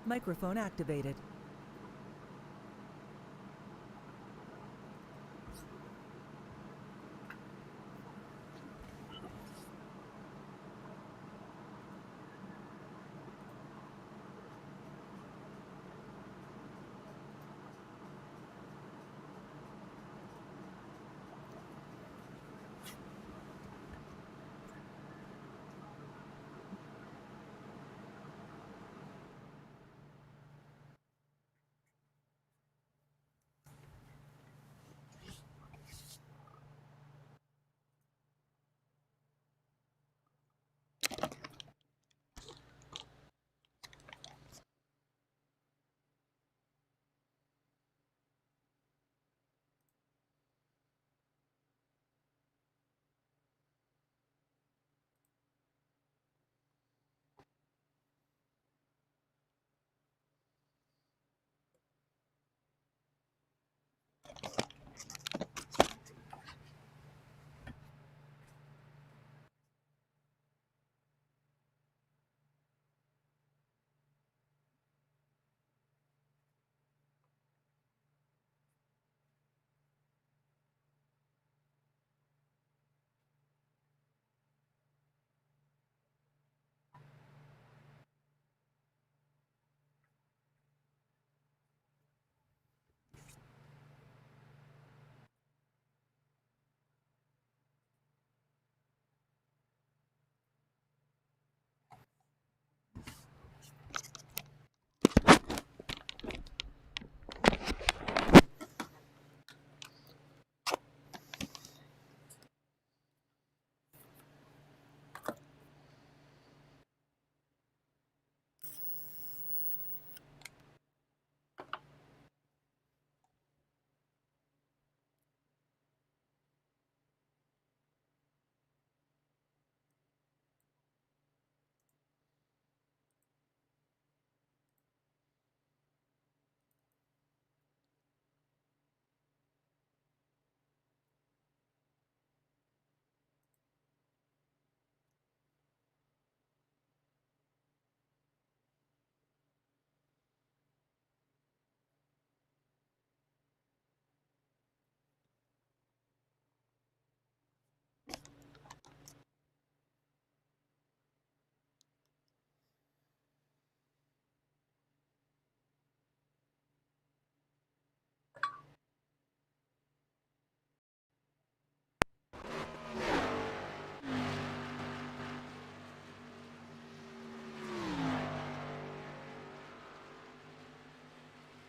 Microphone activated.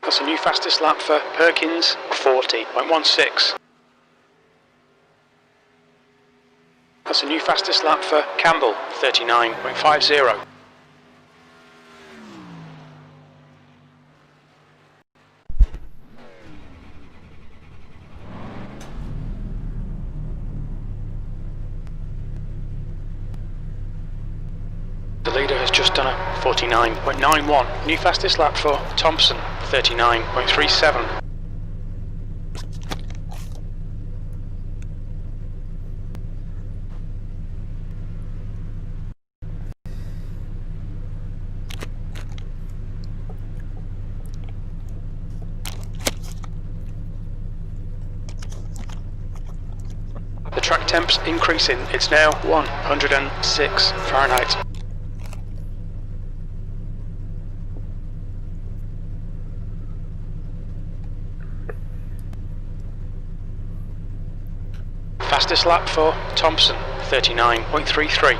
That's a new fastest lap for Perkins, 40.16. That's a new fastest lap for Campbell, 39.50. The leader has just done a 49.91. New fastest lap for Thompson, 39.37. The track temp's increasing. It's now 106 Fahrenheit. Fastest lap for Thompson, 39.33.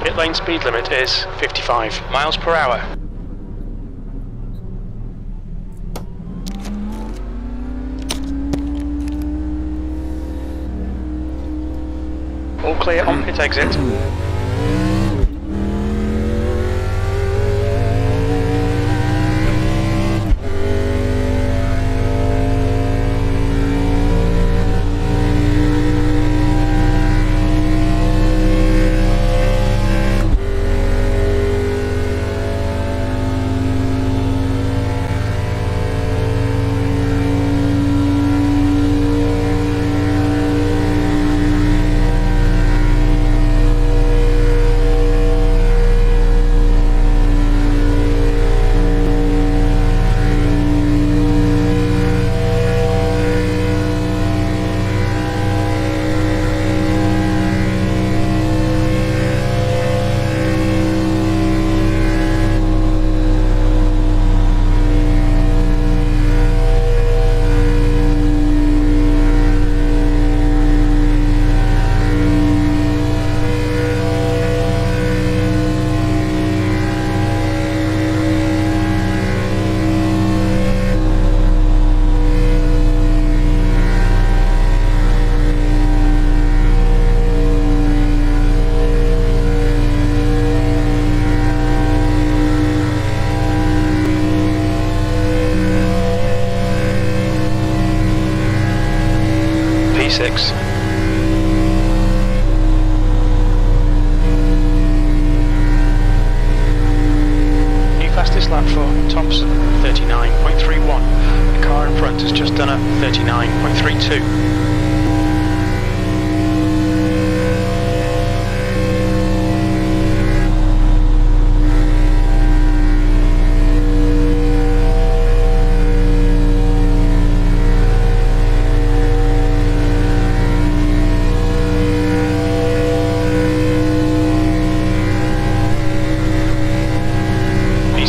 Pit lane speed limit is 55 miles per hour. All clear on pit exit. 36. New fastest lap for Thompson, 39.31. The car in front has just done a 39.32.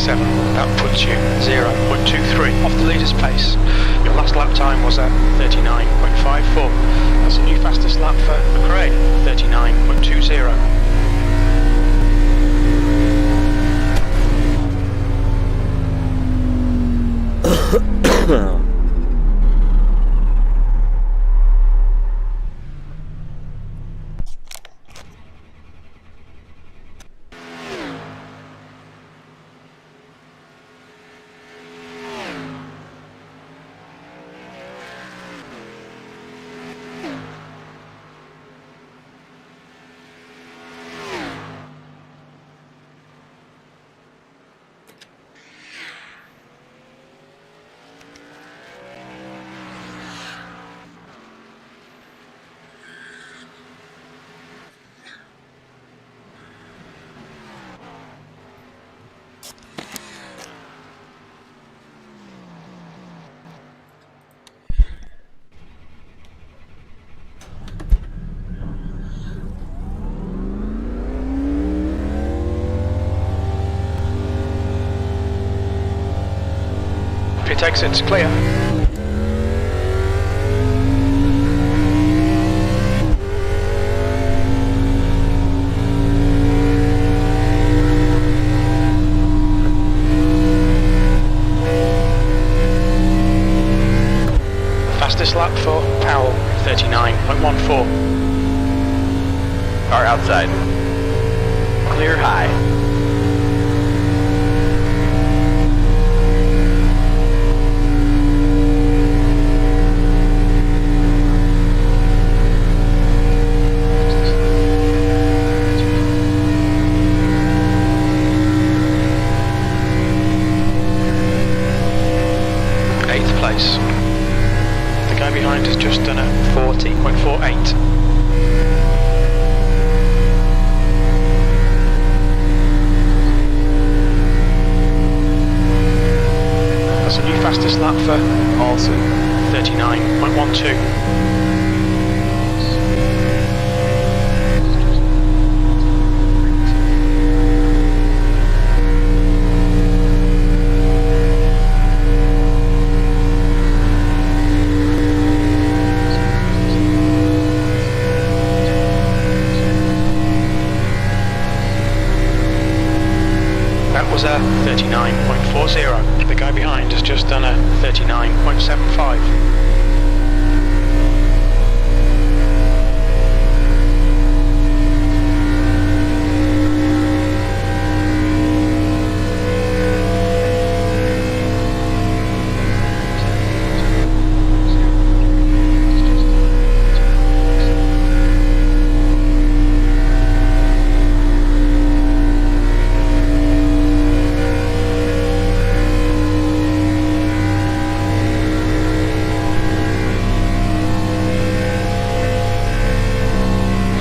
That puts you 0.23 off the leader's pace. Your last lap time was at 39.54. That's the new fastest lap for McRae, 39.20. Pit exits clear. Fastest lap for Powell, 39.14. Car outside. Clear high. Place. The guy behind has just done a 40.48. That's a new fastest lap for Olsen, 39.12. That was a 39.40. The guy behind has just done a 39.75.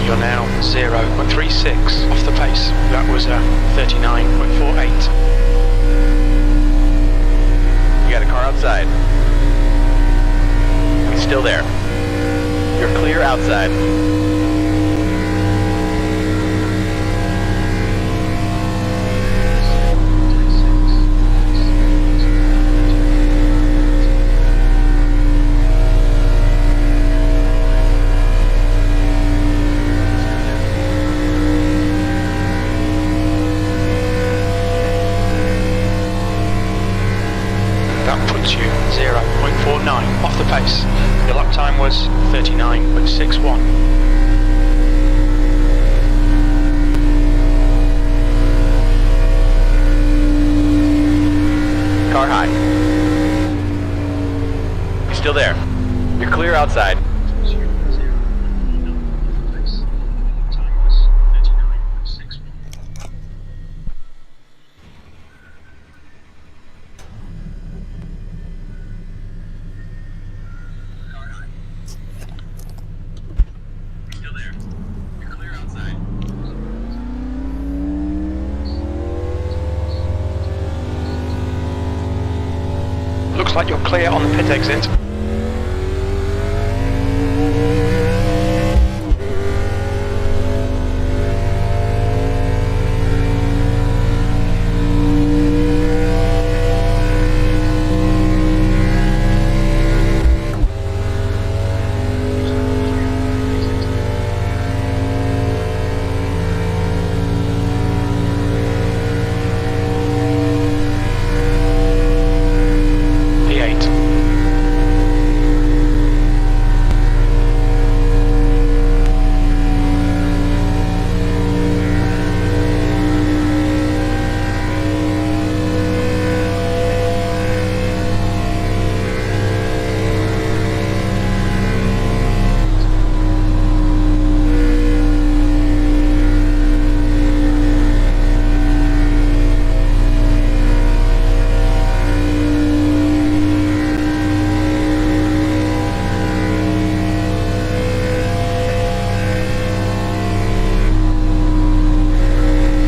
You're now 0.36 off the pace. That was a 39.48. You got a car outside. He's still there. You're clear outside. That puts you 0.49 off the pace. Your lap time was 39.61. Car high. You're still there. You're clear outside. Looks like you're clear on the pit exit.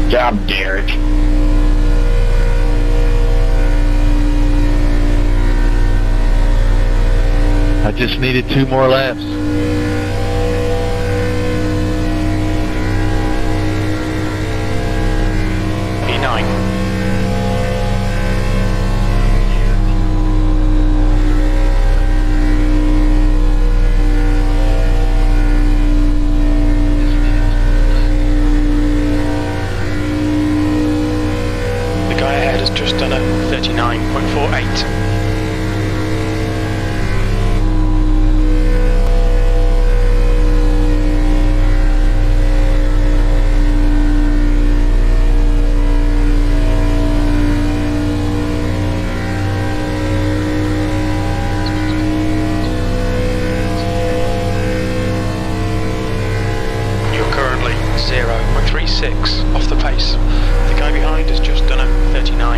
Job, Derek. I just needed 2 more laps. P9. The guy ahead has just done a 39.48. You're currently 0.36 off the pace. The guy behind has just done a 39.40.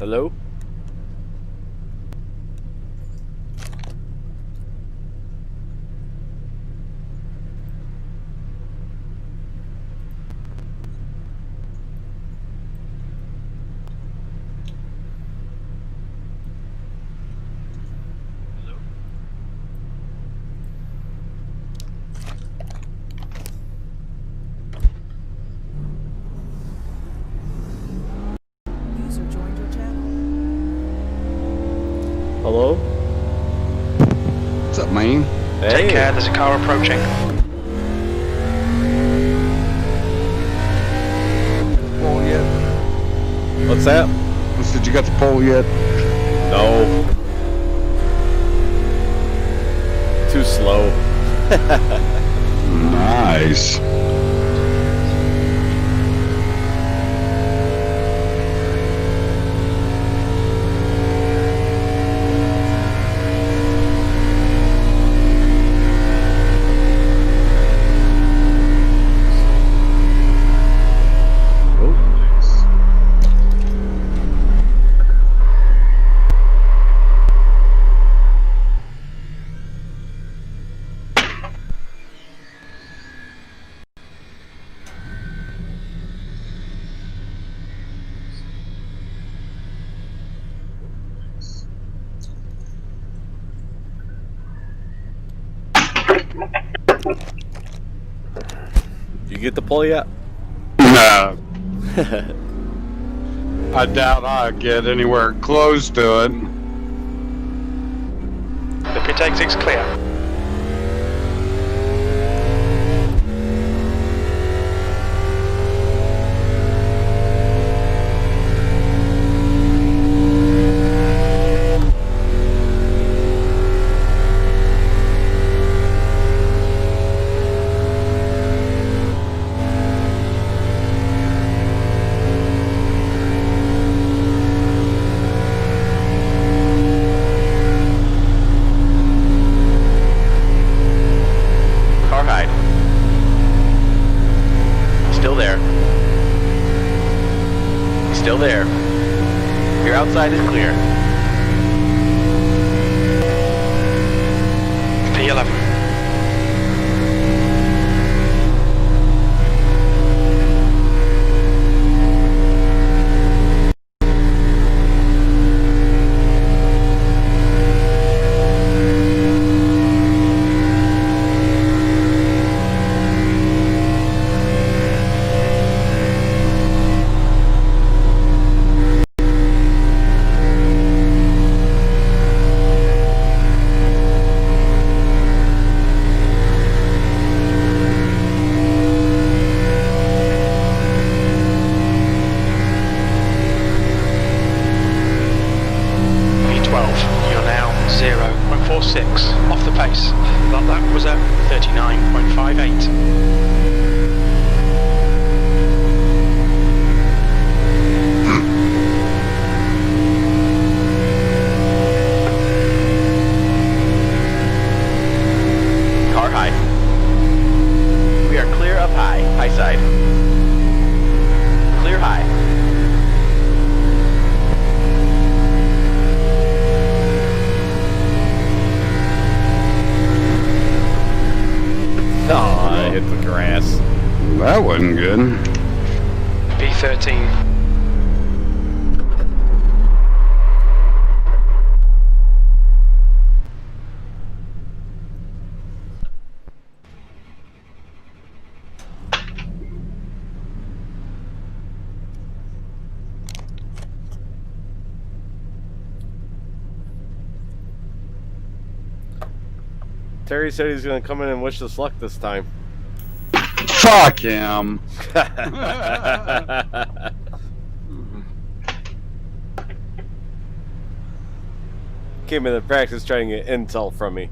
Hello? Hello? What's up, man? Take Hey. care, there's a car approaching. Pole yet? What's that? I said, you got the pole yet? No. Too slow. Nice. You get the pull yet? No. I doubt I'll get anywhere close to it. The pit exit's clear. Car hide. Still there. Still there. Your outside is clear. P11. P12. You're now 0.46 off the pace. That lap was at 39.58. Car high. We are clear up high. High side. Clear high. Oh, I hit the grass. That wasn't good. P13. Terry said he's gonna come in and wish us luck this time. Fuck him. Came in the practice trying to get intel from me.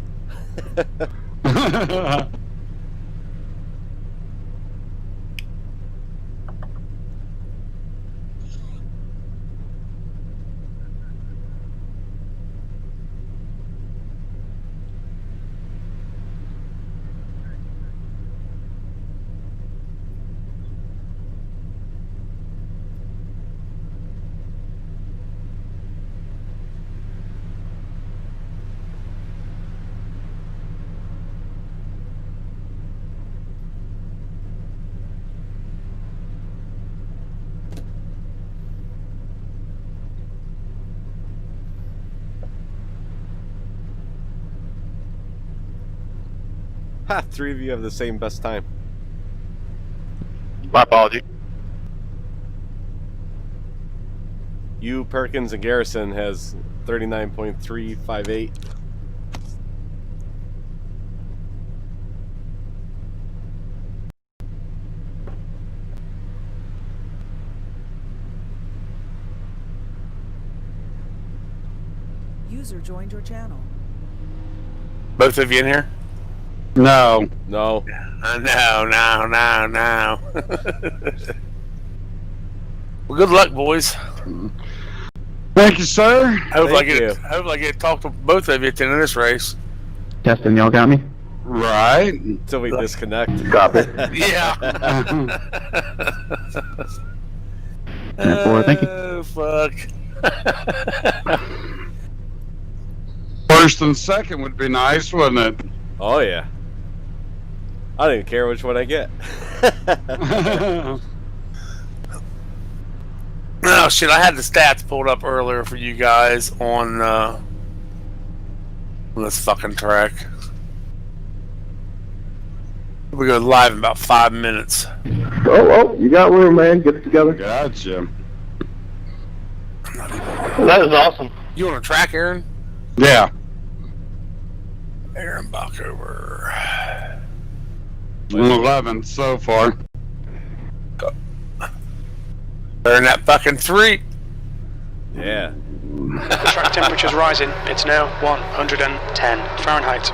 Ha! 3 of you have the same best time. My apology. You, Perkins, and Garrison has 39.358. User joined your channel. Both of you in here? No. No. No. Well, good luck, boys. Thank you, sir. Hope I Thank you. get to talk to both of you at the end of this race. Testing, y'all got me? Right. Until we disconnect. Copy. Yeah. 10-4, thank you. Oh, fuck. First and second would be nice, wouldn't it? Oh, yeah. I don't even care which one I get. Oh, shit, I had the stats pulled up earlier for you guys on this fucking track. We go live in about 5 minutes. Oh, you got room, man. Get it together. Gotcha. That is awesome. You on a track, Aaron? Yeah. Aaron Bockover. 11 so far. They're in that fucking 3. Yeah. The track temperature's rising. It's now 110 Fahrenheit.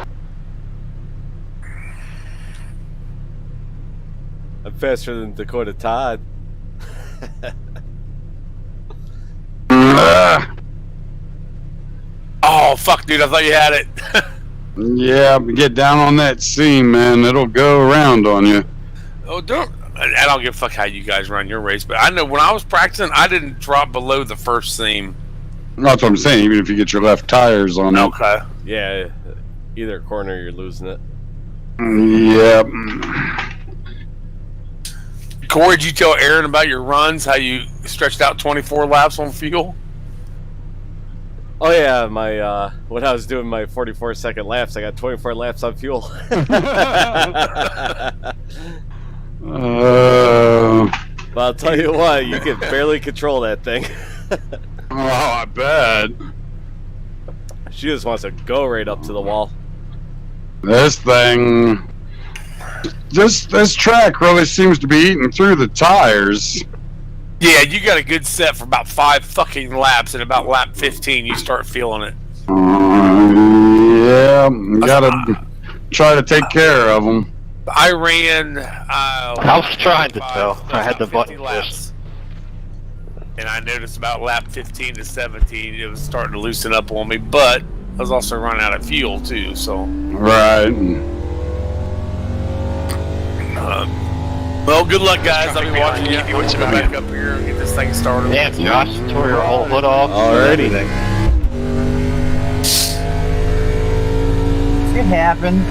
I'm faster than Dakota Todd. Oh, fuck, dude, I thought you had it. Yeah, but get down on that seam, man. It'll go around on you. Oh, don't. I don't give a fuck how you guys run your race, but I know when I was practicing, I didn't drop below the first seam. That's what I'm saying. Even if you get your left tires on it. Okay. Yeah. Either corner, you're losing it. Yep. Corey, did you tell Aaron about your runs, how you stretched out 24 laps on fuel? Oh yeah, my when I was doing my 44-second laps, I got 24 laps on fuel. But I'll tell you what, you can barely control that thing. Oh, I bet. She just wants to go right up to the wall. This thing, this track really seems to be eating through the tires. Yeah, you got a good set for about 5 fucking laps, and about lap 15, you start feeling it. Yeah, you gotta try to take care of them. I ran. I was trying to tell. I had the button laps, and I noticed about lap 15 to 17, it was starting to loosen up on me. But I was also running out of fuel too, so. Right. Well, good luck, guys. I'll be Traffic watching you. behind you. We'll go back up here and get this thing started. Damn, Josh tore your whole hood off. Alrighty. It happened.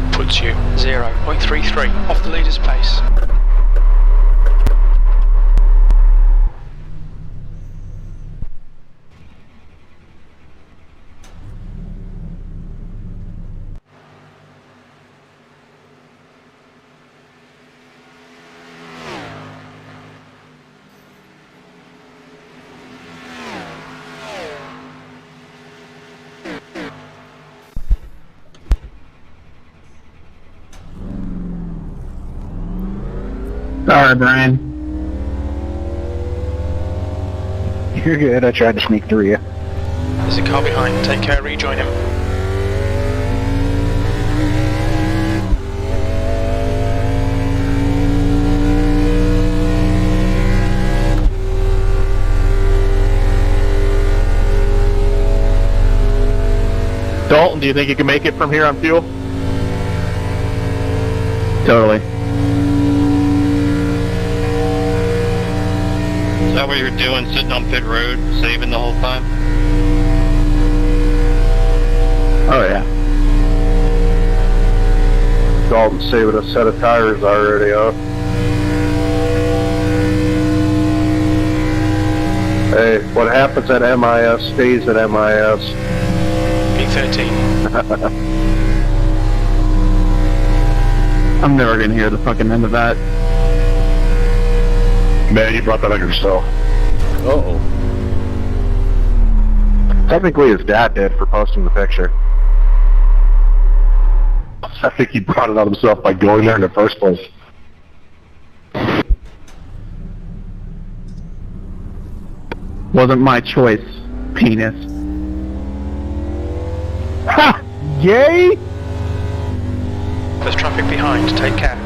That puts you 0.33 off the leader's pace. Sorry, Brian. You're good. I tried to sneak through you. There's a car behind. Take care, rejoin him. Dalton, do you think you can make it from here on fuel? Totally. Is that what you're doing, sitting on pit road, saving the whole time? Oh, yeah. Dalton saving a set of tires already, huh? Hey, what happens at MIS stays at MIS. P13. I'm never gonna hear the fucking end of that. Man, you brought that on yourself. Uh-oh. Technically, his dad did for posting the picture. I think he brought it on himself by going there in the first place. Wasn't my choice, penis. Ha! Yay! There's traffic behind. Take care.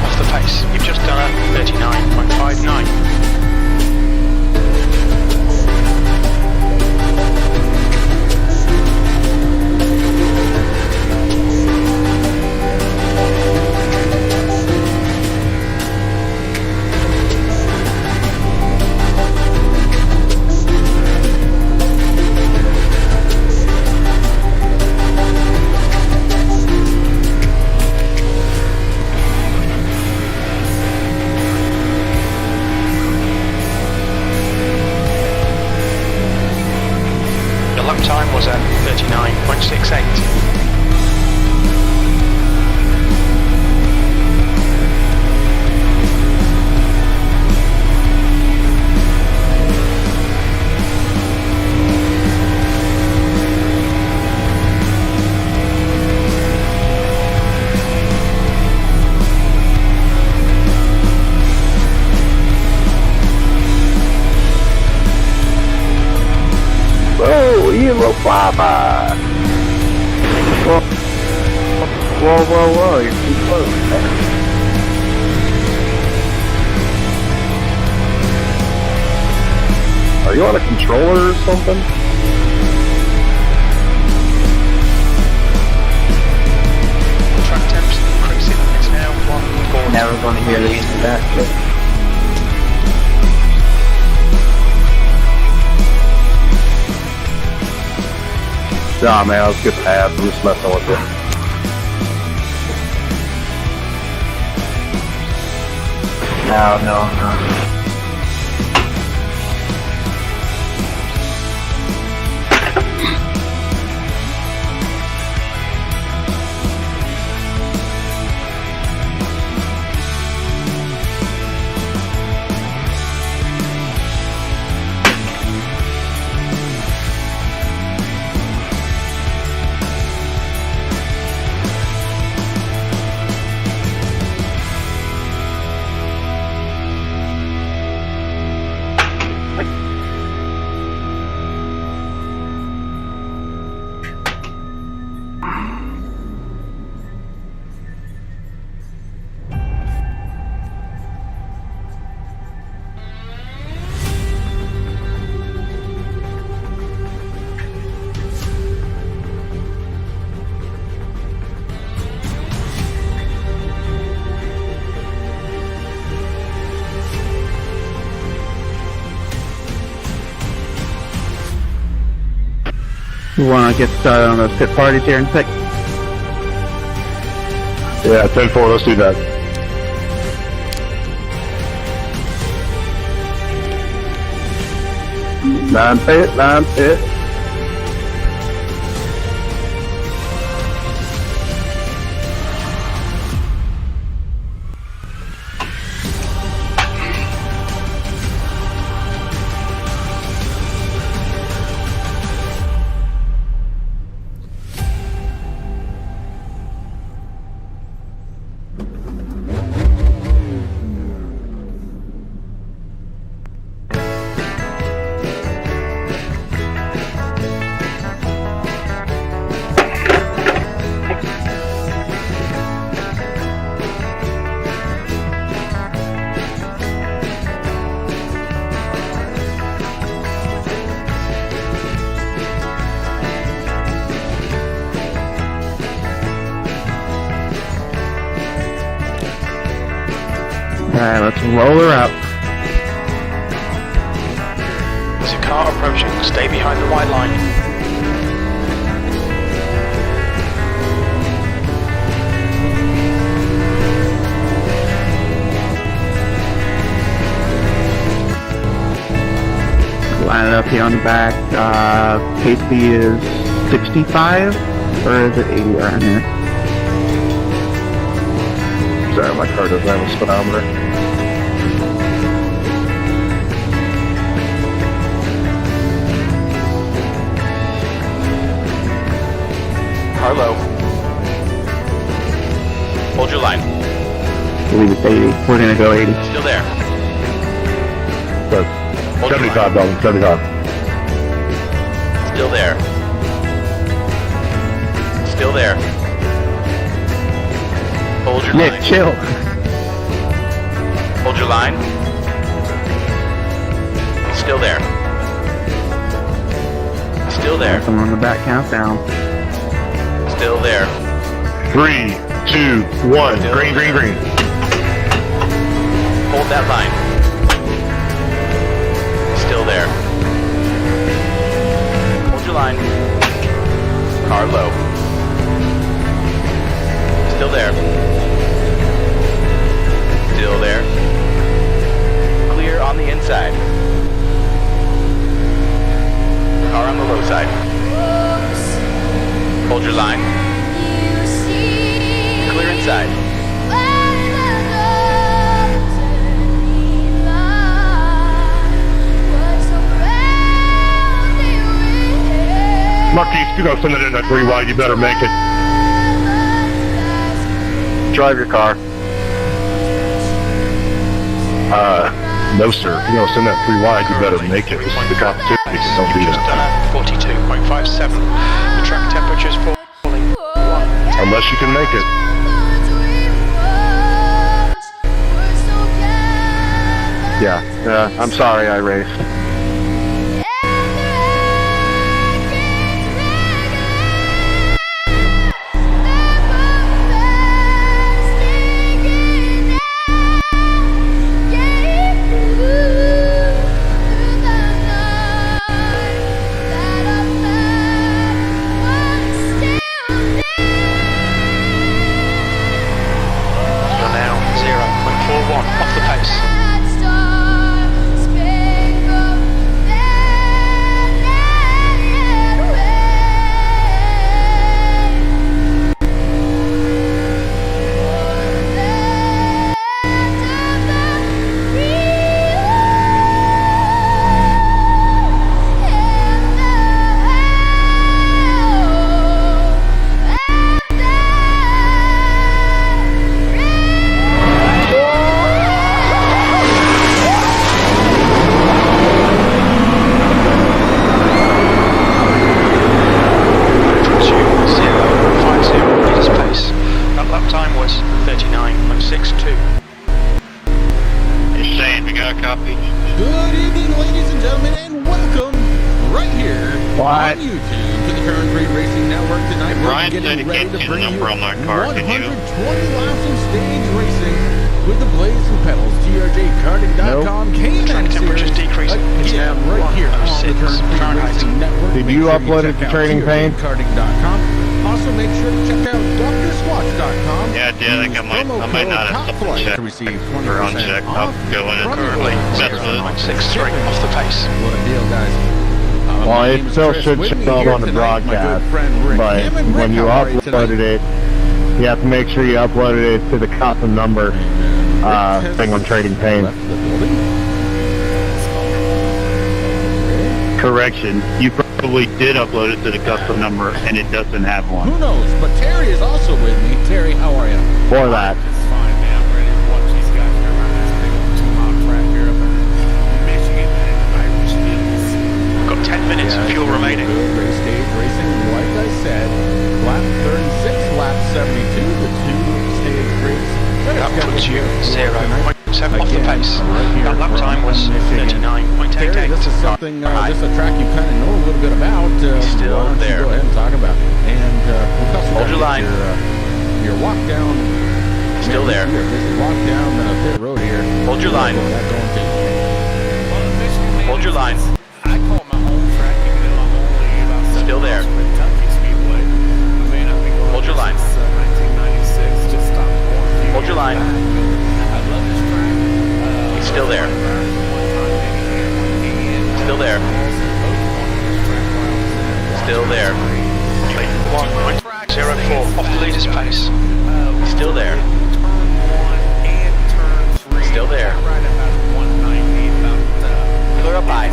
off the pace. You've just done a 39.59. Lap time was at 39.68. Oh, Elo Baba! Whoa, you're too close, man. Are you on a controller or something? Track temps increasing. It's now 1:40. Never gonna hear these back. Nah, man, I was good pass. I'm just messing with you. No. We want to get started on those pit parties here in a sec. Yeah, 10-4, let's do that. 9 pit. Alright, let's roll her up. There's a car approaching. Stay behind the white line. Line it up here on the back. Pace speed is 65, or is it 80 around here? Sorry, my car doesn't have a speedometer. Car low. Hold your line. I believe it's 80. We're gonna go 80. Still there. Good. Hold your 75, line. Dalton, 75. Still there. Still there. Hold your Nick, line. chill. Hold your line. Still there. Still there. I'm on the back countdown. Still there. 3, 2, 1. Green, green, green. Hold that line. Still there. Hold your line. Car low. Still there. Still there. Clear on the inside. Car on the low side. Hold your line. Clear inside. Marquise, you don't send it in that 3 wide, you better make it. Drive your car. No sir, if you're gonna send that 3 wide, you better make it. This is the competition, don't beat Just done it. at 42.57. The track temperature is falling. Unless you can make it. Yeah, I'm sorry I raced. Copy. Good evening, ladies and gentlemen, and welcome right here What? on YouTube to the Current 3 Racing Network tonight. Hey, We're Brian said getting he ready can't to see the bring you number on my car. Can you? 120 laps of stage racing with the Blazing Pedals. TRJkarting.com came Track in temperature's series decreasing. It's again now right here on the 106 Current 3 Fahrenheit. Racing Network. Did Make you sure upload it check to out Trading Pain? TRJkarting.com. Also, make sure to check out DrSquatch.com. Yeah, I did. I think I might not have something checked to receive or 20% unchecked. off. I'll go in and Currently mess with it. 0.63 off the pace. What a deal, guys. Well, My it name is still Chris. should With me show here on the tonight, my good broadcast, friend Rick. but Cameron, Rick, when you how are you tonight? uploaded it, you have to make sure you uploaded it to the custom number thing on Trading Pain. Left the building. Correction. You probably did upload it to the custom number, and it doesn't have one. Who knows? But Terry is also with me. Terry, how are you? For that. It's fine, man. I'm ready to watch these guys here around this big old 2-mile track here up in Michigan and Irish Hills. We've got 10 minutes of fuel remaining. Good race stage racing, like I said. Lap 36, lap 72, the two stage race. That puts you 0.7 off the Again, pace. right here That lap from time was Michigan. 39.88. Terry, this is something, Right. this is a track you kind of know a little bit about. Still why don't there. You go ahead and talk about it. And we've also Hold got your line. Your walk down. Still there. This is walk down pit road here. Hold your line. That going to. Well, in Michigan, man, Hold your line. I call it my home track, even though I'm only about 7 Still there. miles from Kentucky Speedway. I mean, I've been going Hold your line. since 1996. Just stopped going a few Hold your years line. back. I love this track. He's still there. Still there. Still there. 1.04 off the leader's pace. Still there. Still there. Clear up high.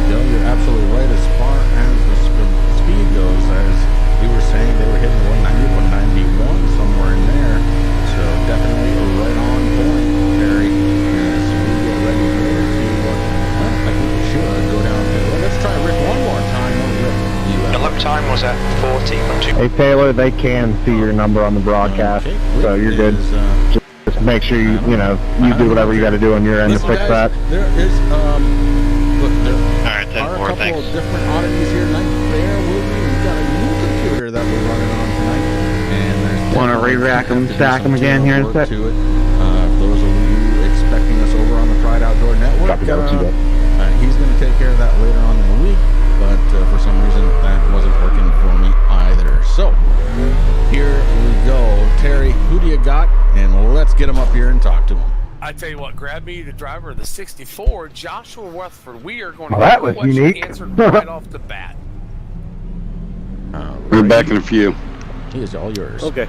Dale, you're absolutely right. As far as the speed goes, as you were saying, they were hitting 190, 191, somewhere in there. So definitely right on point, Terry. As we get ready here to, well, I think we should go down to, well, let's try Rick one more time. Oh, Rick, you The lap time was at 40.2. Hey, Taylor, they can see your number on the broadcast, Okay, so Rick you're good. is, Just make sure you do whatever you got to do on your end to listen, fix guys, that. there is, look, there Alright, are a 10-4, couple thanks. of different oddities here tonight. Bear with me. We've got a new computer that we're running on tonight. And there's Wanna definitely re-rack 'em, have to do stack 'em some again here in a work sec? to it. Those of you expecting us over on the Pride Outdoor Network, Copy that, see that. he's going to take care of that later on in the week. But for some reason, that wasn't working for me either. So, here we go. Terry, who do you got? And let's get him up here and talk to him. I tell you what, grab me the driver of the 64, Joshua Rutherford. We are going to Well, that get was the question unique. answered right off the bat. We're back in a few. He is all yours. Okay.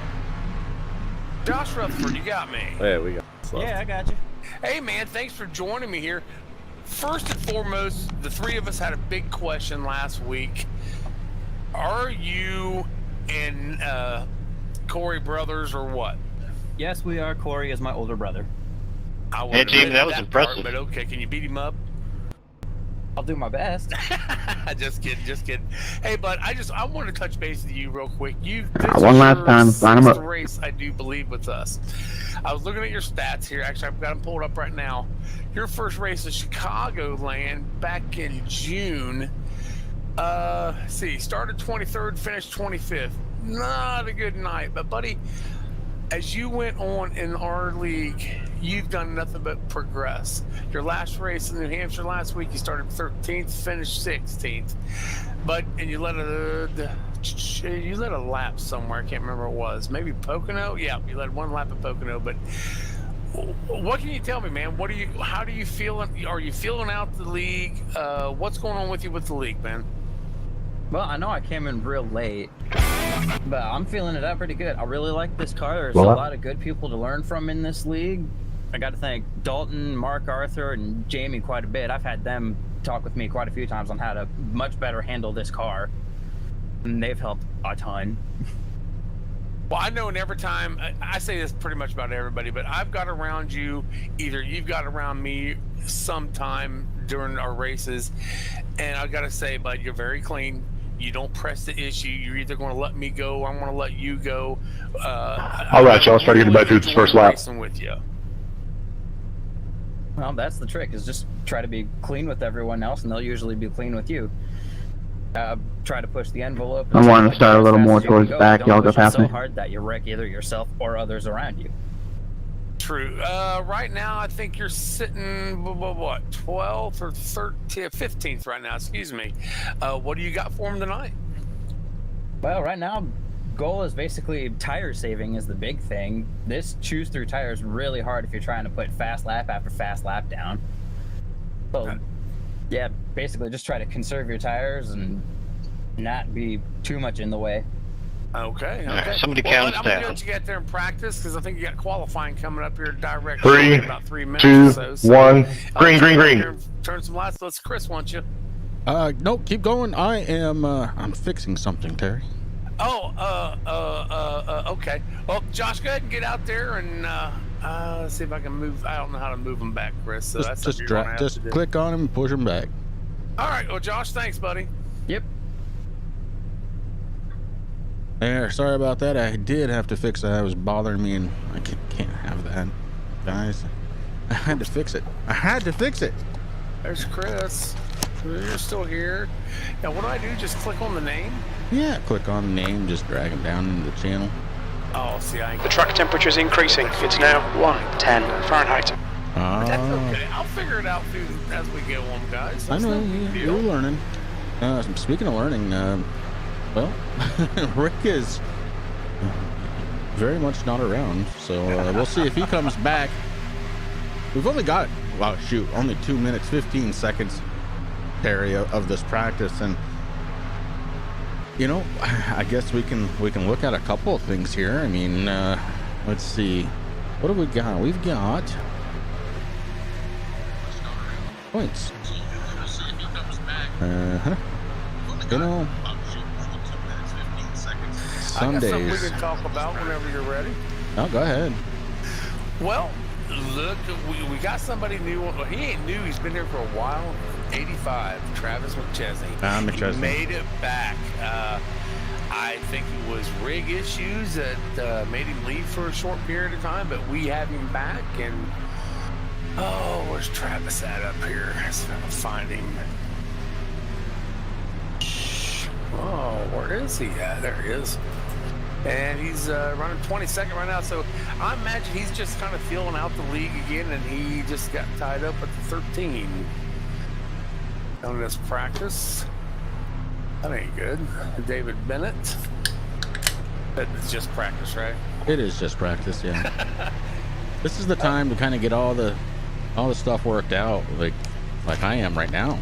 Josh Rutherford, you got me. There we go. So, Yeah, I got you. Hey, man, thanks for joining me here. First and foremost, the three of us had a big question last week. Are you and Corey brothers or what? Yes, we are. Corey is my older brother. I Hey, Jim, that was part, impressive. but okay, can you beat him up? I'll do my best. Just kidding. Hey, bud, I want to touch base with you real quick. This One is last your time, sign 'em sixth up. race, I do believe, with us. I was looking at your stats here. Actually, I've got them pulled up right now. Your first race is Chicagoland back in June. Started 23rd, finished 25th. Not a good night, but buddy, as you went on in our league, you've done nothing but progress. Your last race in New Hampshire last week, you started 13th, finished 16th, and you let a lap somewhere. I can't remember what it was. Maybe Pocono. Yeah, you led one lap at Pocono. But what can you tell me, man? How do you feel? Are you feeling out the league? What's going on with you with the league, man? Well, I know I came in real late, but I'm feeling it out pretty good. I really like this car. There's a lot of good people to learn from in this league. I got to thank Dalton, Mark Arthur, and Jamie quite a bit. I've had them talk with me quite a few times on how to much better handle this car, and they've helped a ton. Well, I know, and every time I say this pretty much about everybody, but I've got around you, either you've got around me sometime during our races, and I got to say, bud, you're very clean. You don't press the issue. You're either going to let me go, or I'm going to let you go. All right, so I'll try to get back through this first lap. Racing with you. Well, that's the trick, is just try to be clean with everyone else, and they'll usually be clean with you. Try to push the envelope. I want to start a little more towards the back. Y'all go past so me. hard that you wreck either yourself or others around you. True. Right now, I think you're sitting, what, 12th or 13th, 15th right now, excuse me. What do you got for him tonight? Well, right now, goal is basically tire saving is the big thing. This choose through tire is really hard if you're trying to put fast lap after fast lap down. So, yeah, basically just try to conserve your tires and not be too much in the way. Okay. right, somebody well, counts I'm gonna down. let you get there and practice, because I think you got qualifying coming up here direct. 3, in about 3 minutes 2, or so. 1. Green, I'll green, get green. there and turn some lights. Let's Chris, want you? Nope, keep going. I am, I'm fixing something, Terry. Oh, okay. Well, Josh, go ahead and get out there and let's see if I can move. I don't know how to move them back, Chris. So that's Just, something you're gonna have to just do. click on him and push him back. All right. Well, Josh, thanks, buddy. Yep. There, sorry about that. I did have to fix that. It was bothering me, and I can't have that, guys. I had to fix it. I had to fix it. There's Chris. You're still here. Now, what do I do? Just click on the name? Yeah, click on the name, just drag him down into the channel. Oh, see, I ain't The track temperature is increasing. It's now 110 Fahrenheit. That's okay. I'll figure it out as we go on, guys. I That's know, no big you're deal. learning. Speaking of learning, well, Rick is very much not around, so we'll see if he comes back. We've only got, well, shoot, only 2 minutes, 15 seconds, Terry, of this practice, and you know, I guess we can look at a couple of things here. I mean, let's see, what have we got? We've got points. You know, some I got something we days. can talk about whenever you're ready. Oh, go ahead. Well, look, we got somebody new. Well, he ain't new. He's been here for a while. 85, Travis McChesney. McChesney. He made it back. I think it was rig issues that made him leave for a short period of time, but we have him back. And oh, where's Travis at up here? Let's find him. Oh, where is he at? There he is. And he's running 22nd right now. So I imagine he's just kind of feeling out the league again, and he just got tied up at the 13 on this practice. That ain't good. David Bennett. That's just practice, right? It is just practice, yeah. This is the time to kind of get all the stuff worked out, like I am right now.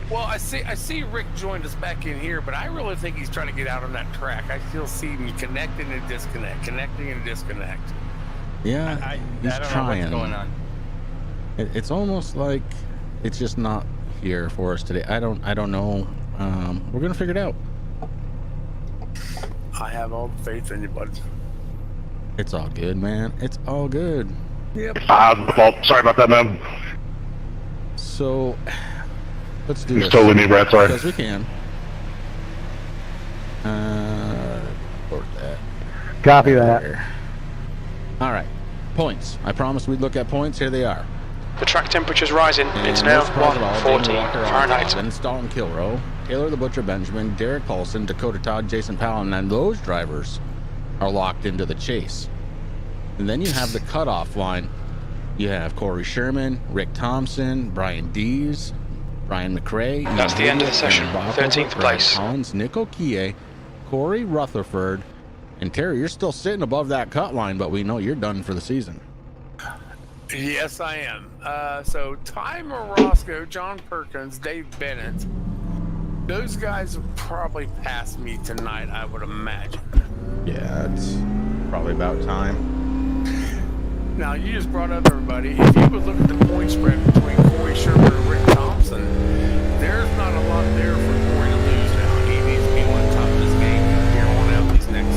Well, I see Rick joined us back in here, but I really think he's trying to get out on that track. I still see him connecting and disconnect. Yeah, he's I don't trying. know what's going on. It's almost like it's just not here for us today. I don't know. We're gonna figure it out. I have all the faith in you, bud. It's all good, man. It's all good. Yep. Well, sorry about that, man. So let's do It's this. totally me, Brad. Sorry. As we can. Report that. Copy that. There. All right. Points. I promised we'd look at points. Here they are. The track temperature's rising. It's And now most part of all, 114 Damon Walker, Fahrenheit. Then Dalton Kilrow, Taylor the Butcher Benjamin, Derek Paulson, Dakota Todd, Jason Powell, and those drivers are locked into the chase. And then you have the cutoff line. You have Corey Sherman, Rick Thompson, Brian Dees, Brian McRae. That's the end of the session. Ian Bob 13th Brad place. Collins, Nick Okie, Corey Rutherford, and Terry. You're still sitting above that cut line, but we know you're done for the season. Yes, I am. So Ty Morosco, John Perkins, Dave Bennett, those guys will probably pass me tonight, I would imagine. Yeah, it's probably about time. Now, you just brought up everybody. If you would look at the point spread between Corey Sherman and Rick Thompson, there's not a lot there for Corey to lose now. He needs to be on top of this game here on out these next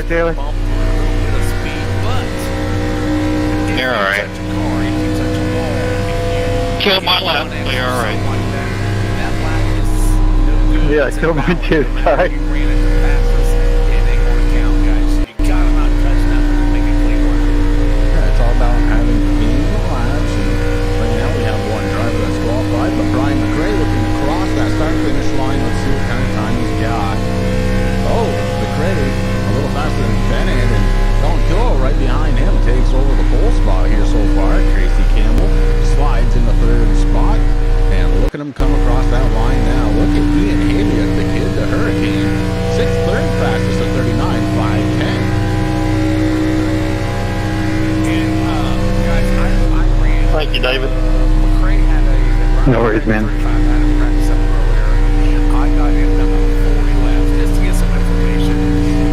Taylor? Bump a little bit of speed, but if You're you all right. touch a car, if you touch a wall, if you Kill my get lap, on it but you're or all right. something like that, that lap is no good. Yeah, It's kill mine invalid. too, No matter sorry. if you ran it the fastest, it ain't gonna count, guys. You gotta not touch nothing to make a clean one. Yeah, it's all about having clean laps. And right now we have one driver that's qualified, but Brian McRae looking to cross that start-finish line. Let's see what kind of time he's got. Oh, McRae a little faster than Bennett, and Don Killo right behind him takes over the pole spot here so far. Tracy Campbell slides in the third spot, and look at him come across that line now. Look at Ian Hayliott, the kid, the Hurricane, third fastest at 39.510. And guys, I ran. Thank you, David. McRae had a No worries, man. 35 had him practice up earlier. I got him about 40 laps just to get some information.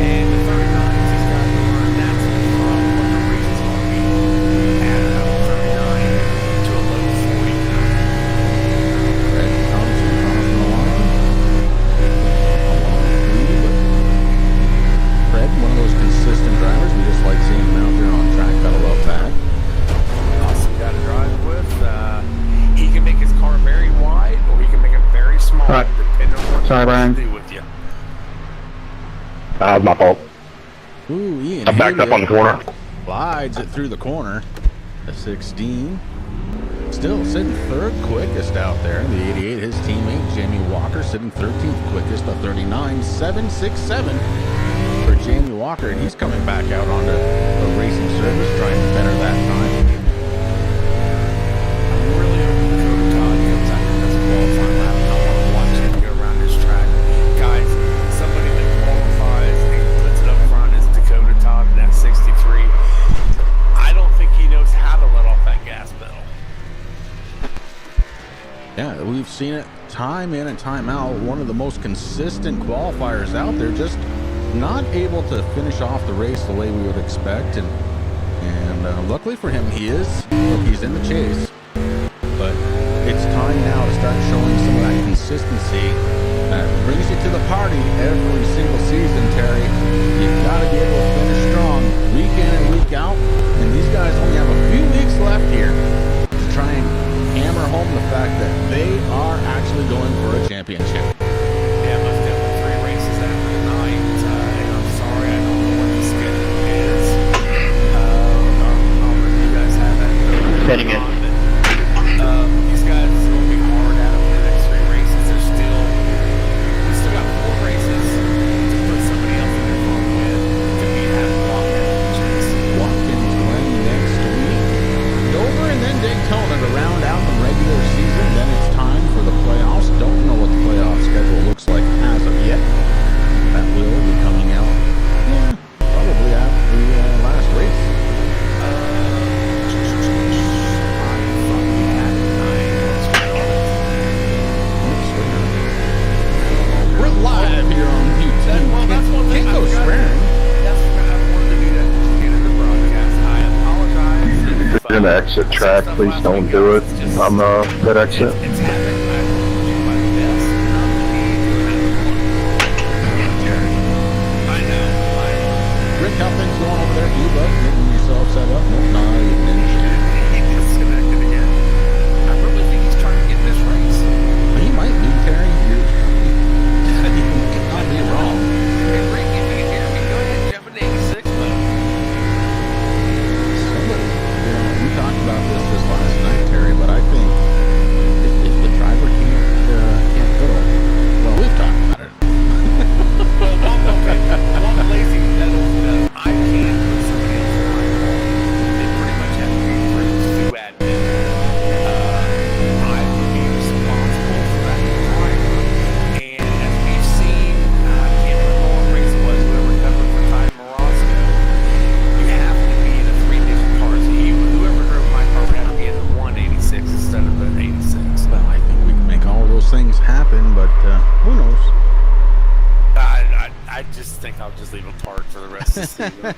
And the 39s he's got to learn that's from what the race is going to be. At about 39 to a low 40 now. Fred Thompson crossing the line. A long lead, but Fred, one of those consistent drivers. We just like seeing him out there on track. Gotta love that. Awesome guy to drive with. He can make his car very wide or he can make it very small, Right. depending on what Sorry, he Brian. wants to do with you. That was my fault. Ooh, Ian I backed up on the corner. Slides it through the corner. The 16. Still sitting third quickest out there. The 88, his teammate Jamie Walker sitting 13th quickest. The 39.767 for Jamie Walker, and he's coming back out onto the racing service, trying to better that time. I'm really hoping Dakota Todd comes out and does a qualifying lap. I want to watch him get around this track. Guys, somebody that qualifies and puts it up front is Dakota Todd in that 63. I don't think he knows how to let off that gas pedal. Yeah, we've seen it time in and time out. One of the most consistent qualifiers out there, just not able to finish off the race the way we would expect. And luckily for him, he is. Look, he's in the chase. But it's time now to start showing some of that consistency that brings you to the party every single season, Terry. You've got to be able to finish strong week in and week out. And these guys only have a few weeks left here to try and hammer home the fact that they are actually going for a championship. Yeah, most definitely 3 races after the night. And I'm sorry, I don't know what the schedule is. I'll let you guys have that. Setting it. These guys are going to be hard at them for the next 3 races. We still got 4 races to put somebody else in their front with to be having Watkins. Watkins, Glen next week. Dover and then Daytona to round out the regular season. Then it's time for the playoffs. Don't know what the playoff schedule looks like as of yet. That will be coming out probably after the last race. We're live here on YouTube. Well, that's one thing Can't go I forgot. swearing. That's what I wanted to do that at the beginning of the broadcast. I apologize. You're gonna exit track, please don't do it on the pit exit. It's happened. I will do my best not to be doing that. I know. Rick, how things going over there? You bud, getting yourself set up? Nope, not even. He disconnected again. I really think he's trying to get this race. He might be, Terry. You could not be wrong. Hey, Rick, if you can hear me, go ahead and jump into 86 mode. Somebody, we talked about this last night, Terry, but I think if the driver can't go, well, we've talked about it. Well, okay. One lazy pedal that I can't put somebody else in my car. They pretty much have to be friends to admit. I would be responsible for that driver. And as we've seen, I can't remember what race it was, whoever covered for Ty Morosco, you have to be in a 3-digit car. So whoever drove my car would have to be in the 186 instead of the 86. Well, I think we can make all those things happen, but who knows? I just think I'll just leave him parked for the rest of the season.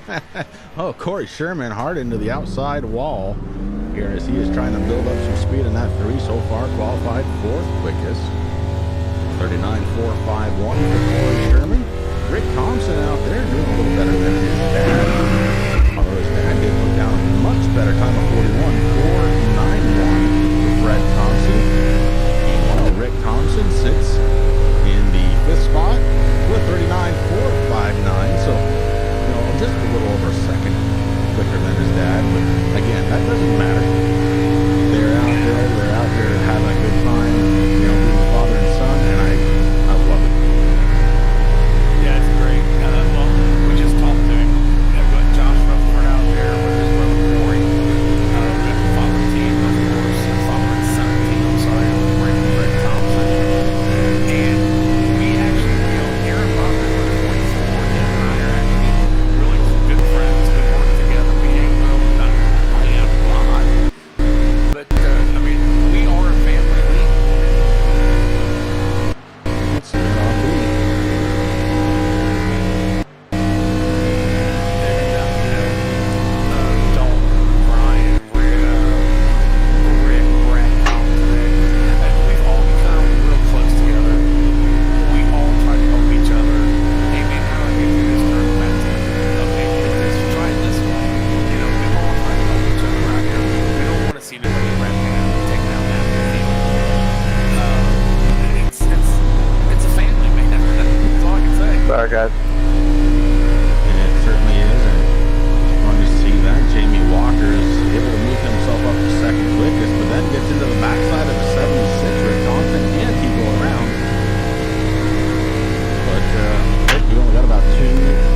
Oh, Corey Sherman hard into the outside wall here as he is trying to build up some speed in that 3 so far, qualified 4th quickest. 39.451 for Corey Sherman. Rick Thompson out there doing a little better than his dad. Although his dad did put down a much better time of 41.491 for Fred Thompson. Meanwhile, Rick Thompson sits in the 5th spot with 39.459. So, just a little over a second quicker than his dad. But again, that doesn't matter. They're out there having a good time, being father and son, and I love it. Yeah, it's great. Well, we just talked to him. We've got Josh Rutherford out there with his brother Corey. We got the father team, of course, father and son team. I'm sorry, Rick Thompson. And we actually, Aaron Rutherford was 44, and I are actually really good friends. We work together. We hang out. Not a lot. But, I mean, we are a family league. Let's see what I'll be. Dalton, Brian, Rick, Brad, Thompson, we've all become real close together. We all try to help each other. Hey man, how do I get through this tournament? Okay, try this one. We all try to help each other out here. We don't want to see nobody taking out that field. It's a family, man. That's all I can say. Sorry, guys. And it certainly is, and it's fun to see that. Jamie Walker is able to move himself up to second quickest, but then gets into the backside of the 76. Rick Thompson and Tico around. But Rick, we only got about 2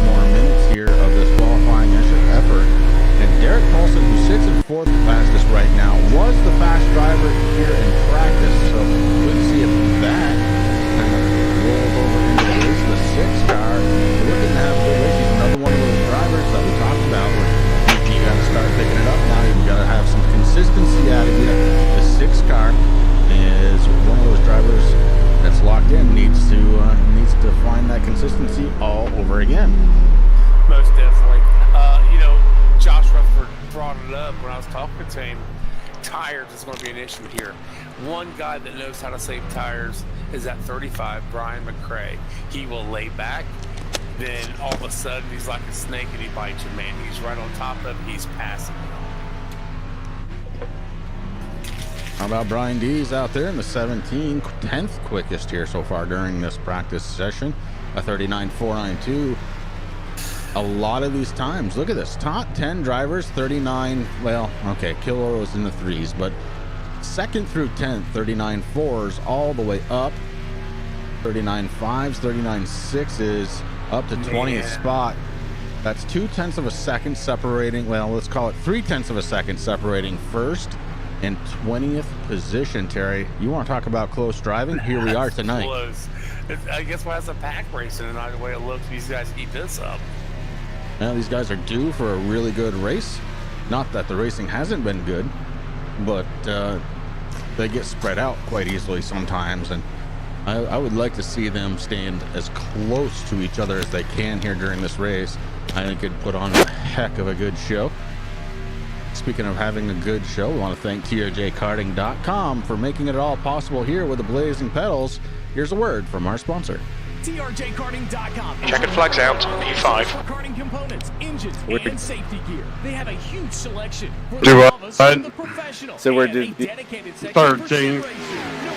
more minutes here of this qualifying effort. And Derek Paulson, who sits in 4th fastest right now, was the fast driver here in practice. So good to see if that kind of rolls over into the race of the 6th car. We're looking to have a good race. He's another one of those drivers that we talked about where you got to start picking it up now. You've got to have some consistency out of you. The 6th car is one of those drivers that's locked in, needs to find that consistency all over again. Most definitely. Josh Rutherford brought it up when I was talking to him. Tires is going to be an issue here. One guy that knows how to save tires is at 35, Brian McCrae. He will lay back, then all of a sudden he's like a snake and he bites you, man. He's right on top of it. He's passing. How about Brian Dees out there in the 10th quickest here so far during this practice session, a 39.492. A lot of these times, look at this, top 10 drivers, 39, well, okay, Killer was in the 3s, but 2nd through 10th, 39.4s all the way up, 39.5s, 39.6s, up to 20th spot. That's 0.2 of a second separating, well, let's call it 0.3 of a second separating 1st and 20th position, Terry. You want to talk about close driving? Here we are tonight. Close. I guess why it's a pack racing tonight, the way it looks. These guys keep this up. Well, these guys are due for a really good race. Not that the racing hasn't been good, but they get spread out quite easily sometimes, and I would like to see them stand as close to each other as they can here during this race. I think it'd put on a heck of a good show. Speaking of having a good show, we want to thank TRJKarting.com for making it all possible here with the Blazing Pedals. Here's a word from our sponsor. TRJKarting.com. Checkered flags out, P5. Karting components, engines, and safety gear. They have a huge selection for Do the what? novice and the professional. So we're And a did- dedicated section for 13. racing.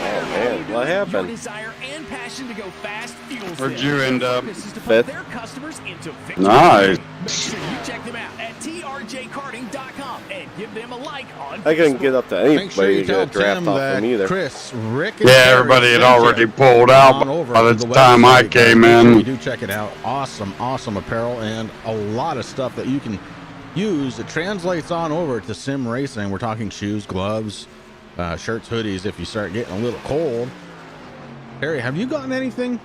Oh man, what Your happened? desire and passion to go fast fuels Where'd them. you end up? This is to put 5th. their customers into victory. Nice. Make sure you check them out at TRJKarting.com and give them a like on I couldn't Facebook. get up to Make sure anybody you to tell draft Tim off that from either. Chris, Rick, and Yeah, Terry everybody had sent already you pulled on out over by to the time I website. came Make sure you in. do check it out. Awesome apparel and a lot of stuff that you can use. It translates on over to sim racing. We're talking shoes, gloves, shirts, hoodies if you start getting a little cold. Harry, have you gotten anything?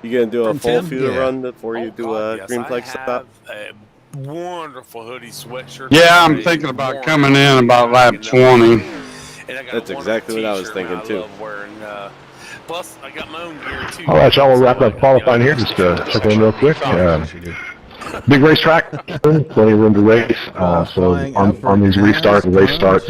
You gonna do a From full Tim? feeder Yeah. run before you Oh, do God, a yes, green I flag have stop? a wonderful hoodie sweatshirt. Yeah, I'm thinking about coming in about lap 20. And I got That's a exactly what I was wonderful thinking, t-shirt, too. man. I love wearing, plus, I got my own gear too. All right, y'all, we'll wrap up qualifying here. Just check in real quick. Big racetrack, plenty of room to race. So on these restarts and race starts,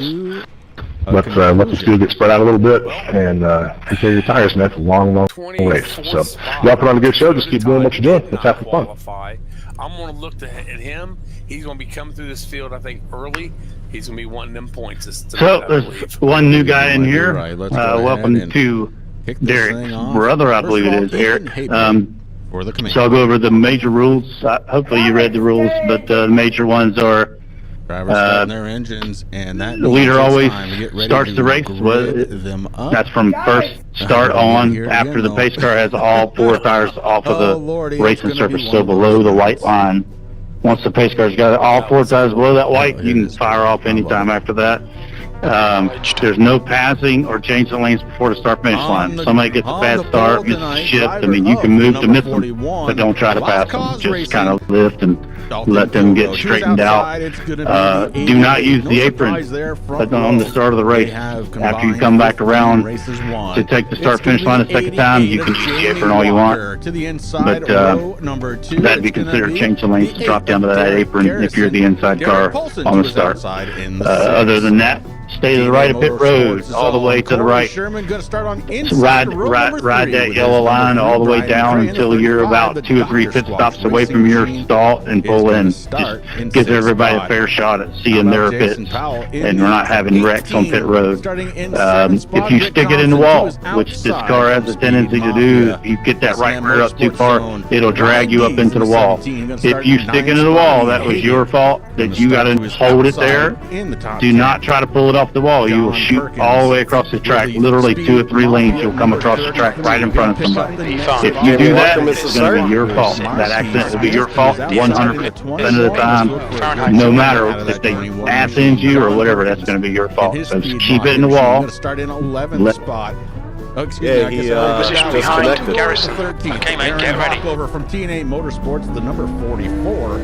Let the field get spread out a little bit and prepare your tires, and that's a long race. So y'all put on a good show. Just keep doing what you're doing. Let's have some fun. I'm going to look at him. He's going to be coming through this field, I think, early. He's going to be wanting them points. So there's one new guy in here. Welcome to Derek Brother, I believe it is, Eric. So I'll go over the major rules. Hopefully you read the rules, but the major ones are Drivers starting their engines, and that the leader always starts the race. That's from first start on after the pace car has all 4 tires off of the racing surface, so below the white line. Once the pace car's got all 4 tires below that white, you can fire off anytime after that. There's no passing or changing lanes before the start-finish line. Somebody gets a bad start, misses a shift, I mean, you can move to miss them, but don't try to pass them. Just kind of lift and let them get straightened out. Do not use the apron on the start of the race. After you come back around to take the start-finish line a second time, you can use the apron all you want, but that'd be considered changing lanes to drop down to that apron if you're the inside car on the start. Other than that, stay to the right of pit road, all the way to the right. Ride that yellow line all the way down until you're about 2 or 3 pit stops away from your stall and pull in. Just gives everybody a fair shot at seeing their pits, and we're not having wrecks on pit road. If you stick it in the wall, which this car has a tendency to do, if you get that right rear up too far, it'll drag you up into the wall. If you stick into the wall, that was your fault, that you got to hold it there. Do not try to pull it off the wall. You will shoot all the way across the track, literally 2 or 3 lanes. You'll come across the track right in front of somebody. If you do that, it's going to be your fault. That accident will be your fault 100% of the time. No matter if they ass end you or whatever, that's going to be your fault. So just keep it in the wall. Start in 11th spot. Oh, excuse me, I guess position behind Garrison. Okay, mate, get ready. Over from TNA Motorsports, the number 44.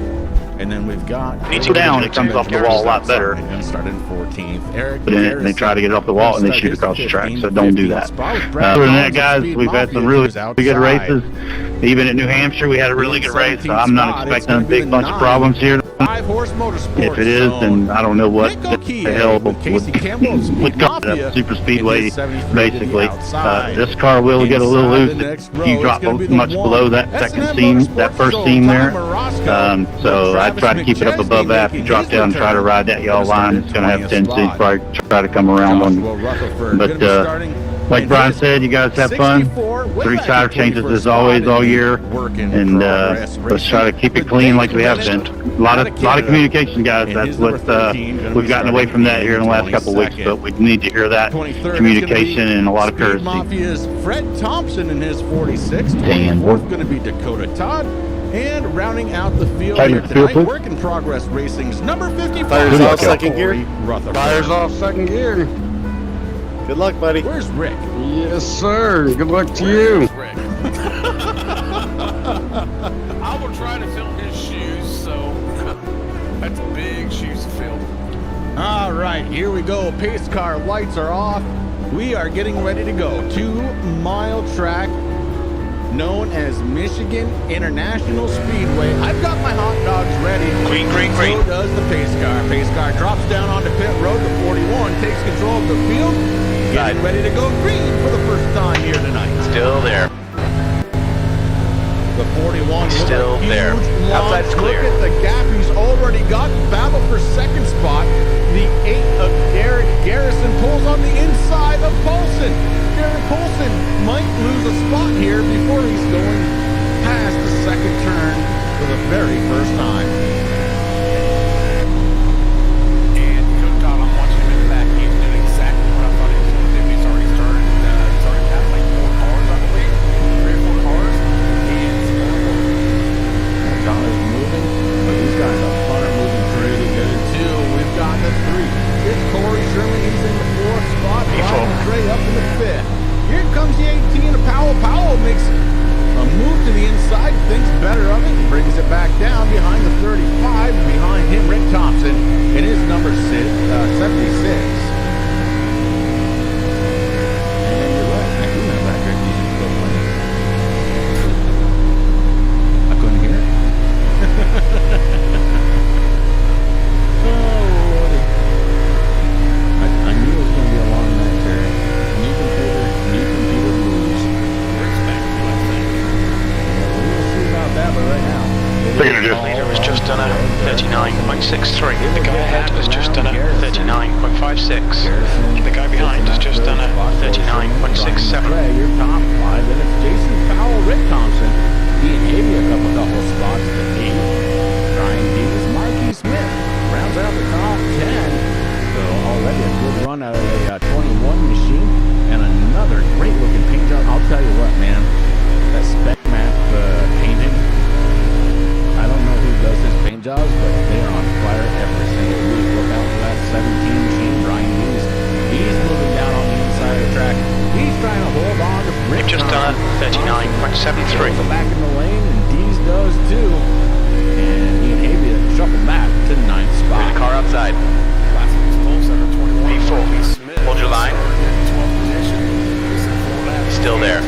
And then we've got down, it comes off the wall a lot better. And start in 14th. Eric, but then they try to get it off the wall and they shoot across the track, so don't do that. Other than that, guys, we've had some really good races. Even at New Hampshire, we had a really good race, so I'm not expecting a big bunch of problems here. If it is, then I don't know what the hell would come up super speedway, basically. This car will get a little loose if you drop much below that second seam, that first seam there. So I try to keep it up above that. If you drop down and try to ride that yellow line, it's going to have a tendency to probably try to come around on you. But like Brian said, you guys have fun. 3 tire changes as always all year, and let's try to keep it clean like we have been. A lot of communication, guys. That's what we've gotten away from that here in the last couple of weeks, but we need to hear that communication and a lot of courtesy. Mafia's Fred Thompson in his 46. Dan, fourth going to be Dakota Todd. And rounding out the field here tonight, Work in Progress Racing's number 55. Tires off second gear. Tires off second gear. Good luck, buddy. Where's Rick? Yes, sir. Good luck to you. I will try to fill his shoes, so that's big shoes to fill. All right, here we go. Pace car lights are off. We are getting ready to go. 2-mile track known as Michigan International Speedway. I've got my hot dogs ready. Green, green, green. So does the pace car. Pace car drops down onto pit road. The 41 takes control of the field. Getting ready to go green for the first time here tonight. Still there. The 41 still there. Outside's clear. Look at the gap he's already got. Battle for second spot. The 8 of Derek Garrison pulls on the inside of Paulson. Derek Paulson might lose a spot here before he's going past the second turn for the very first time. And Coach Todd, I'm watching him in the back. He's doing exactly what I thought he was going to do. He's already started past like 4 cars, I believe. 3 or 4 cars. And Todd is moving, but these guys up front are moving pretty good too. We've got the 3. It's Corey Sherman. He's in the 4th spot. Brian McRae up in the 5th. Here comes the 18 of Powell. Powell makes a move to the inside, thinks better of it, brings it back down behind the 35. Behind him, Rick Thompson in his number 76. And you're right, I do have background music still playing. I couldn't hear it. Oh, I knew it was going to be 7-3. Goes back in the lane, and Dees does too. And he and Avia shuffle back to 9th spot. There's a car outside. P4. Hold your line. Still there.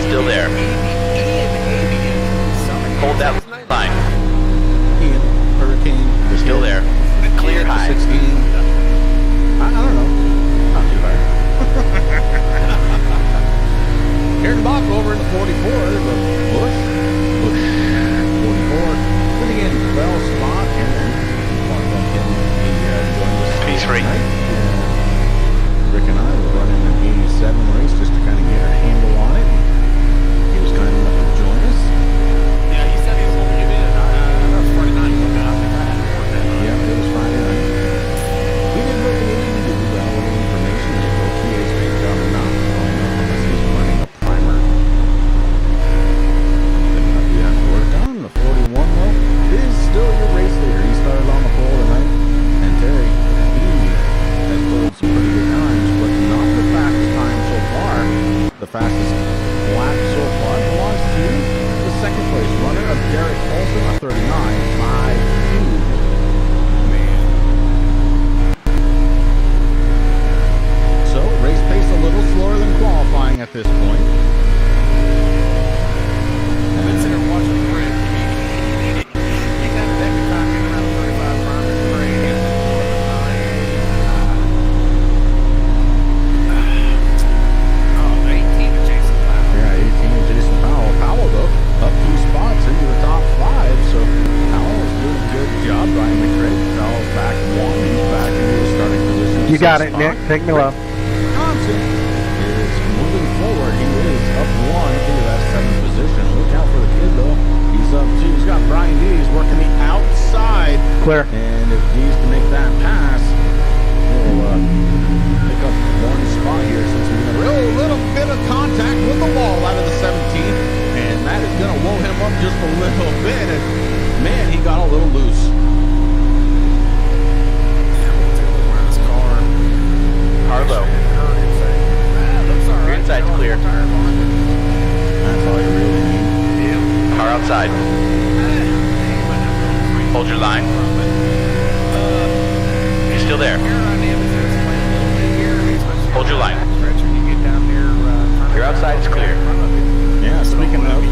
Still there. Hold that line. Ian, Hurricane, Still there. Clear high. 16. I don't know. Not too bad. Aaron Bach over in the 44. There's a Bush. 44. Sitting in 12 spot. Aaron. P3. Rick and I were running an 87 race just to kind of get our handle on it. He was kind enough to join us. Yeah, he said he was going to get in. That was Friday night. I think I had to work that night. Yeah, it was Friday night. We did what we needed to do. We got a little information. If OTA's great job or not. Unless he's running a primer. Then we have to work on. The 41 though is still your race leader. He started on the pole tonight. And Terry, he has pulled some pretty good times, but not the fastest time so far. The fastest lap so far belongs to the second place runner of Derek Olsen, a 39.52. So, race pace a little slower than qualifying at this point. I've been sitting there watching the grid. He got a deck of time getting around 35 prime and three. Oh, 18 to Jason Powell. Yeah, 18 to Jason Powell. Powell, though, up 2 spots into the top 5, so Powell is doing a good job. Brian McCrae, Powell's back 1. He's back into the starting position. You got it, Spot. Nick. Take me low. Thompson is moving forward. He is up 1 into that 7th position. Look out for the kid, though. He's up 2. He's got Brian Dees working the outside. Clear. And if Dees can make that pass, he'll pick up 1 spot here since we're going to a little bit of contact with the wall out of the 17th. And that is going to woe him up just a little bit. And man, he got a little loose. Harlow. Your inside's clear. That's all you really need. Car outside. Hold your line. You're still there. Hold your line. Your outside is clear. Yeah, speaking of,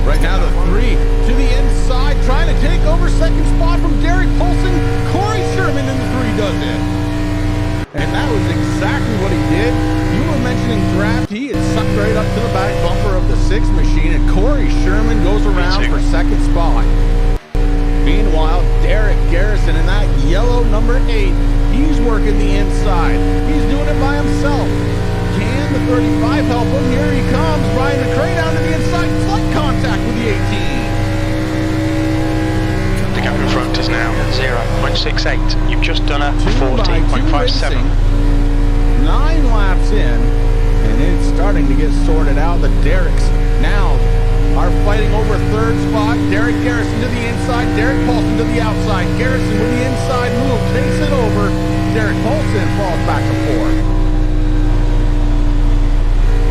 right now the 3 to the inside, trying to take over second spot from Derek Polson. Corey Sherman in the 3 does it. And that was exactly what he did. You were mentioning draft. He is sucked right up to the back bumper of the 6 machine, and Corey Sherman goes around for second spot. Meanwhile, Derek Garrison in that yellow number 8, he's working the inside. He's doing it by himself. Can the 35 help him? Here he comes. Brian McCrae down to the inside. Slight contact with the 18. The gap in front is now 0.68. You've just done a 40.57. 9 laps in, and it's starting to get sorted out. The Derricks now are fighting over 3rd spot. Derek Garrison to the inside. Derek Paulson to the outside. Garrison with the inside move. Takes it over. Derek Paulson falls back to 4th.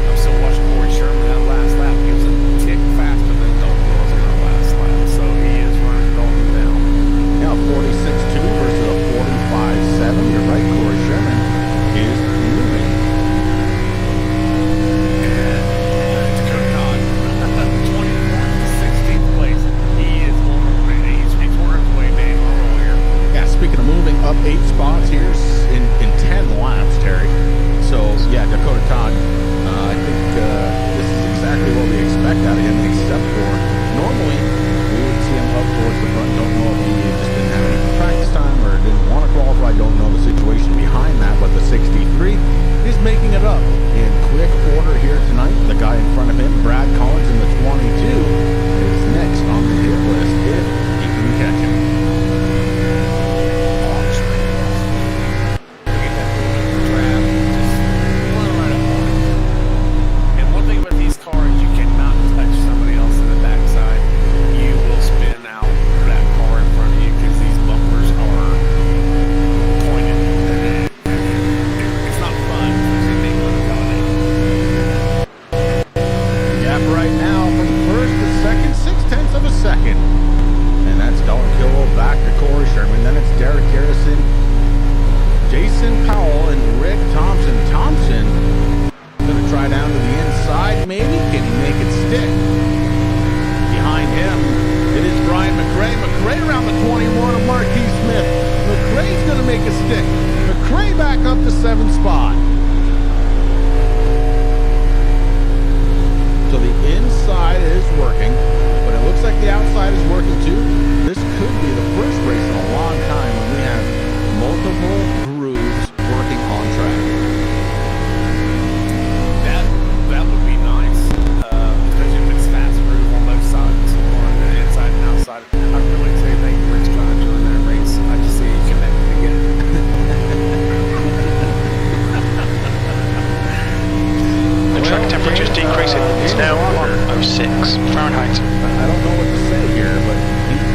I'm still watching Corey Sherman that last lap. He was a tick faster than Dalton was on that last lap. So he is running Dalton down. Now 46.2 versus a 45.7. You're right, Corey Sherman is moving. And Dakota Todd, 24th to 16th place. He is on the way. He's working his way down here. Yeah, speaking of moving up 8 spots, stick. Behind him, it is Brian McRae. McRae around the 21 of Marquis Smith. McRae's going to make a stick. McRae back up to 7th spot. So the inside is working, but it looks like the outside is working too. This could be the first race in a long time when we have multiple grooves working on track. That would be nice, especially if it's fast groove on both sides, on the inside and outside. I really say thank you for trying during that race. I just see you connected again. The track temperature is decreasing. It's now 106 Fahrenheit. I don't know what to say here, but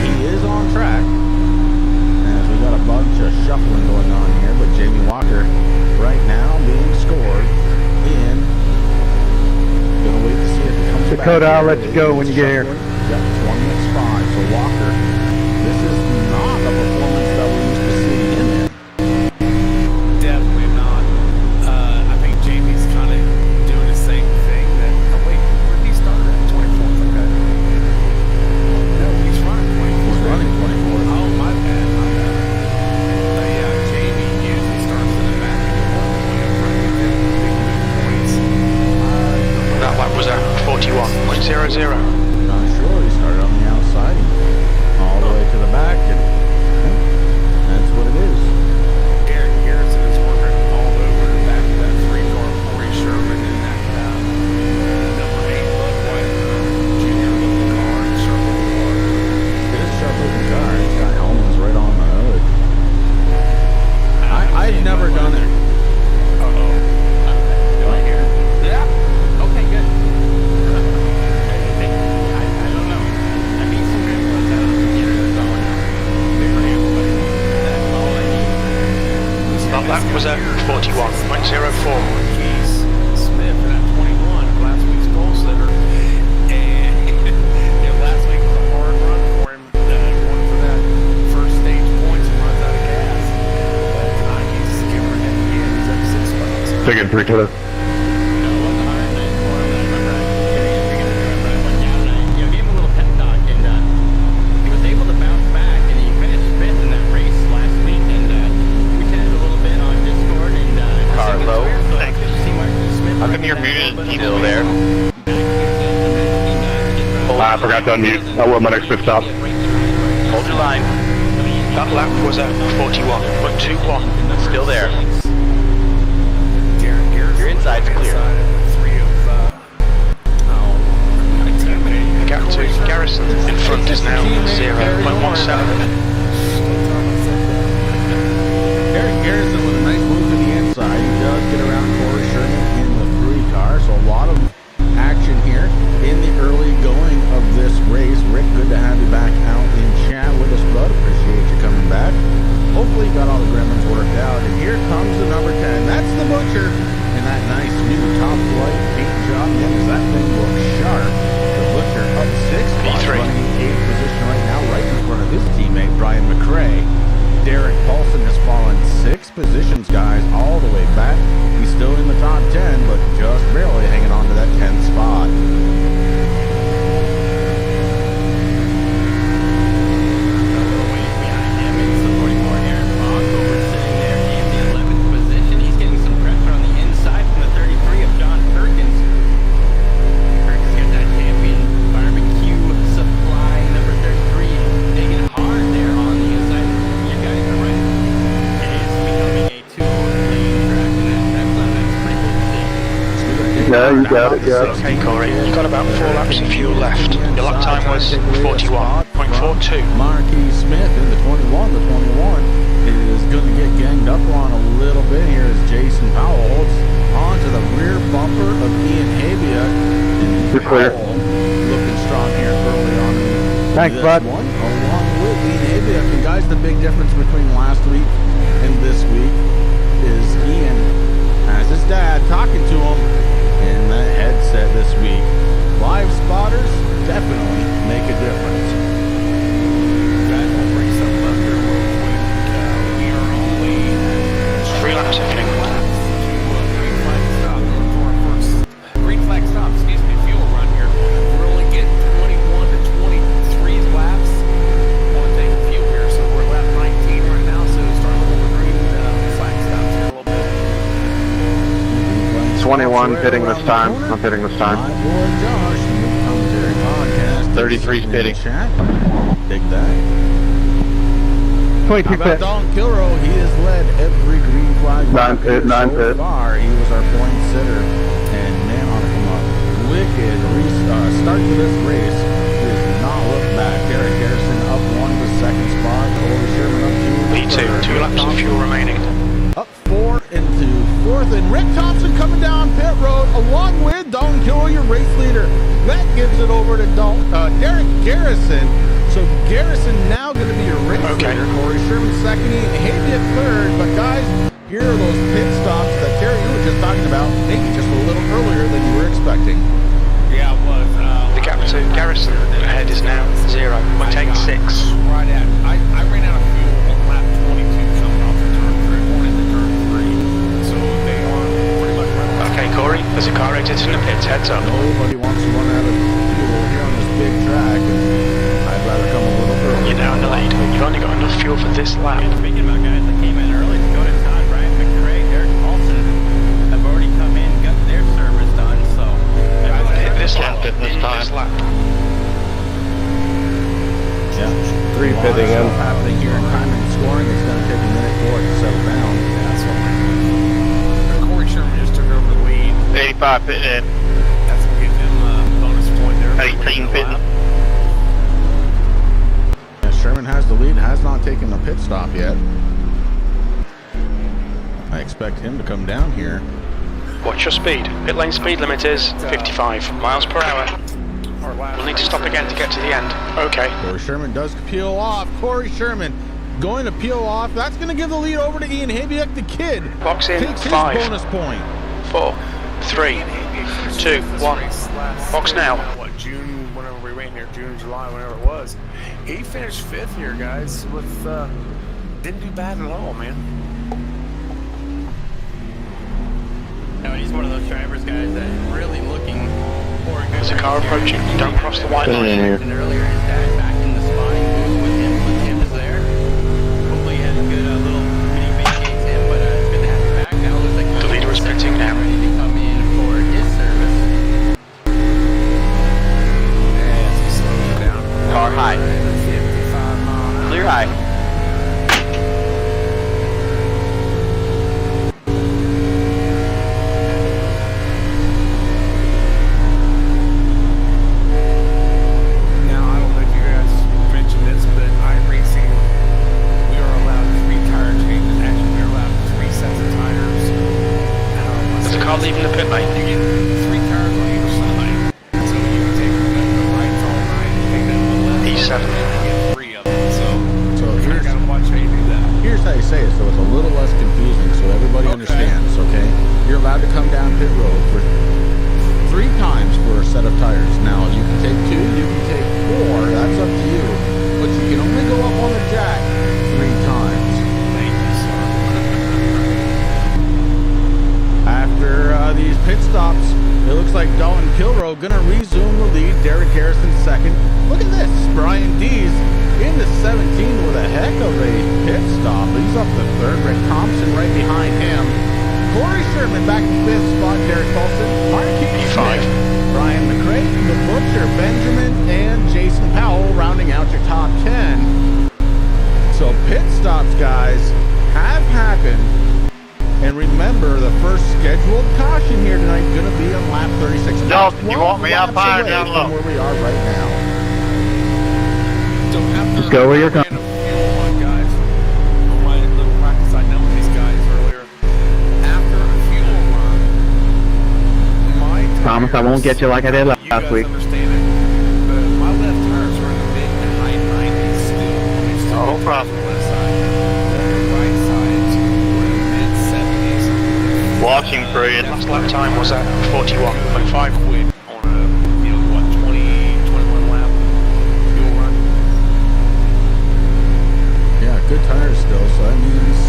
he is on track. As we got a bunch of shuffling going on here, but Jamie Walker right now being scored in. Gonna wait to see if it comes back. Dakota, I'll let you go when you get here. Got 20th spot, so Walker, this is not the performance that we used to see in there. Definitely not. I think Jamie's kind of doing the same thing that. Oh wait, where did he start at? 24th. Okay. No, he's running 24th. He's running 24th. Oh my bad. Yeah, Jamie usually starts in the back of the one way up front with him, big points. That lap was at 41.00. Not sure. He started on the outside, all the way to the back, and that's what it is. Garrett Garrison is working all over the back of that 3-car Corey Sherman and that number 8 Budweiser junior looking car and circle car. It is a sharp looking car. It's got Hellman's right on the hood. I've never done it. Do I hear? Yeah. Okay, good. I don't know. I need some input out of the computer that's going on. Big for him, but that's all I need. That lap was at 41.04. Keys Smith in that 21 of last week's pole sitter. And last week was a hard run for him, going for that first stage points and runs out of gas. But tonight he's skipping ahead again. He's up 6 spots. Take it, Dakota. Gave him a little pep talk, and he was able to bounce back, and he finished 5th in that race last week, and we chatted a little bit on Discord, and Carlo, thanks. How come you're muted? Still there. I forgot to unmute. I will my next pit stop. Hold your line. That lap was at 41.21. Still there. Garrett Your inside's clear. The gap to Garrison in front is now 0.17. Eric Garrison with a nice move to the inside. He does get around Corey Sherman in the 3 car, so a lot of action here in the early going of this race. Rick, good to have you back out in chat with us, bud. Appreciate you coming back. Hopefully you got all the gremlins worked out. And here comes the number 10. That's the Butcher in that nice new top flight paint job. Yeah, because that thing looks sharp. The Butcher up 6 spots, P3. running in 8th position right now, right in front of his teammate Brian McRae. Derek Paulson has fallen 6 positions, guys, all the way back. He's still in the top 10, but just barely hanging on to that 10th spot. Behind him is the 44 Aaron Boghover sitting there in the 11th position. He's getting some pressure on the inside from the 33 of John Perkins. Perkins got that champion barbecue supply number 33 digging hard there on the inside. You guys are right. It is becoming a 2-lane track, and that's pretty cool to see. Yeah, you got it, Okay, Corey, you've got about 4 laps of fuel left. Your lap time was 41.42. Marquis Smith in the 21. The 21 is going to get ganged up on a little bit here as Jason Powell holds onto the rear bumper of Ian Habia. You're clear. Powell looking strong here early on. Thanks, this bud. one, along with Ian Habia. And guys, the big difference between last week and this week is Ian has his dad talking to him in that headset this week. Live spotters definitely make a difference. Guys, we'll bring something up here real quick. We are only 3 laps of fuel. green flag stop. Green flag stop, excuse me, fuel run here. 21 pitting this time. I'm pitting this time. My boy Josh from the Commentary Podcast. 33 pitting. Dig that. 22 How about pit. Dalton Kilrow? He has led every green flag so far. He was our point sitter. And man, on from a wicked start to this race. He has not looked back. Derek Garrison up 1 to second spot. Corey Sherman up 2. P2, 2 laps of fuel remaining. Up 4 into 4th, and Rick Thompson coming down pit road along with Dalton Kilrow, your race leader. That gives it over to Derek Garrison. So Garrison now going to be your race leader. Corey Sherman second, Ian Havey at third. But guys, here are those pit stops that Terry, you were just talking about, maybe just a little earlier than you were expecting. Yeah, it was. The gap to Garrison ahead is now 0. We'll take 6. Right at. I ran out of fuel on lap 22 coming off the turn 3, going into turn 3. So they are pretty much running. Okay, Corey, there's a car exiting the pits. Heads up. Nobody wants to run out of fuel here on this big track, and I'd rather come a little early. You're now in the lead. You've only got enough fuel for this lap. Speaking about guys that came in early to go to time, Brian McRae, Derek Paulson have already come in, got their service done, so Hit this lap. Can't fit this time. This lap. Yeah. 3 pitting in. Happening here in time and scoring. It's going to take a minute for it to settle down. That's what Corey Sherman just took over the lead. 85 pitting in. That's going to give him a bonus point there. 18 pitting. Yeah, Sherman has the lead, has not taken a pit stop yet. I expect him to come down here. Watch your speed. Pit lane speed limit is 55 miles per hour. We'll need to stop again to get to the end. Okay. Corey Sherman does peel off. Corey Sherman going to peel off. That's going to give the lead over to Ian Habiak, the kid. Box in. Takes his 5, bonus point. 4, 3, 2, 1. Box now. What, June, whenever we ran here, June, July, whenever it was. He finished 5th here, guys, with, didn't do bad at all, man. no, he's one of those drivers, guys, that is really looking for a good There's a car approaching. Don't cross the white line. And earlier his dad back in the spotting booth with him is there. Hopefully he had a good little mini vacates in, but it's good to have him back now. Looks like The leader is pitting now. ready to come in for his service. Car high. Clear high. Now, I don't know if you guys mentioned this, but iRacing, we are allowed 3 tire changes. Actually, we're allowed 3 sets of tires. There's a car leaving the pit lane. You get 3 tires on either side. So you can take the rights all night, take them to the left. E7. And get 3 of them. So you here's- gotta watch how you do that. Here's how you say it, so it's a little less confusing, so everybody understands, okay? You're allowed to come down pit road for 3 times for a set of tires. Now, you can take 2, you can take 4, that's up to you. But you can only go up on the jack 3 times. Thank you, sir. After these pit stops, it looks like Dalton Kilrow gonna resume the lead. Derek Harrison second. Look at this, Brian Dees into 17 with a heck of a pit stop. He's up to 3rd. Rick Thompson right behind him. Corey Sherman back in 5th spot. Derek Paulson, Marquis P5. Brian McRae, the Butcher, Benjamin, and Jason Powell rounding out your top 10. So pit stops, guys, have happened. And remember, the first scheduled caution here tonight is going to be on lap 36. Dalton, you want me up Laps high or away down from low? where we are right now. So after Just go where you're I ran a fuel one, guys, on my little practice I done with these guys earlier. After a fuel run, my Promise I won't get you like I did you last guys week. understand it, but my left tires are in the mid to high 90s still. I mean, still No good problem. on the left side. The right sides were in the mid 70s. Watch him, Fred. Last lap time was at 41.5. Quit on a, what, 21 lap fuel run. Yeah, good tires still, so that means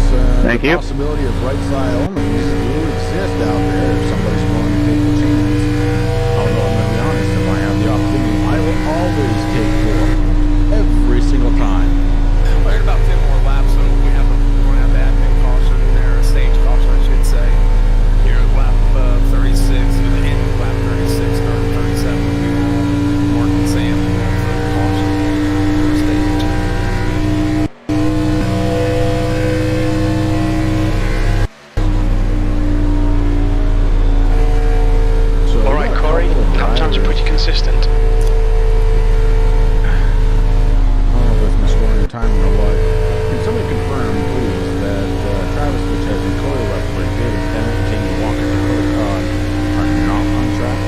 Thank the you. possibility of right side omens do exist out there if somebody's willing to take the chance. Although I'm going to be honest, if I have the opportunity, I will always take 4. Every single time. Well, in about 10 more laps, so we're going to have the admin caution there, a stage caution, I should say. Here at lap 36. consistent. I don't know if it's misstoring timing or what. Can somebody confirm, please, that Travis Vitez and Corey Westbrook, David Bennett, and Jamie Walker, Dakota Todd are not on track?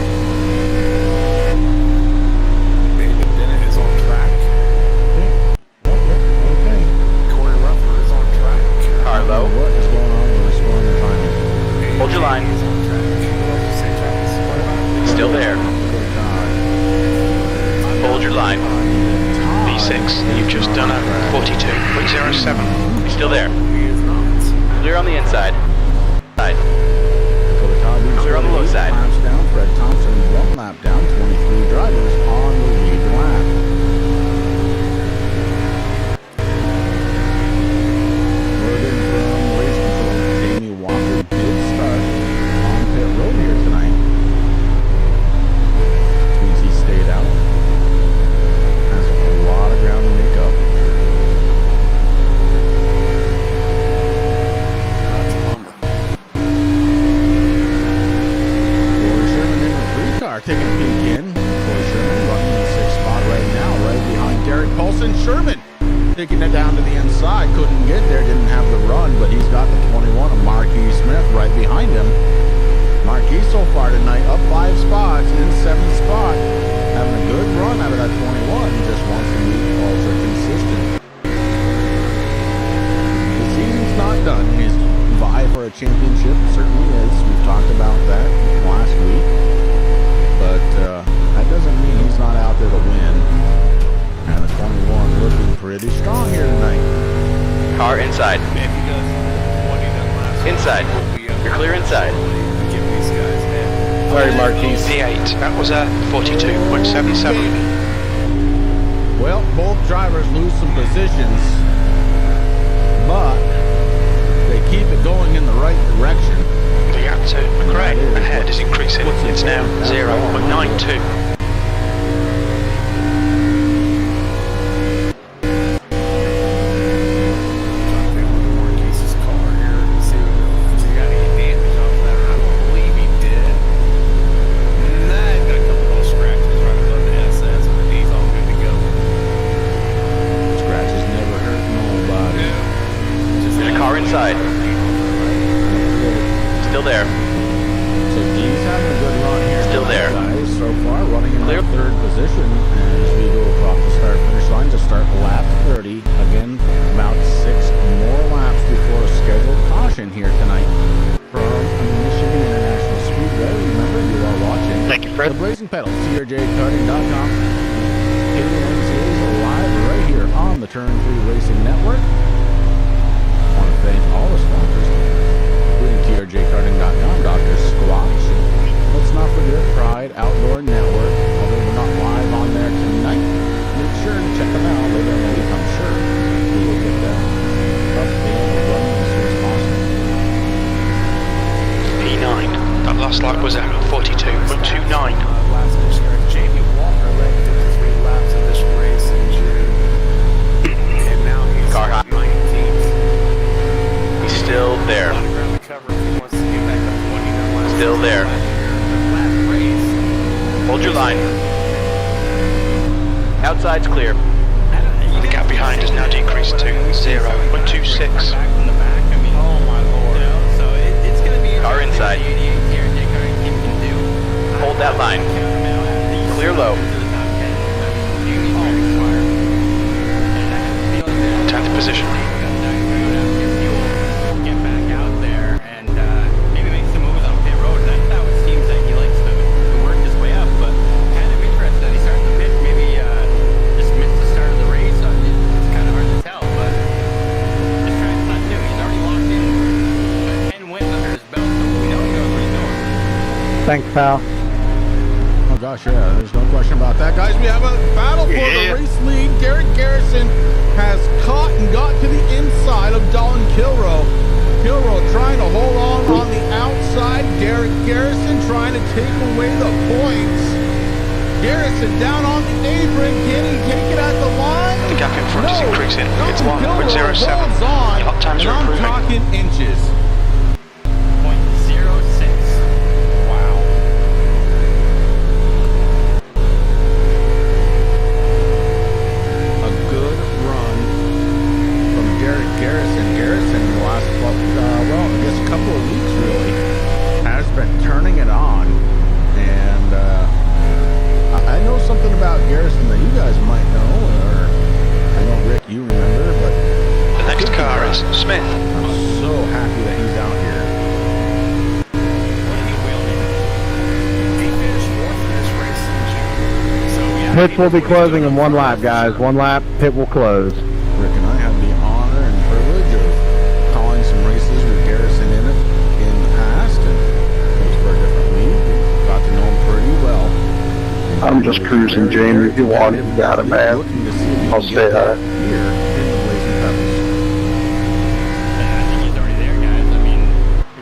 David Bennett is on track. Okay. Corey Ruffler is on track. Carlo, What is going on with the scoring and timing? hold your line. Is on track. What did you say, Travis? What about Still there. Dakota Todd. Hold your line. V6, you've just done a 42.07. Still there. He is not. Clear on the inside. Side. Dakota Todd leads Clear on the low 48 side. laps down. Fred Thompson 1 lap down. 23 drivers on the lead lap. Word in from race control. Jamie Walker did start on pit road here tonight. Means he stayed out. Has a lot of ground to make up. That's a bummer. Corey Sherman in the 3 car taking a peek in. Corey Sherman running in the 6th spot right now, right behind Derek Paulson. Sherman taking it down to the inside. Couldn't get there, didn't have the run, but he's got the 21 of Marquis Smith right behind him. Marquis so far tonight up 5 spots in 7th spot. Having a good run out of that 21. Just wants to be ultra consistent. The season's not done. His vie for a championship certainly is. We've talked about that last week. But that doesn't mean he's not out there to win. And the 21 looking pretty strong here tonight. Car inside. If he does what he done last week, Inside. we'll be up You're clear inside. Give these guys head. Sorry, Marquise. V8, that was a 42.77. Well, both drivers lose some positions, but they keep it going in the right direction. The gap to McRae ahead is increasing. It's now 0.92. Marquise's car here and see if he got any damage off that. I don't believe he did. Nah, he's got a couple little scratches right above the SS, but he's all good to go. Scratches never hurt nobody. Just There's a car inside. Still there. So Dean's having a good run here. Still there. Guys, so far running in Clear. the 3rd position as we go across the start-finish line to start lap 30. Again, about 6 more laps before a scheduled caution here tonight from Michigan International Speedway. Remember, you are watching Thank you, Fred. The Blazing Pedals, TRJkarting.com. KUN Series live right here on the Turn 3 Racing Network. I want to thank all the sponsors, including TRJkarting.com, Dr. Squatch. Let's not forget Pride Outdoor Network. Although we're not live on there tonight, make sure to check them out later in the week. I'm sure we will get that up and running as soon as possible. P9, that last lap was at 42.29. Last this year, Jamie Walker led 53 laps of this race in June. And now he's Car high. 19th. He's still there. A lot of ground to cover if he wants to get back up to what he done last Still there. last race. Hold your line. Outside's clear. The gap behind has now decreased to 0.26. Back from the back, I mean, oh my lord. So it's going to be Car inside. Hold that line. Clear low. 10th position. Get back out there and maybe make some moves on pit road. That's how it seems that he likes to work his way up. But kind of interesting. He started the pit, maybe just missed the start of the race. It's kind of hard to tell, but this track's not new. He's already locked in 10 wins under his belt, so we know he knows what he's doing. Thanks, pal. Oh gosh, yeah, there's no question about that. Guys, we have a battle for the race lead. Garrett Garrison has caught and got to the inside of Dalton Kilroe. Kilroe trying to hold on the outside. Garrett Garrison trying to take away the points. Garrison down on the apron. Can he take it at the line? The gap in front is increasing. It's Dalton Kilroe 1.07. holds on, Lap times and are I'm improving. talking inches. 0.06. Wow. Pits will be closing in 1 lap, guys. 1 lap, pit will close. Rick and I had the honor and privilege of calling some races with Garrison in it in the past, and it was for a different league. We got to know him pretty well. I'm just cruising, Jamie. If you want it, you got it, man. I'll stay high. Here in the Blazing Pebbles. I think he's already there, guys. I mean,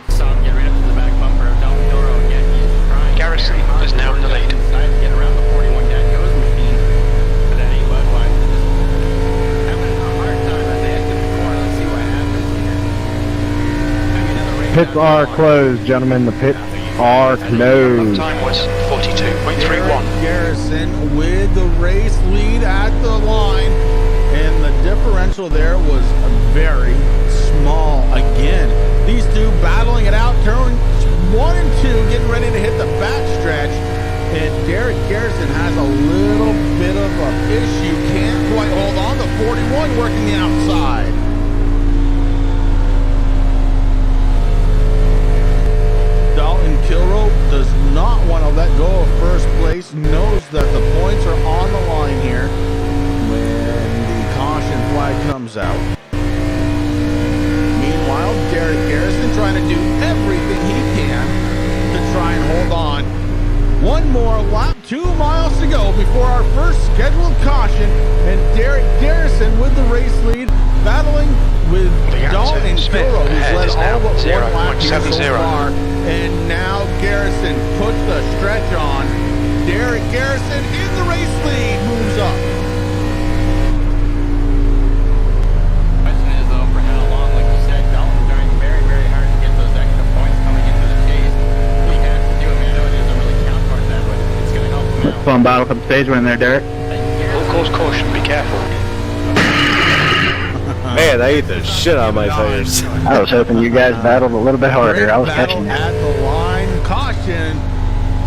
we saw him get right up to the back bumper of Dalton Kilroe again. He's trying. Garrison is now in the lead. Decided to get around the 41 Dad Goes machine, but that ain't Budweiser. Just having a hard time as they exit the corner. Let's see what happens here. Maybe another race. Pits are closed, gentlemen. The pits are closed. Time was 42.31. Garrison with the race lead at the line, and the differential there was very small again. These two battling it out, turn 1 and 2, getting ready to hit the back stretch, and Derek Garrison has a little bit of an issue, can't quite hold on. The 41 working the outside. Dalton Kilroe does not want to let go of first place, knows that the points are on the line here when the caution flag comes out. Meanwhile, Derek Garrison trying to do everything he can to try and hold on. 1 more lap, 2 miles to go before our first scheduled caution, and Derek Garrison with the race lead, battling with Dalton Kilroe, who's led all but 1 lap here so far. And now Garrison puts the stretch on. Derek Garrison in the race lead moves up. Question is though, for how long, like you said, Dalton's trying very, very hard to get those extra points coming into the chase. He has to do it. I mean, I know it doesn't really count towards that, but it's going to help him out. Fun battle for the stage win there, Derek. Full course caution, be careful. Man, I ate the shit out of my tires. I was hoping you guys battled a little bit harder. I was catching At that. the line, caution.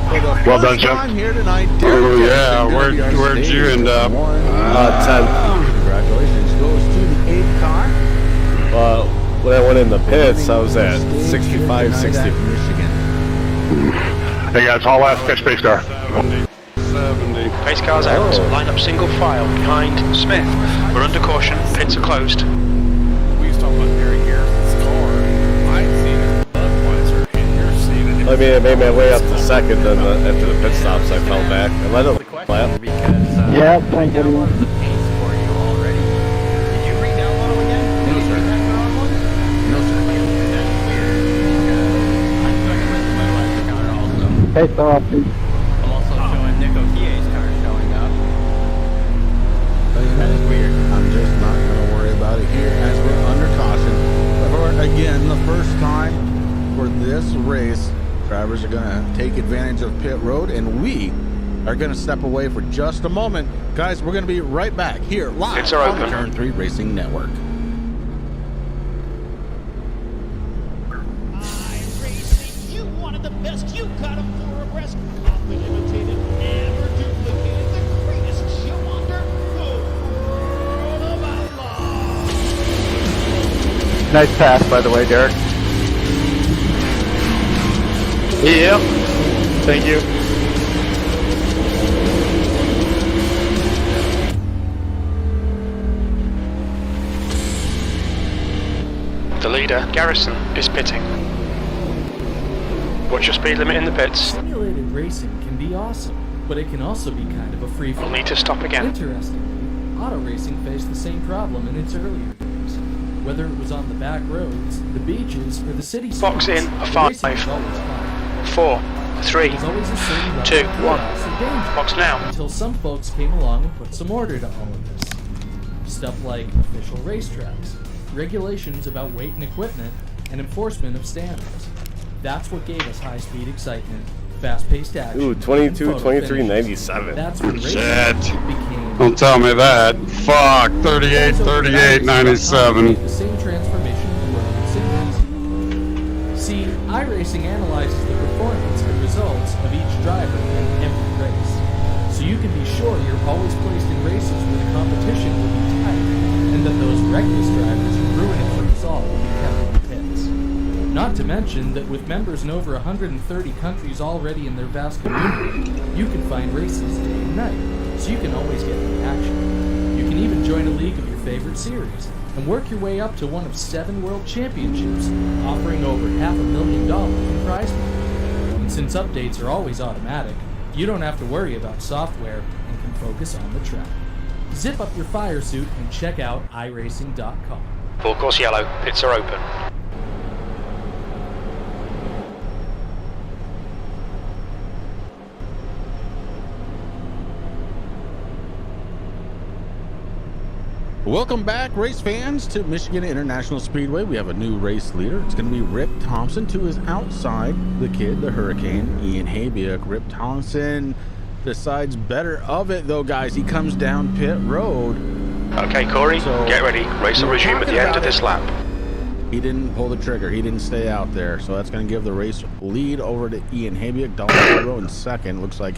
For the Well done, first Chuck. time here tonight, Oh, Derek yeah. Garrison gonna be our Where'd you stage end up? 10th. Congratulations goes to the 8th car. When I went in the pits, I was at 65, 60. Michigan. Hey guys, all last catch pace car. 70. Pace cars out. Line up single file behind Smith. We're under caution. Pits are closed. We was talking about Derek Garrison's car. I'd seen it Budweiser, and you're seeing it. I mean, I made my way up to second, then after the pit stops, I fell back. I let it lap. Because Yeah, I thank you. downloaded the pace for you already. Did you re-download them again? No, Did you sir. get that wrong one? No, sir. That's weird. I'm talking about the Budweiser counter also. Pace off. I'm also showing Nico Kie's car showing up. That is weird. I'm just not going to worry about it here as we're under caution. For, again, the first time for this race, drivers are going to take advantage of pit road, and we are going to step away for just a moment. Guys, we're going to be right back here live Pits are on the open. Turn 3 Racing Network. iRacing, you wanted the best, you got them for a breast. Often imitated, never duplicated, the greatest show under the world of outlaw. Nice pass, by the way, Derek. Yep. Thank you. The leader, Garrison, is pitting. What's your speed limit in the pits? Simulated racing can be awesome, but it can also be kind of a free-for-all. We'll need to stop again. Interestingly, auto racing faced the same problem in its earlier years. Whether it was on the back roads, the beaches, or the city Box streets, in a the 5, racing was always fun. 4, 3, There was always a certain level 2, of 1. chaos or danger, Box now. until some folks came along and put some order to all of this. Stuff like official racetracks, regulations about weight and equipment, and enforcement of standards. That's what gave us high-speed excitement, fast-paced action. Ooh, and 22, photo 23, finishes. 97. That's when racing Shit. became. Don't tell me that. Fuck. 38, 38, 97. The same transformation in the world of sim racing. See, iRacing analyzes the performance and results of each driver in every race, so you can be sure you're always placed in races where the competition will be tight, and that those reckless drivers who ruin it for us all will be kept in the pits. Not to mention that with members in over 130 countries already in their vast community, you can find races day and night, so you can always get the action. You can even join a league of your favorite series and work your way up to one of 7 world championships, offering over $500,000 in prize money. And since updates are always automatic, you don't have to worry about software and can focus on the track. Zip up your fire suit and check out iRacing.com. Full course yellow, pits are open. Welcome back, race fans, to Michigan International Speedway. We have a new race leader. It's going to be Rip Thompson. To his outside, the kid, the Hurricane, Ian Habiak. Rip Thompson decides better of it, though, guys. He comes down pit road. Okay, Corey, get ready. Race will resume at the end of this lap. He didn't pull the trigger. He didn't stay out there. So that's going to give the race lead over to Ian Habiak. Dalton in second. Looks like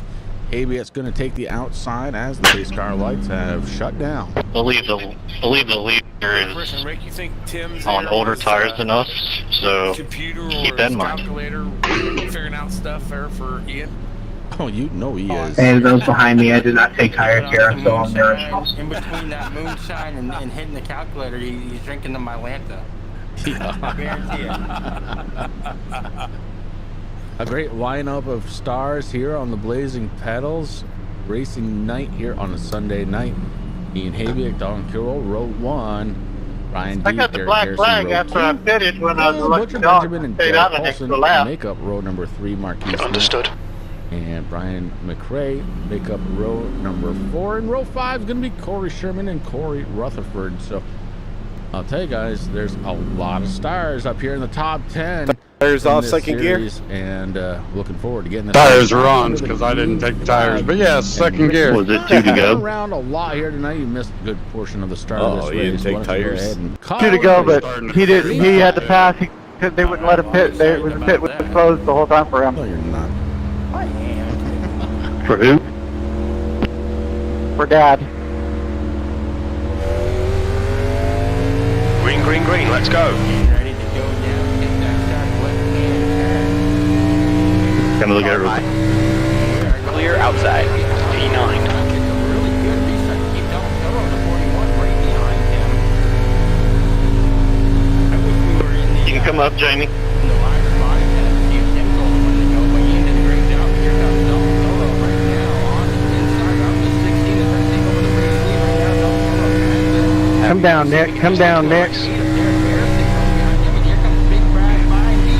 Habiak's going to take the outside as the pace car lights have shut down. I believe the leader Chris and Rick, you think Tim's on there older was, tires than us, so computer keep or that in his mind. calculator figuring out stuff there for Ian? Oh, you know he is. And those behind me, I did not take tire care, so I'm there. In between that moonshine and hitting the calculator, he's drinking the Mylanta. I guarantee it. A great lineup of stars here on the Blazing Pedals. Racing night here on a Sunday night. Ian Habiak, Don Kilroy, row 1. Ryan I D. got the Derek black Harrison, flag row after 2. I pitted when I was Butcher looking down. Benjamin and Stayed Derek out an extra Paulson lap. make up row number 3. Marquis Smith. Understood. And Brian McRae make up row number 4. And row 5 is going to be Corey Sherman and Corey Rutherford. So I'll tell you guys, there's a lot of stars up here in the top 10. Tires off this second gear. series, and looking forward to getting this. Tires are on because I didn't take tires, but yeah, second gear. Was it 2 to go? Around a lot here tonight. You missed a good portion of the start Oh, of this you race. didn't take Why don't you go tires? ahead and 2 to go, but he didn't. He had to pass. They wouldn't let him pit. The pit was closed the whole time for him. No, you're not. I am. For who? For Dad. Green, green, green, let's go. Getting ready to go down, get that sharp left-hand turn. Kind of look at Alright. everything. Clear outside. P9. It's a really good restart to keep Dalton Kilroy on the 41 right behind him. I wish we were in the... You can come up, Jamie. In the line spot and kind of see if Tim told him when to go, but Ian did a great job. But here comes Dalton Kilroy right now on the inside out to 16 and trying to take over the race lead right now. Dalton Kilroy. Come down, Nick. Come down, Nick.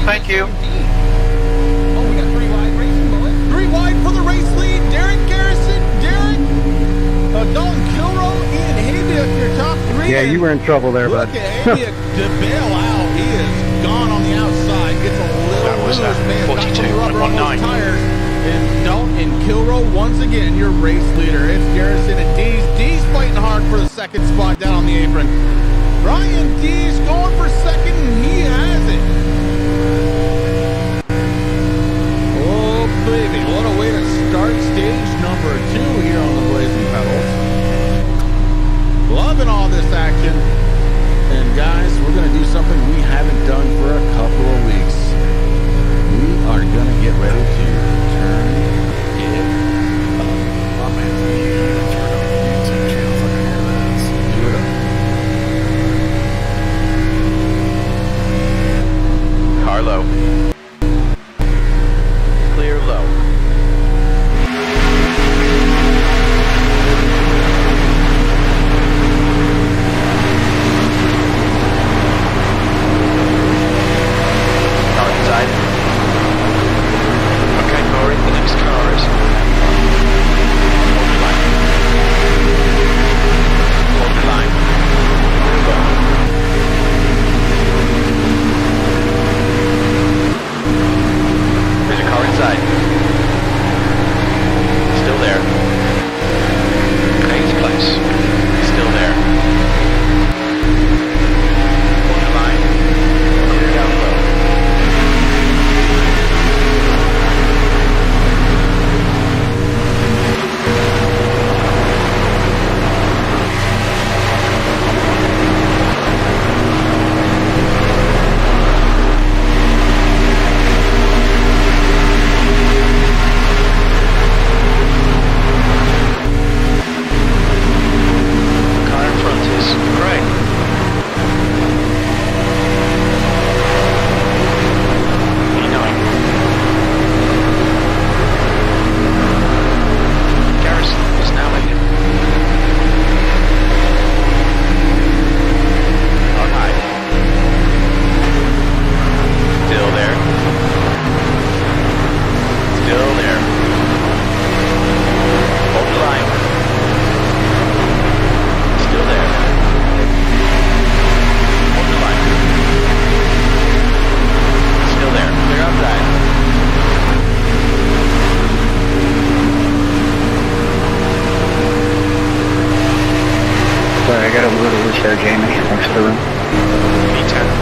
Thank you. Oh, we got 3 wide racing bullets. 3 wide for the race lead. Derek Garrison, Derek, Dalton Kilroy, Ian Habiak, your top 3. Yeah, you were in trouble there, bud. Look at Habiak to bail out. He is gone on the outside. Gets a little That was, loose. May have got some rubber on 42.19. those tires. And Dalton and Kilroy once again your race leader. It's Garrison and Dees. Dees fighting hard for the second spot down on the apron. Ryan Dees going for second, and he has it. Oh, baby, what a way to start stage number 2 here on the Blazing Pedals. Loving all this action. And guys, we're going to do something we haven't done for a couple of weeks. We are going to get ready to turn it up. My man's going to turn on the YouTube channel if I can hear this. Do it up. Car low. Clear low. Veteran. V10.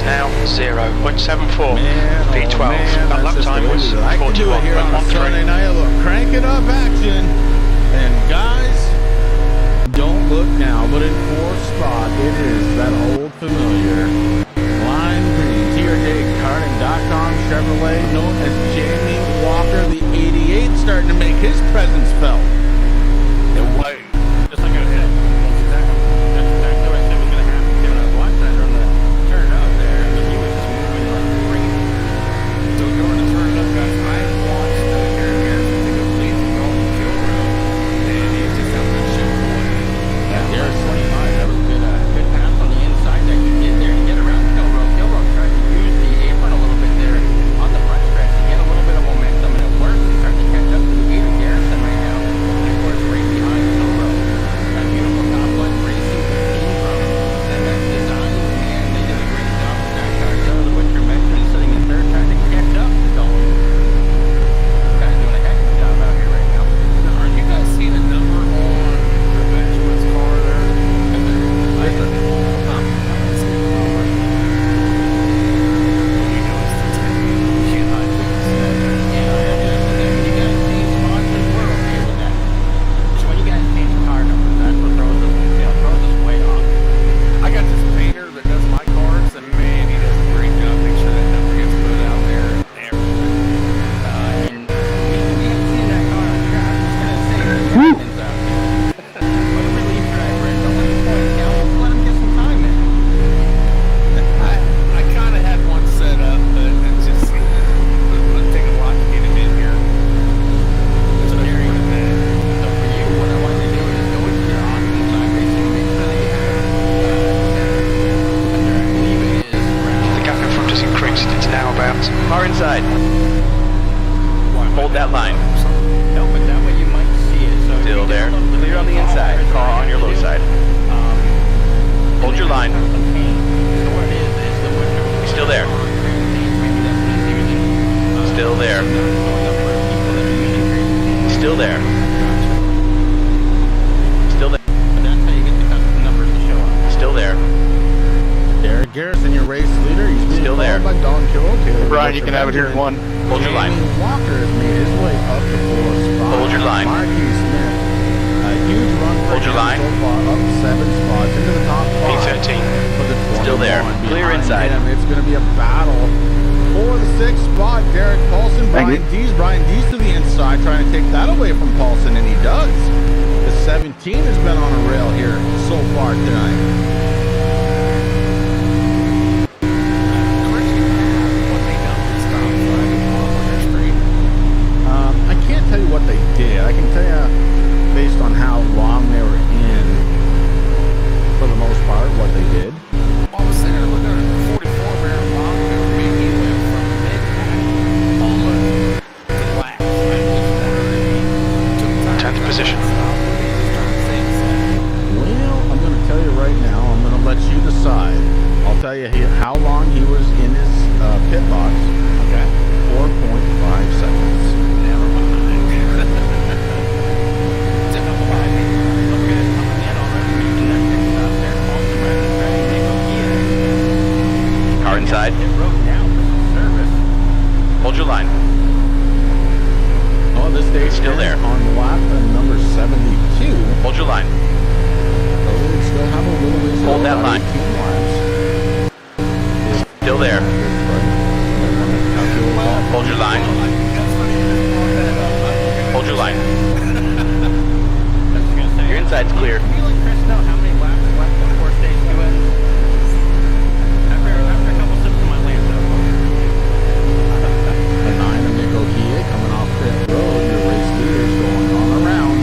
now 0.74. V12. That lap time was 41.13. Night. Look, crank it up action. And guys, don't look now, but in fourth spot, it is that old familiar lime green TRJKarting.com Chevrolet, known as Jamie Walker, the 88, starting to make his presence felt. And white, just like I said, that's exactly what I said was going to happen. When I was watching that on the turn up there, I mean, he was just moving like crazy. So during the turn up, guys, I watched Eric Harrison take a lead and go on the kill road, and he just held that shit away. Yeah, Garrett 25, that was good. Good pass on the inside that he did there to get around kill road. Kill road tried to use the apron a little bit there on the front stretch to get a little bit of momentum, and it worked. He's starting to catch up to the lead of Garrison right now. And of course, right behind Kill road, that beautiful top line racing team from MX Design, and they did a great job with that car. So the Butcher mentioned is sitting in third, trying to catch up to Dalton. Guys doing a heck of a job out here right now. Now, are you guys seeing a number on the Benjamin's car there? I don't know. You know it's the 10. You can't hide things. You guys see spots as we're okay with that. So when you guys see the car numbers, that's what throws us way off. I got this painter that does my cars, and man, he does a great job. Make sure that number gets put out there and everything. And we haven't seen that car on track. I was gonna say everything's out there. Put a relief driver in, don't let him point down, just let him get some time in. I kind of had one set up, but it's just it'll take a lot to get him in here. So Gary, so for you, what I want to do is go into your Austin side racing, make sure that you have under, I believe it is around. The gap in front has increased. It's now about. Car inside. Hold that line. No, but that way you might see it. So Still if you there. download the Clear on the video inside. software, Car on your low side. Hold your line. So what it is the winter. Still there. Maybe that's not using. Still there. Not showing up for people that are using crazy. Still there. Still there. But that's how you get the custom numbers to show up. Still there. Derek Garrison, your race leader. He's being Still there. followed by Don Killo. Brian, you can have it here in one. Hold your line. Jamie Walker has made his way up to fourth spot. Hold your line. Marquis Smith, a huge run for Hold your him line. so far, up 7 spots into the top 5. P13. For the Still there. 21. Clear Behind inside. him, it's going to be a battle for the 6th spot. Derek Paulson, Thank Brian Dees to the inside, trying to take that away from Paulson, and he does. The 17 has been on a rail here so far tonight. I can't tell you what they did. I can tell you based on how long they were in, for the most part, what they did. I was sitting there looking at the 44 barrel bomb. They were making it from mid almost to last. 10th position. Well, I'm going to tell you right now, I'm going to let you decide. I'll tell you how long he was in his pit box. Okay. 4.5 seconds. Never mind. Car inside. Hold your line. Oh, this day Still there. on lap number 72. Hold your line. So we still have a little ways to Hold go, that about line. 18 laps. Still there. Hold your line. Hold your line. Your inside's clear. Can you let Chris know how many laps left before stage 2 ends? After a couple sips of my Lando. The 9 of Nick O'Kia coming off pit road. Your race leaders going on around.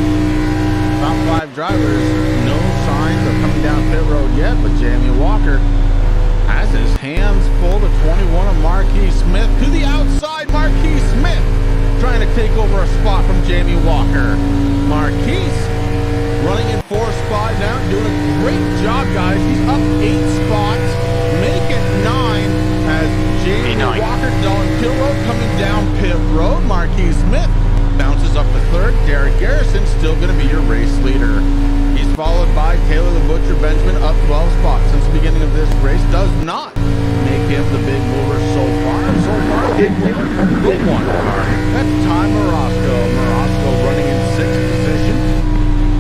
Top 5 drivers, no signs of coming down pit road yet, but Jamie Walker has his hands full to 21 of Marquis Smith. To the outside, Marquis Smith trying to take over a spot from Jamie Walker. Marquis running in 4th spot now, doing a great job, guys. He's up 8 spots, make it 9 as Jamie Walker on pit road coming down pit road. Marquis Smith bounces up to 3rd. Derek Garrison still going to be your race leader. He's followed by Taylor the Butcher Benjamin up 12 spots since the beginning of this race. Does not make him the big mover so far. So far, good one. That's Ty Morosco. Morosco running in 6th position.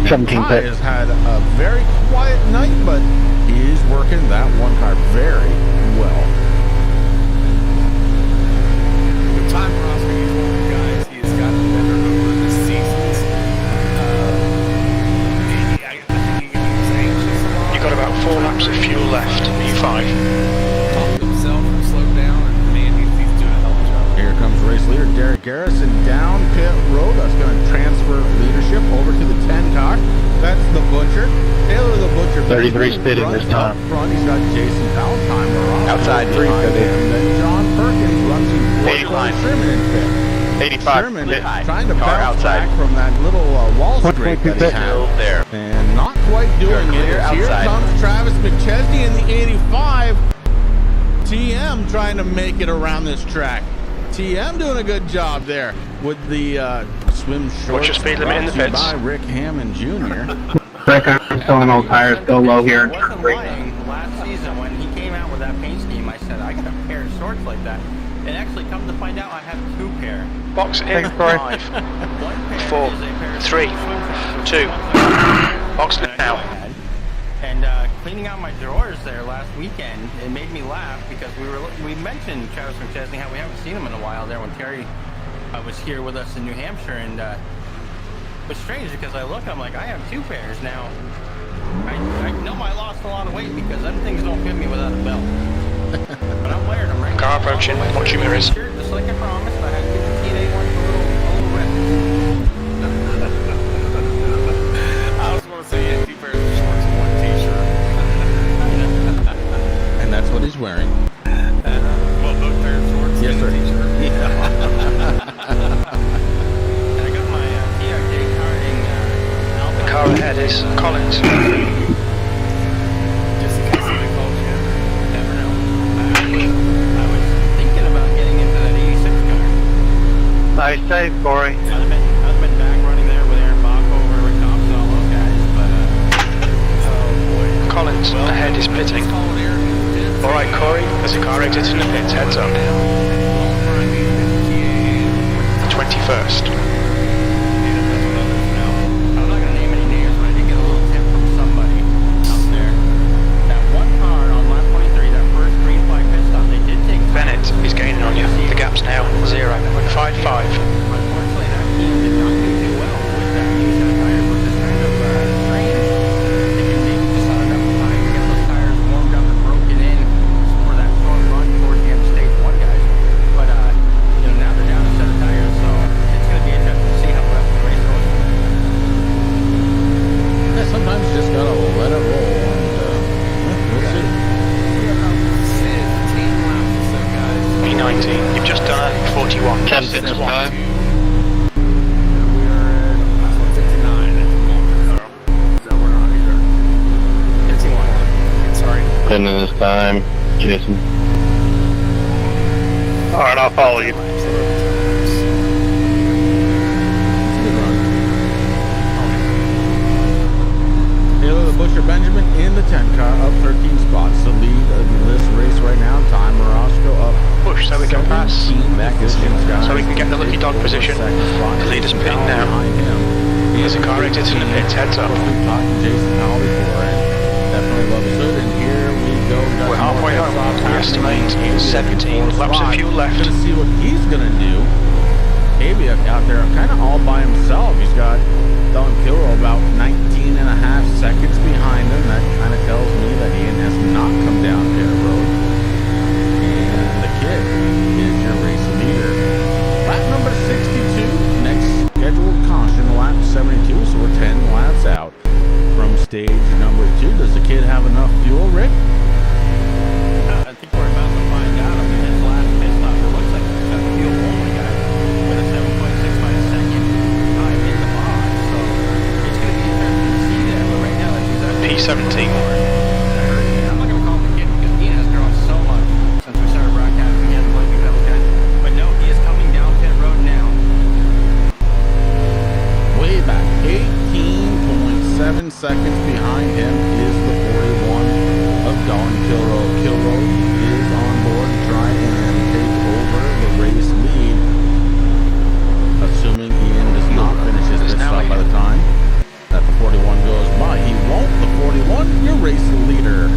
17 Ty has had a very quiet night, but he is working that one car very well. The time Roscoe is one of the guys. He has gotten better over the seasons. I think he was anxious a lot. You've got about 4 laps of fuel left. E5. Talked to himself and slowed down, and man, he's doing a hell of a job. Here comes race leader Derek Garrison down pit road. That's going to transfer leadership over to the 10 car. That's the Butcher. Taylor the Butcher. 33 spitting this time. Up front, he's got Jason Valentine. Outside, 3 And then John Perkins runs in 4th. line. Sherman in 5th. 85. Sherman Pit high. trying to Car bounce outside. back from that little wall scrape that he Still had. there. And not quite doing it. clear Here outside. comes Travis McChesney in the 85. TM trying to make it around this track. TM doing a good job there with the swim shorts. Watch your speed limit in the brought to you pits. by Rick Hammond Jr. Rick, I'm selling old tires, go low here. I wasn't lying. Last season when he came out with that paint scheme, I said I got a pair of shorts like that. And actually, come to find out, I have 2 pair. Box in. Thanks, Corey. 5, One pair 4, is a pair of 3, swim trunks, 2. Box that I now. had. And cleaning out my drawers there last weekend, it made me laugh because we mentioned Travis McChesney, how we haven't seen him in a while there when Terry was here with us in New Hampshire, and it was strange because I look, I'm like, I have 2 pairs now. I know I lost a lot of weight because them things don't fit me without a belt. But I'm wearing them right Car now. approaching. Watch your mirrors. Just like I promised, I had to give the TNA one a little rest. I was going to say, yeah, 2 pairs of shorts and 1 t-shirt. And that's what he's wearing. Well, both pairs of shorts Yes, and sir. a t-shirt. And I got my TRJ karting The car ahead is Collins. Just in case somebody calls you. Never know. I was thinking about getting into that 86 car. Nice save, Corey. I've been back running there with Aaron Bach over with Thompson and all those guys, but oh boy. Collins ahead is pitting. Alright, Corey, there's a car exiting the pits. Heads up. 21st. I'm not gonna name any names, but I did get a little tip from somebody out there. That one car on lap 23, that first green flag pit stop, they did take Bennett is gaining on you. The gap's now 0.55. Unfortunately, that team did not do too well with that use of the tire, but this kind of 19. You've just done a 41. 10.65. And then this time, Jason. Alright, I'll follow you. Taylor the Butcher Benjamin in the 10 car, up 13 spots. The lead of this race right now. Time Roscoe up. Push so we can pass. So So we can get the lucky dog position. The leader's pitting now. There's a car exit in the pits, heads up. Jason Howell before, and definitely love it. And here we go. We're halfway home. We estimate 17 laps of fuel left. Gonna see what he's gonna do. Avia out there kind of all by himself. He's got Don Kilroy about 19 and a half seconds behind him. That kind of tells me that Ian has not come down pit road. And the kid is your race leader. Lap number 62. Next scheduled caution, lap 72. So we're 10 laps out from stage number 2. Does the kid have enough fuel, Rick? I think we're about to find out. I mean, his last pit stop, it looks like he's got the fuel only guy with a 7.65 second time in the box. So it's going to be interesting to see that. But right now, he's actually P17. I'm not going to call him a kid because Ian has grown so much since we started broadcasting. He hasn't played with that guy. But no, he is coming down pit road now. Way back, 18.7 seconds behind him is the 41 of Don Kilroy. Kilroy is on board to try and take over the race lead, assuming Ian does not finish his pit stop by the time that the 41 goes by. He won't. The 41, your race leader.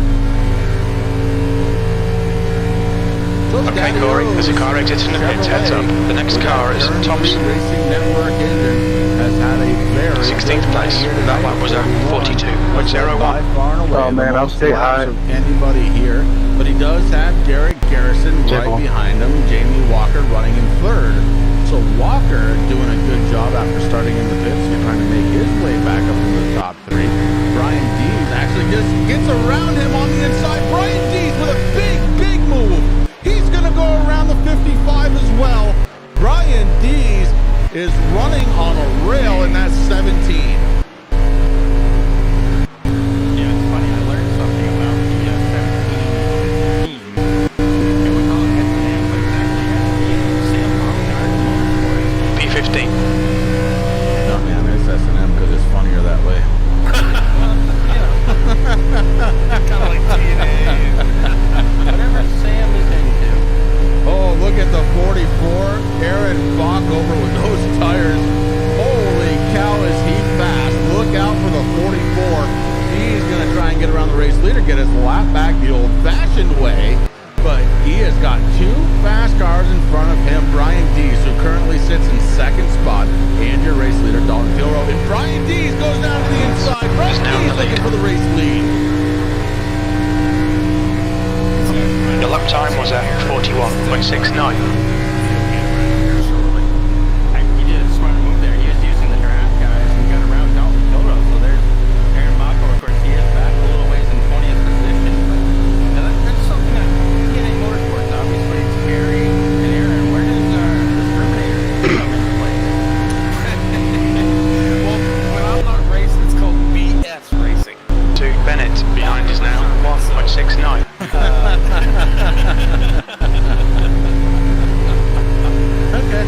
Okay, Corey, there's a car exit in the pits, heads up. The next car is Thompson. Racing Network engine has had a very 16th place. That lap was a 42.01. Oh man, I'll stay high. Anybody here, but he does have Derek Garrison right behind him. Jamie Walker running in third. So Walker doing a good job after starting in the pits. You're trying to make his way back up into the top 3. Brian Dees actually just gets around him on the inside. Brian Dees with a big move. He's gonna go around the 55 as well. Brian Dees is running on a rail in that 17. Yeah, it's funny. I learned something about the 17 team. And we call it S&M, but it's actually Sam Baumgart. P15. No man, it's S&M because it's funnier that way. Kind of like TNA. Whatever Sam is into. Oh, look at the 44. Aaron Bach over with those tires. Holy cow, is he fast. Look out for the 44. He's going to try and get around the race leader, get his lap back the old-fashioned way. But he has got 2 fast cars in front of him. Brian Dees, who currently sits in second spot, and your race leader, Dalton Kilroy. And Brian Dees goes down to the inside. Brian Dees looking for the race lead. The lap time was at 41.69. He did a smart move there. He was using the draft guys and got around Dalton Kilroy. So there's Aaron Bacco. Of course, he is back a little ways in 20th position. But that's something that TNA Motorsports, obviously, it's Gary and Aaron. Where does Discriminator come into play? Well, when I'm not racing, it's called BS racing. To Bennett behind is now 1.69. Okay.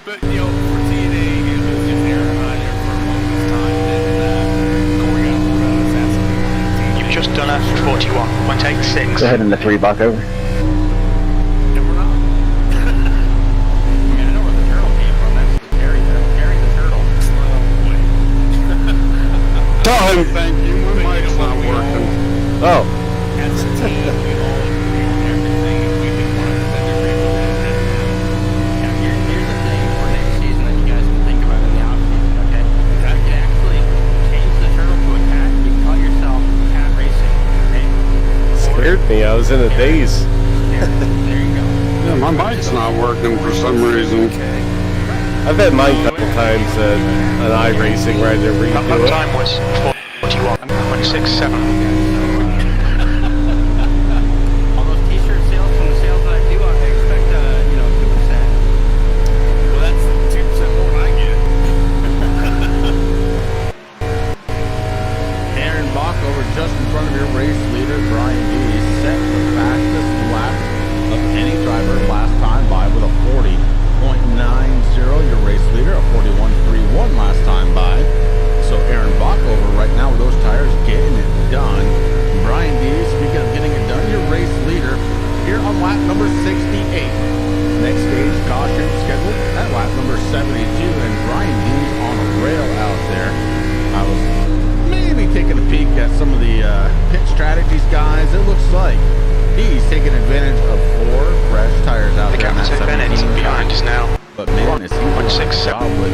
But you know, for TNA, it was just Aaron and I there for a longest time. And Corey got around us asking. You've just done a 41.86. Go ahead in the 3 buck over. And we're not. I mean, I know where the turtle came from. That's the Terry the turtle. Tell him thank you. My mic's not working. Oh. As a team, we all agree on everything, and we've been 100% agree with it. Now, here's the thing for next season that you guys can think about in the off-season, okay? You can actually change the turtle to a cat. You can call yourself Cat Racing, okay? Scared me. I was in a daze. There you go. Yeah, my mic's not working for some reason. I've had mine a couple times at an iRacing where I had to That redo lap it. time was 41.67. All those t-shirt sales from the sales that I do, I expect It seems like 0.67. job with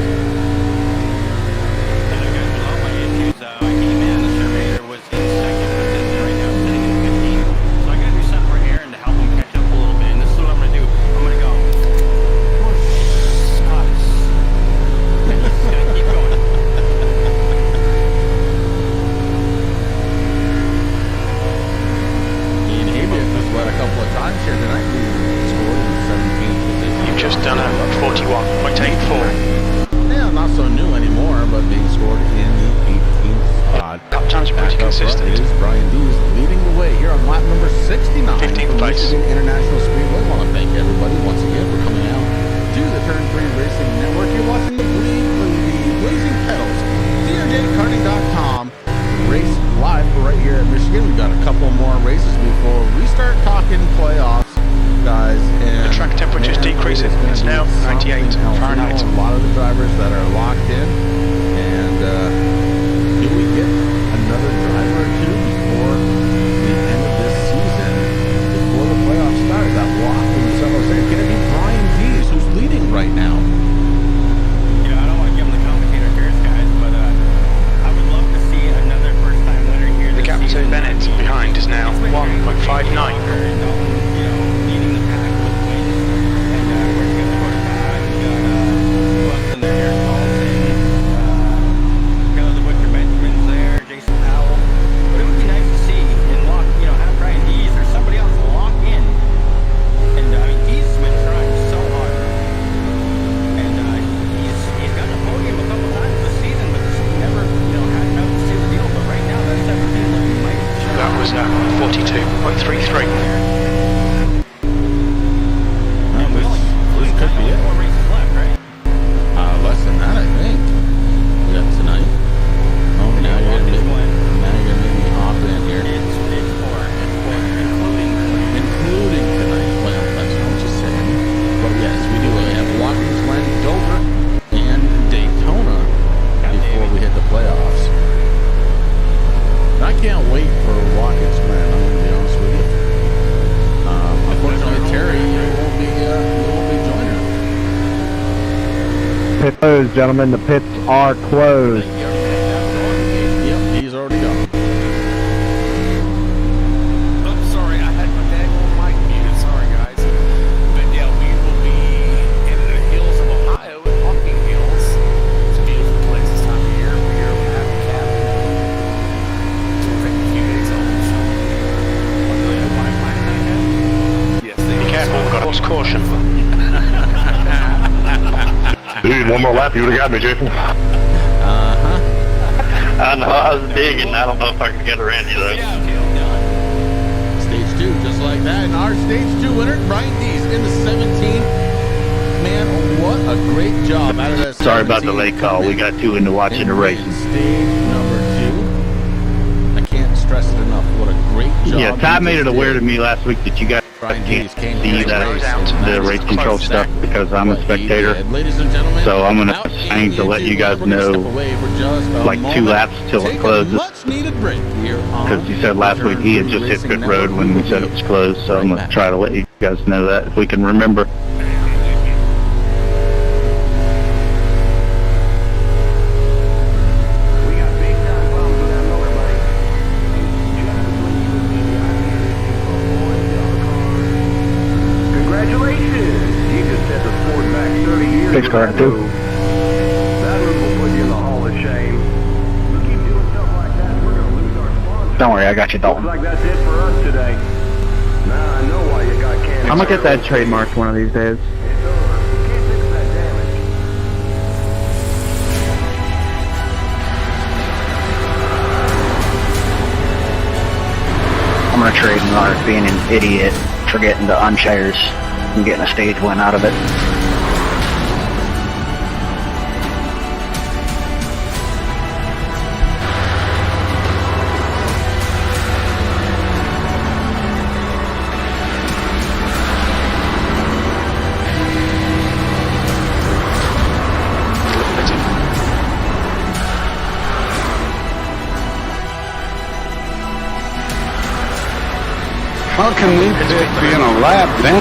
closed, gentlemen. The pits are closed. Yep, he's already gone. I'm sorry, I had my daggone mic muted. Sorry, guys. But yeah, we will be in the hills of Ohio, in Hawking Hills. It's a beautiful place this time of year. We're here to have a cabin. So we'll take a few days off. Yes, Be careful, we've got horse caution. Dude, one more lap, you would have got me, Jason. I know, I was digging. I don't know if I can get her in, though. Stage 2, just like that. And our Stage 2 winner, Brian Dees, in the 17th. Man, what a great job out of that. Sorry about the late call. We got too into watching the race. Stage number 2. I can't stress it enough. What a great job. Yeah, Ty made it aware to me last week that you guys Brian can't Dees came see to the race control stuff because I'm a spectator. Ladies and gentlemen, So I'm gonna aim to let you guys know like 2 laps till it closes. Because he said last week he had just hit pit road when we said it was closed. So I'm gonna try to let you guys know that if we can remember. Fix car, too. Don't worry, I got you, Dalton. I'm gonna get that trademarked one of these days. I'm gonna trade Mark being an idiot for getting the unchairs and getting a stage win out of it. How can we be in a lap then?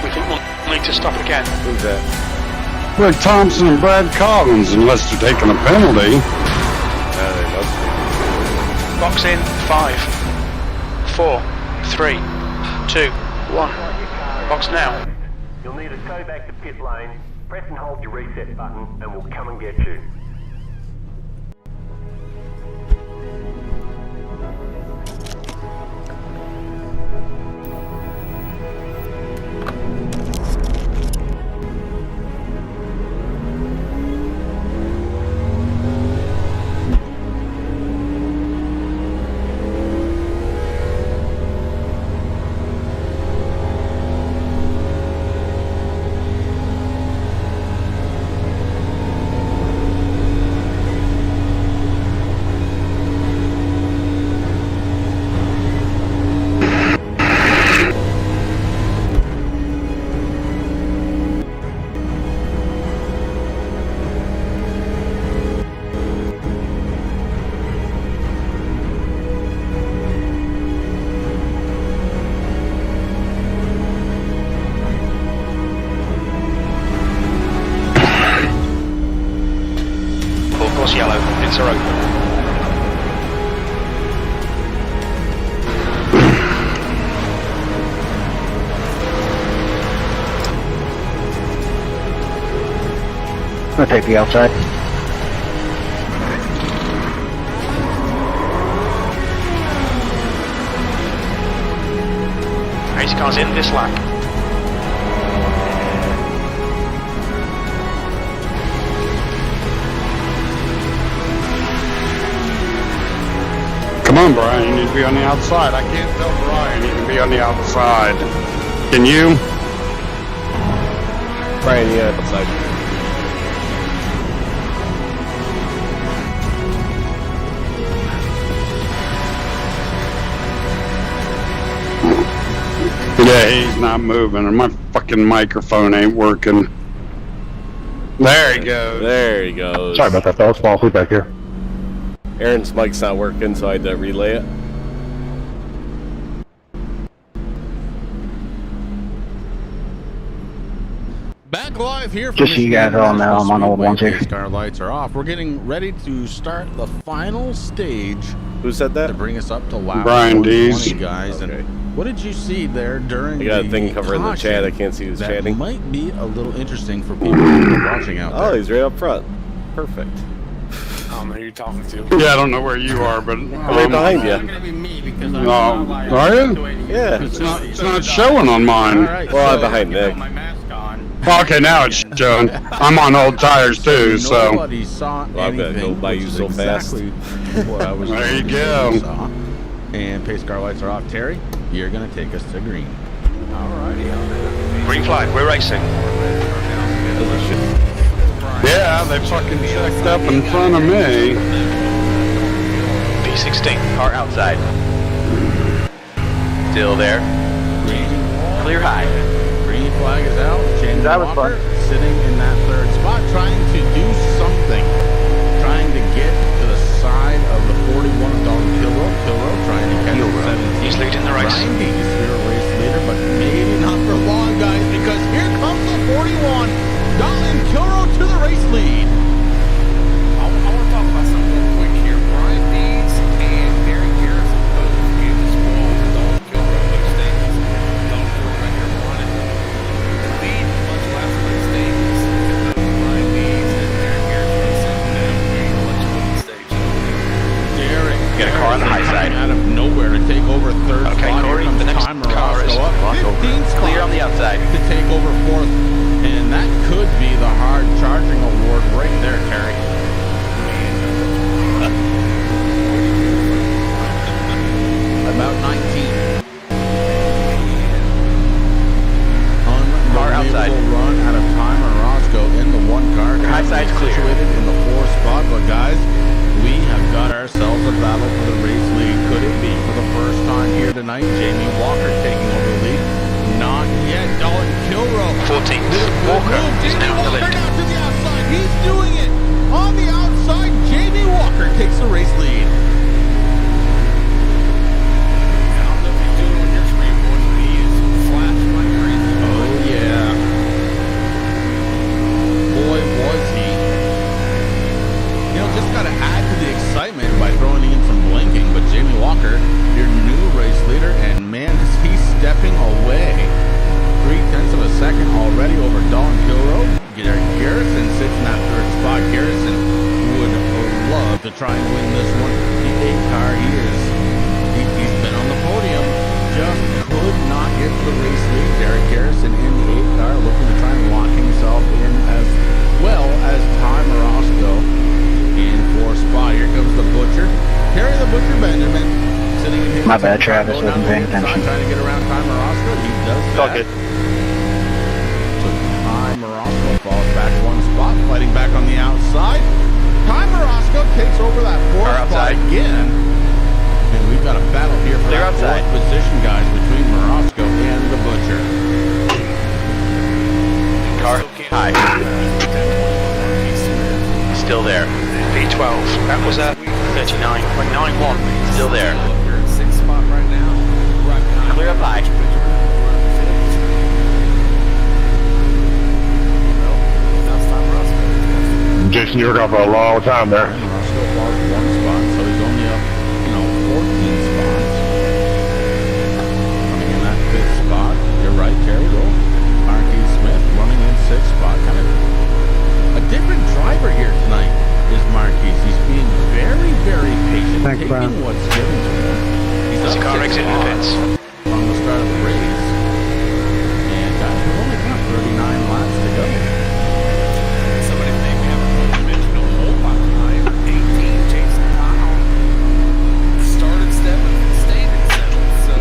We can only need to stop again. Who's that? Rick Thompson and Brad Collins, unless they're taking a penalty. They must be. Box in 5, 4, 3, 2, 1. Box now. You'll need to go back to pit lane, press and hold your reset button, and we'll come and get you. Yellow, pits are open. I'll take the outside. Race cars in this lap. Come on, Brian, you need to be on the outside. I can't tell Brian he can be on the outside. Can you? Brian, yeah, outside. Yeah, he's not moving, and my fucking microphone ain't working. There he goes. There he goes. Sorry about that, fellas. Fall asleep back here. Aaron's mic's not working, so I had to relay it. Back live here from Just so you guys all know, I'm on old ones here. Car lights are off. We're getting ready to start the final stage. Who said that? To bring us up to lap Brian 120, Dees. guys. Okay. And what did you see there during I got a thing the covering the caution chat. I can't see who's that chatting. might be a little interesting for people who are watching out Oh, there. he's right up front. Perfect. I don't know who you're talking to. Yeah, I don't know where you are, but I'm right behind you. It's gonna be me because No, are you? Yeah. It's not showing on mine. All right, Well, I'm so behind Nick. my mask on. Okay, now it's showing. I'm on old tires too, so nobody saw Well, I'm gonna anything. go by you which is so fast. exactly what I was There you doing. go. Saw. And pace car lights are off. Terry, you're gonna take us to green. Green flag, we're racing. yeah, they fucking checked up in front of me. P16. Car outside. Still there. Clear high. Green flag is out. James That was Walker sitting in that third spot, trying to do something. Trying to get to the side of the 41 of Dalton Kilrow. Kilrow trying to catch the 17. He's leading the race. Brian Dees, your race leader, but maybe not for long, guys, because here comes the 41. Dalton Kilrow to the race lead. I want to talk about something real quick here. Brian Dees and Darren Garrison both gave the spoil to Dalton Kilrow those stages. Dalton Kilrow right here running. The lead much less of those stages. Brian Dees and Darren Garrison sitting down very much of the stage. Derek Get a car on the high side. out of nowhere to take over third Okay, spot. Corey, Here comes the next Time car is Morosco up 15 spots Clear on the outside. to take over fourth. And that could be the hard charging award right there, Terry. About 19. Car outside. Unbelievable run out of Time Morosco in the one car. High side's clear. Situated in the fourth spot, but guys, we have got ourselves a battle for the race lead. Could it be for the first time here tonight? Jamie Walker taking over the lead. Not yet. Dalton Kilrow. 14th. Walker is now in the lead. Now to the outside. He's doing it on the outside. Jamie Walker takes the race lead. I don't know if he's doing it on your screen, boys, but he is flashing like crazy. Oh yeah. My bad, Travis, wasn't paying attention. Trying to get around Ty Marosco. He does that. All good. So Ty Marosco falls back one spot, fighting back on the outside. Ty Marosco takes over that fourth Car spot outside. again. And we've got a battle here for Clear that outside. fourth position, guys, between Marosco and the Butcher. Car high. Still there. V12. That was at 39.91. Still there. You're in sixth spot right now. Right behind Clear up high. Jason, you were gone for a long time there. Marosco falls one spot, so he's only up, 14 spots. Coming in that fifth spot, you're right, Terry. Go. Marquis Smith running in sixth spot. Kind of a different driver here tonight is Marquis. He's being very, very patient, taking what's given to him. He's There's a car up 6 exiting the spots pits. from the start of the race. And guys, we've only got 39 laps to go. Somebody may we haven't really mentioned a whole lot tonight. 18, Jason Powell started 7th, stayed in 7th, so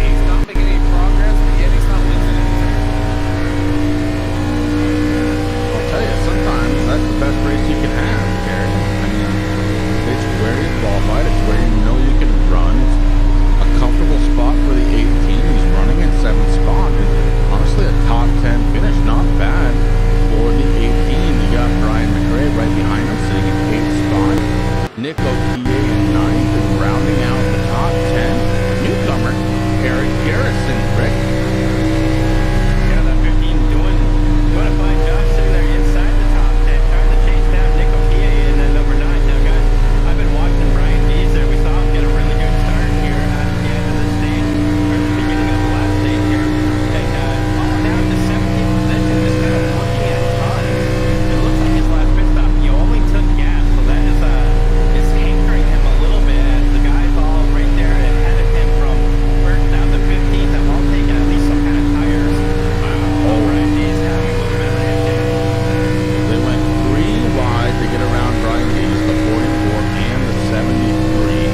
he's not making any progress, but yet he's not losing anything. I'll tell you, sometimes that's the best race you can have, Gary. I mean, it's where you're qualified, it's where you know you can run. It's a comfortable spot for the 18. He's running in 7th spot. And honestly, a top 10 finish, not bad for the 18. You got Brian McRae right behind him, sitting in 8th spot. Nick O'Keefe in 9th, and rounding out the top 10, newcomer, Eric Garrison. Rick? Yeah, that 15 doing a fine job sitting there inside the top 10, trying to chase down Nick O'Keefe and then number 9. Now, guys, I've been watching Brian Dees there. We saw him get a really good start here at the end of the stage, or the beginning of the last stage here. And falling down to 17th position, just kind of looking at time. It looks like his last pit stop, he only took gas, so that is hankering him a little bit as the guys all right there ahead of him from first down to 15th have all taken at least some kind of tires. Brian Dees having a little bit of a head. They went 3 wide to get around Brian Dees, the 44 and the 73.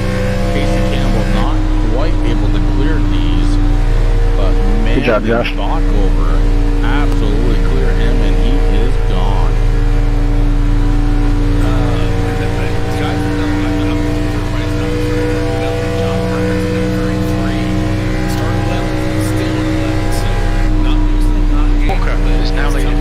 Casey Campbell not quite able to clear these, but man, Good job, Josh. Bachhofer absolutely clear him, and he is gone. Walker is now leading.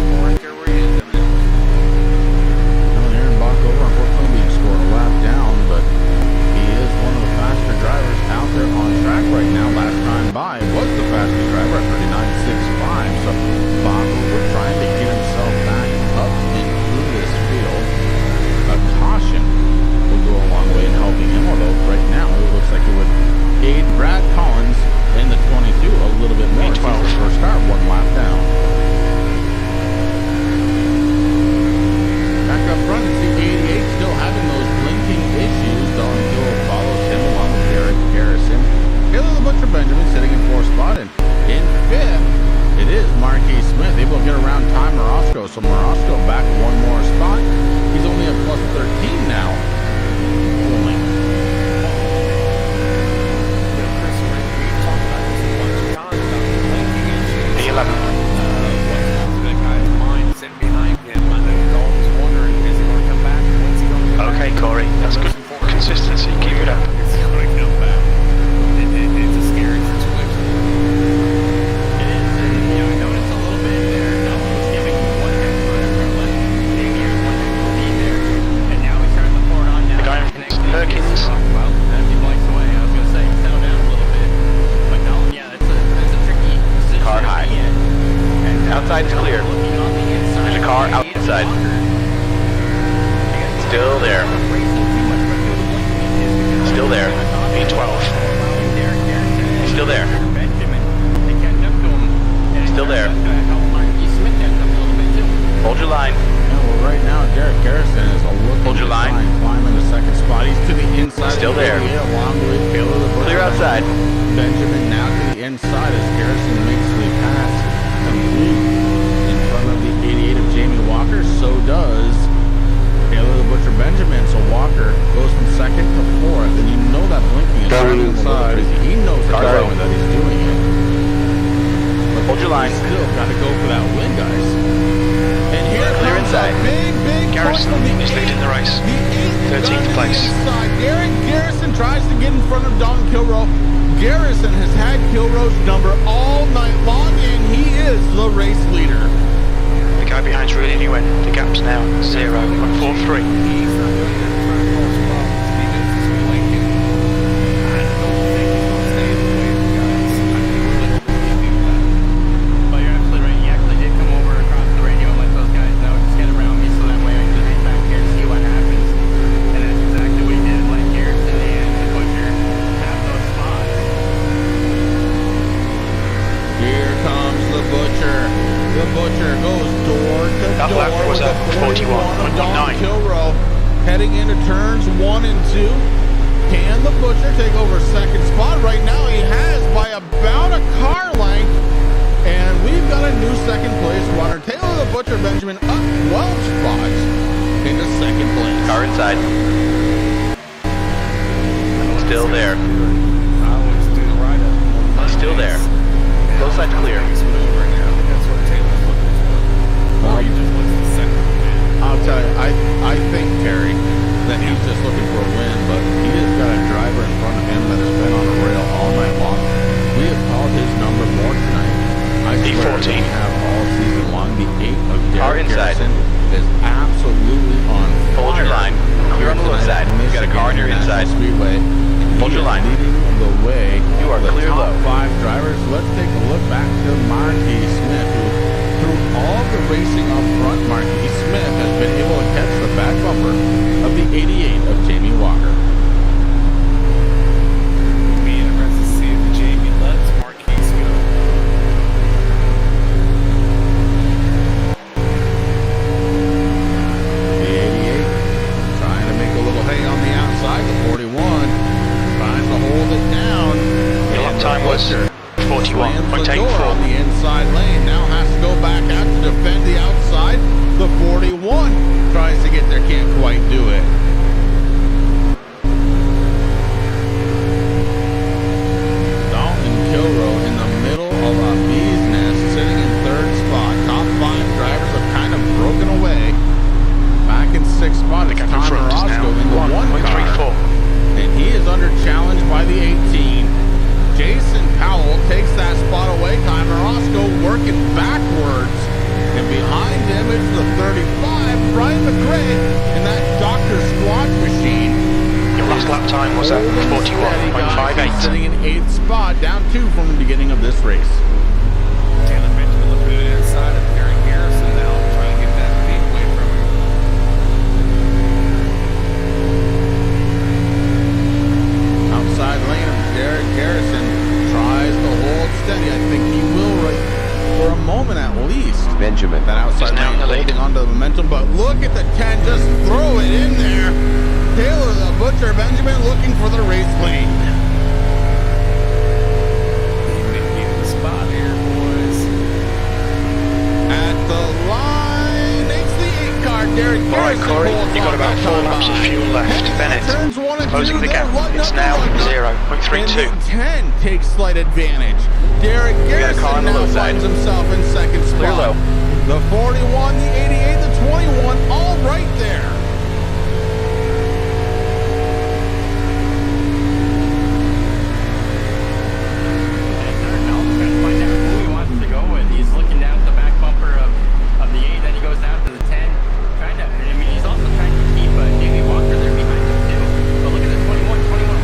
Aaron Bachhofer, unfortunately, being scored a lap down, but he is one of the faster drivers out there on track right now. Last time by was the fastest driver at 39.65, so Bachhofer trying to get himself back up and through this field. A caution will go a long way in helping him, although right now it looks like it would aid Brad Collins in the 22 a little bit more. He's the first start, 1 lap down. Back up front, it's the 88 still having those blinking issues. Don Hill follows him along with Derek Harrison. Taylor the Butcher Benjamin sitting in 4th spot, and in 5th, it is Marquis Smith able to get around Ty Marosco. So Marosco back 1 more spot. He's only at plus 13 now. Only. The 11th. Okay, Corey, that's good consistency. Keep it up. It's going to come back. It's a scary situation. It is, and I noticed a little bit there. Dalton was giving 1 heck of a left. Xavier 1 heck of a lead there, and now he's starting to pour it on now. The guy Perkins. Well, as he blinks away, I was going to say settle down a little bit. But Dalton, yeah, that's a tricky position Car to high. be in. And Outside's clear. looking on the inside. There's a car outside. Still there. Still there. V12. Still there. Benjamin, they catch up to him. And Still there. that's going to help Marquis Smith catch up a little bit too. Hold your line. Yeah, well, right now, Derek Garrison is a look. Hold your line. Climbing the 2nd spot. He's to the inside. Still of the there. area, along with Taylor the Butcher. Clear outside. Benjamin now to the inside as Garrison makes the pass complete in front of the 88 of Jamie Walker. So does Taylor the Butcher Benjamin. So Walker goes from 2nd to 4th, and you know that blinking is on the inside. He knows Hold your line. Still got to go for that win, guys. And here Clear comes inside. a big Garrison push from is leading the race. 13th place. Derek Garrison tries to get in front of Don Kilroe. Garrison has had Kilroe's number all night long, and he is the race leader. The guy behind's really new in. The gap's now 0.43. That lap was at 41.19. Kilroe heading into turns 1 and 2. Can the Butcher take over second spot? Right now he has by about a car length. And we've got a new second place runner. Taylor the Butcher Benjamin up 12 spots into second place. Car inside. Still there. Still there. Both sides clear. I'll tell you, I think, Terry, that he's just looking for a win, but he has got a driver in front of him that has been on the rail all night long. We have called his number more tonight. I swear we have all season long. The 8 of Derek Garrison is absolutely on fire. Hold your line. You're on the low side. You got a car on your inside. Speedway. Hold your line. Leading the way. You are the clear top low. 5 drivers. Let's take a look back to Marquis Smith, who through all the racing up front, Marquis Smith has been able to catch the back bumper of the 88 of Jamie Walker. Be interested to see if Jamie lets Marquise go. The 88 trying to make a little hay on the outside. The 41 tries to hold it down. The lap time was 41.84. On the inside lane, now has to go back out to defend the outside. The 41 tries to get there, can't quite do it. Dalton Kilroe in the middle of a bee's nest, sitting in third spot. Top 5 drivers have kind of broken away. Back in 6th spot, it's Connor Roscoe in the 1 car. And he is under challenge by the 18. Jason Powell takes that spot away. Connor Roscoe working backwards. And behind him is the 35, Brian McRae, in that Dr. Squatch machine. Your last lap time was at 41.58. Sitting in 8th spot, down 2 from the beginning of this race. Taylor Benjamin looking at the inside of Derek Garrison now, trying to get that feet away from him. Outside lane of Derek Garrison tries to hold steady. I think he will right for a moment at least. Benjamin. That outside lane holding onto the momentum, but look at the 10, just throw it in there. Taylor the Butcher Benjamin looking for the race lane. The spot here, boys. At the line, it's the 8 car. Derek All right, Garrison Corey, holds you've got on about that 4 top laps of 5. fuel left. Bennett Turns 1 and closing 2, the gap. they're It's one now up. 0.32. And the 10 takes slight advantage. Derek Garrison car on the now low side. finds himself in second spot. Clear low. The 41, the 88, the 21, all right there. Find out who he wants to go with. He's looking down at the back bumper of the 8, then he goes down to the 10. He's also trying to keep Jamie Walker there behind him too. But look at the 21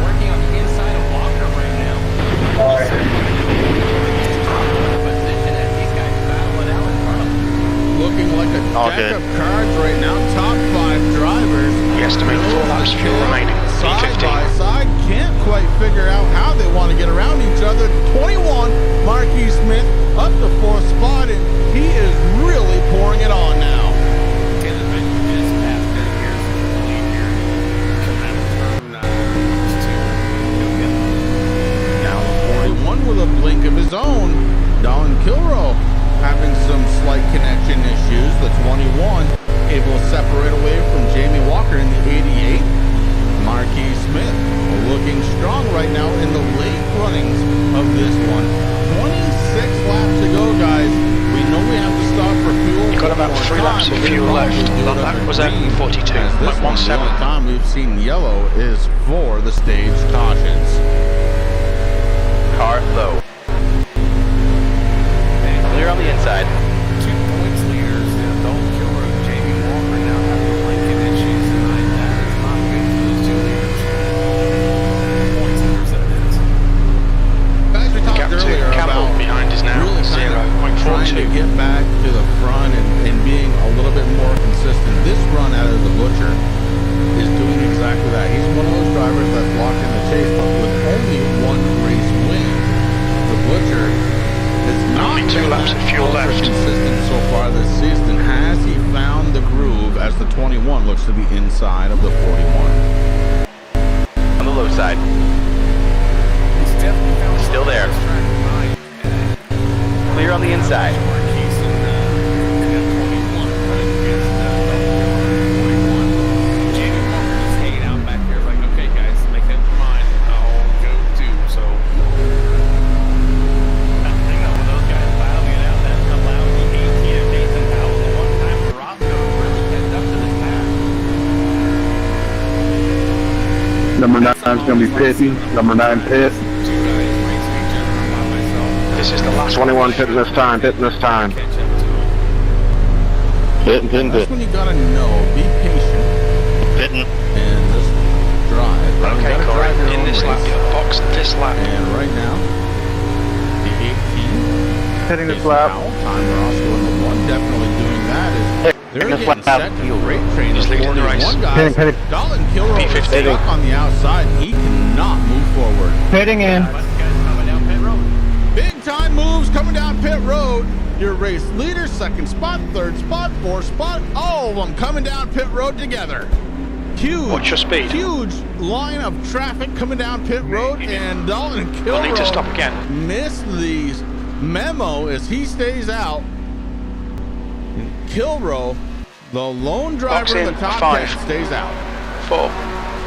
working on the inside of Walker right now. Position as these guys battle it out in front of him. Looking like a All deck good. of cards right now. Top 5 drivers. We estimate 4 laps of fuel remaining. Side P15. by side, can't quite figure out how they want to get around each other. 21, Marquis Smith up to 4th spot, and he is really pouring it on now. Taylor Benjamin just passed Derek Garrison in the lead here. Coming out of turn 2. Now the 41 with a blink of his own. Don Kilroe having some slight connection issues. The 21 able to separate away from Jamie Walker in the 88. Marquis Smith looking strong right now in the late runnings of this one. 26 laps to go, guys. about 3 laps of fuel left. That lap was at As this one's the only 42.17. time we've seen yellow is for the stage cautions. Car low. And clear on the inside. 2 points leaders, Dalton Kilroy and Jamie Walker now have the blanket issues tonight. That is not good for those 2 leaders. Points leaders, that is. Guys, we talked Gap to earlier Campbell about behind is now really kind of trying to 0.42. get back to the front and being a little bit more consistent. This run out of the Butcher is doing exactly that. He's one of those drivers that's locked in the chase, but with only 1 race win. The Butcher is not Only 2 laps of fuel ultra left. consistent so far this season. Has he found the groove as the 21 looks to the inside of the 41? On the low side. He's definitely found Still there. Clear on the inside. Jamie Walker just hanging out back there like, okay guys, make up your mind. I'll go too. So I know when those guys battling it out, that allowed the 18 of Nathan Powell the one time for Roscoe to really catch up to this pack. Number 9 is going to be pitting. Number 9 pit. This is the last 21 pitting this time. Pitting this time. Pitting. That's when you gotta know, be patient. Pitting. And just drive. You Okay, gotta Corey, drive your in own this lap, race. you've boxed this lap. And right now, the 18. Pitting this Jason lap. Powell, Timer Oscar in the 1, definitely doing that. They're this getting lap. set to rate train He's the leading the 41 race. guys. Pitting. Dalton Kilroy is P15. stuck on the outside. He cannot move forward. Pitting in. Bunch of guys coming down pit road. Big time moves coming down pit road. Your race leader, 2nd spot, 3rd spot, 4th spot, all of them coming down pit road together. Huge, Watch your speed. huge line of traffic coming down pit road, and Dalton We'll need to Kilroy stop again. missed the memo as he stays out. Kilroy, the lone driver Box in the in, top 5. 10, stays out. 4,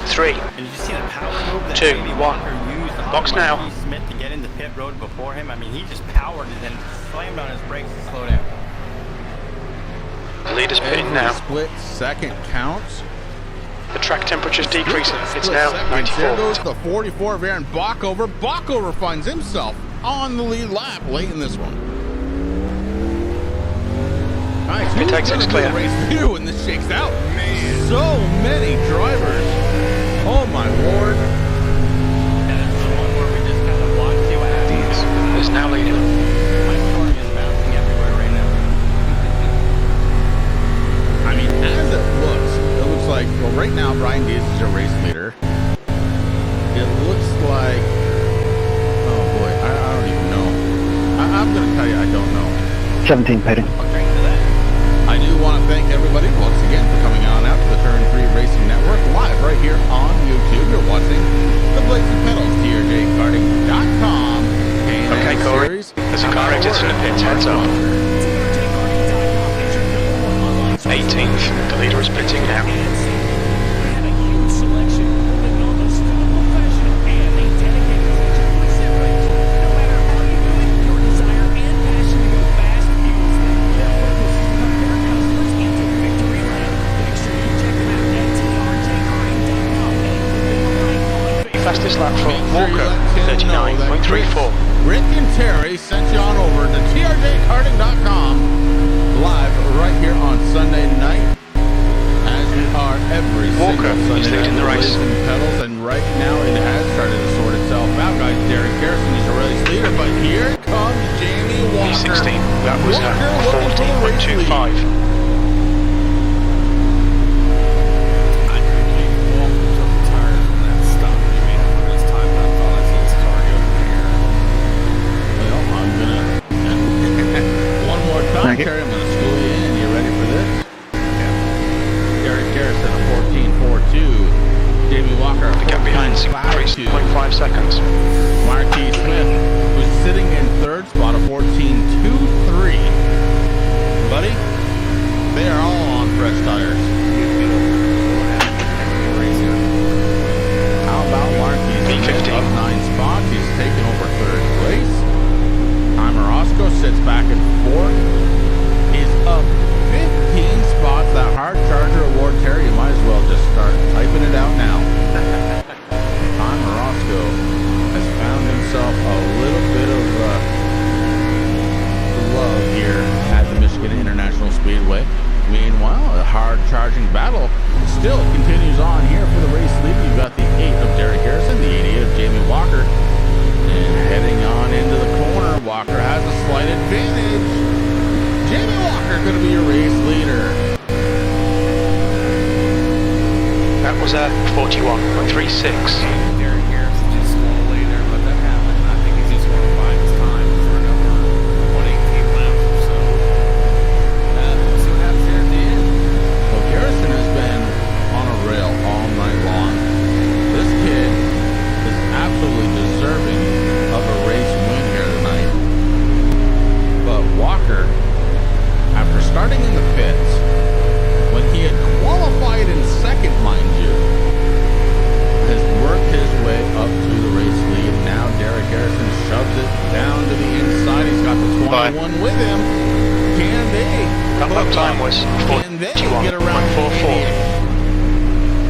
3, And you see the power move that 2, Jamie 1. Walker used on Box now. Marquis Smith to get into pit road before him. I mean, he just powered and then slammed on his brakes to slow down. The leader's pitting Every now. split second counts. The track temperature's decreasing. It's Split now second. There 94. goes the 44 of Aaron Bockover. Bockover finds himself on the lead lap late in this one. Nice. It Who's takes gonna it's be clear. the race leader when this shakes out? So many drivers. Oh my lord. And it's the one where we just kind of watch, see what happens. Is now leading. My scoring is bouncing everywhere right now. I mean, as it looks like, well, right now Brian Dees is your race leader. It looks like, oh boy, I don't even know. I'm going to tell you, I don't know. 17 pitting. I do want to thank everybody once again for coming on out to the Turn 3 Racing Network live right here on YouTube. You're watching the Blazing Pedals, TRJKarting.com. Okay, Corey. There's a car exits from the pits. Heads up. 18th. The leader is pitting now. Fastest lap for Walker, 39.34. Rick and Terry sent you on over to TRJKarting.com live right here on Sunday night, as we are every Walker single is Sunday leading the night race. with Blazing Pedals, and right now it has started to sort itself out, guys. Derek Harrison is your race leader, but here comes Jamie Walker. P16. That was Walker looking for the race lead. 14.25. Well, I'm gonna one more time, Terry. I'm gonna school you in. You ready for this? Derek Harrison, a 14.42. Jamie Walker, The gap behind 14.52. 6.5 seconds. Marquis Smith, who's sitting in 3rd spot, a 14.23. Buddy, they are all on fresh tires. How about Marquis Smith? P15. Up 9 spots. He's taken over 3rd place. Timer Osco sits back in 4th. He hard-charging battle still continues on here for the race lead. You've got the 8 of Derek Harrison, the 88 of Jamie Walker. And heading on into the corner, Walker has a slight advantage. Jamie Walker going to be your race leader. That was a 41.36. Derek Harrison just slowly there, let that happen. I think he's just going to buy his time for another 118 laps or so. We'll see what happens here at the end. Well, Garrison has been on a rail all night long. This kid is absolutely deserving of a race win here tonight. But Walker, after starting in the pits, when he had qualified in second, mind you, has worked his way up to the race lead. Now Derek Harrison shoves it down to the inside. He's got the 21 with him. Can they? That lap time was 41.44.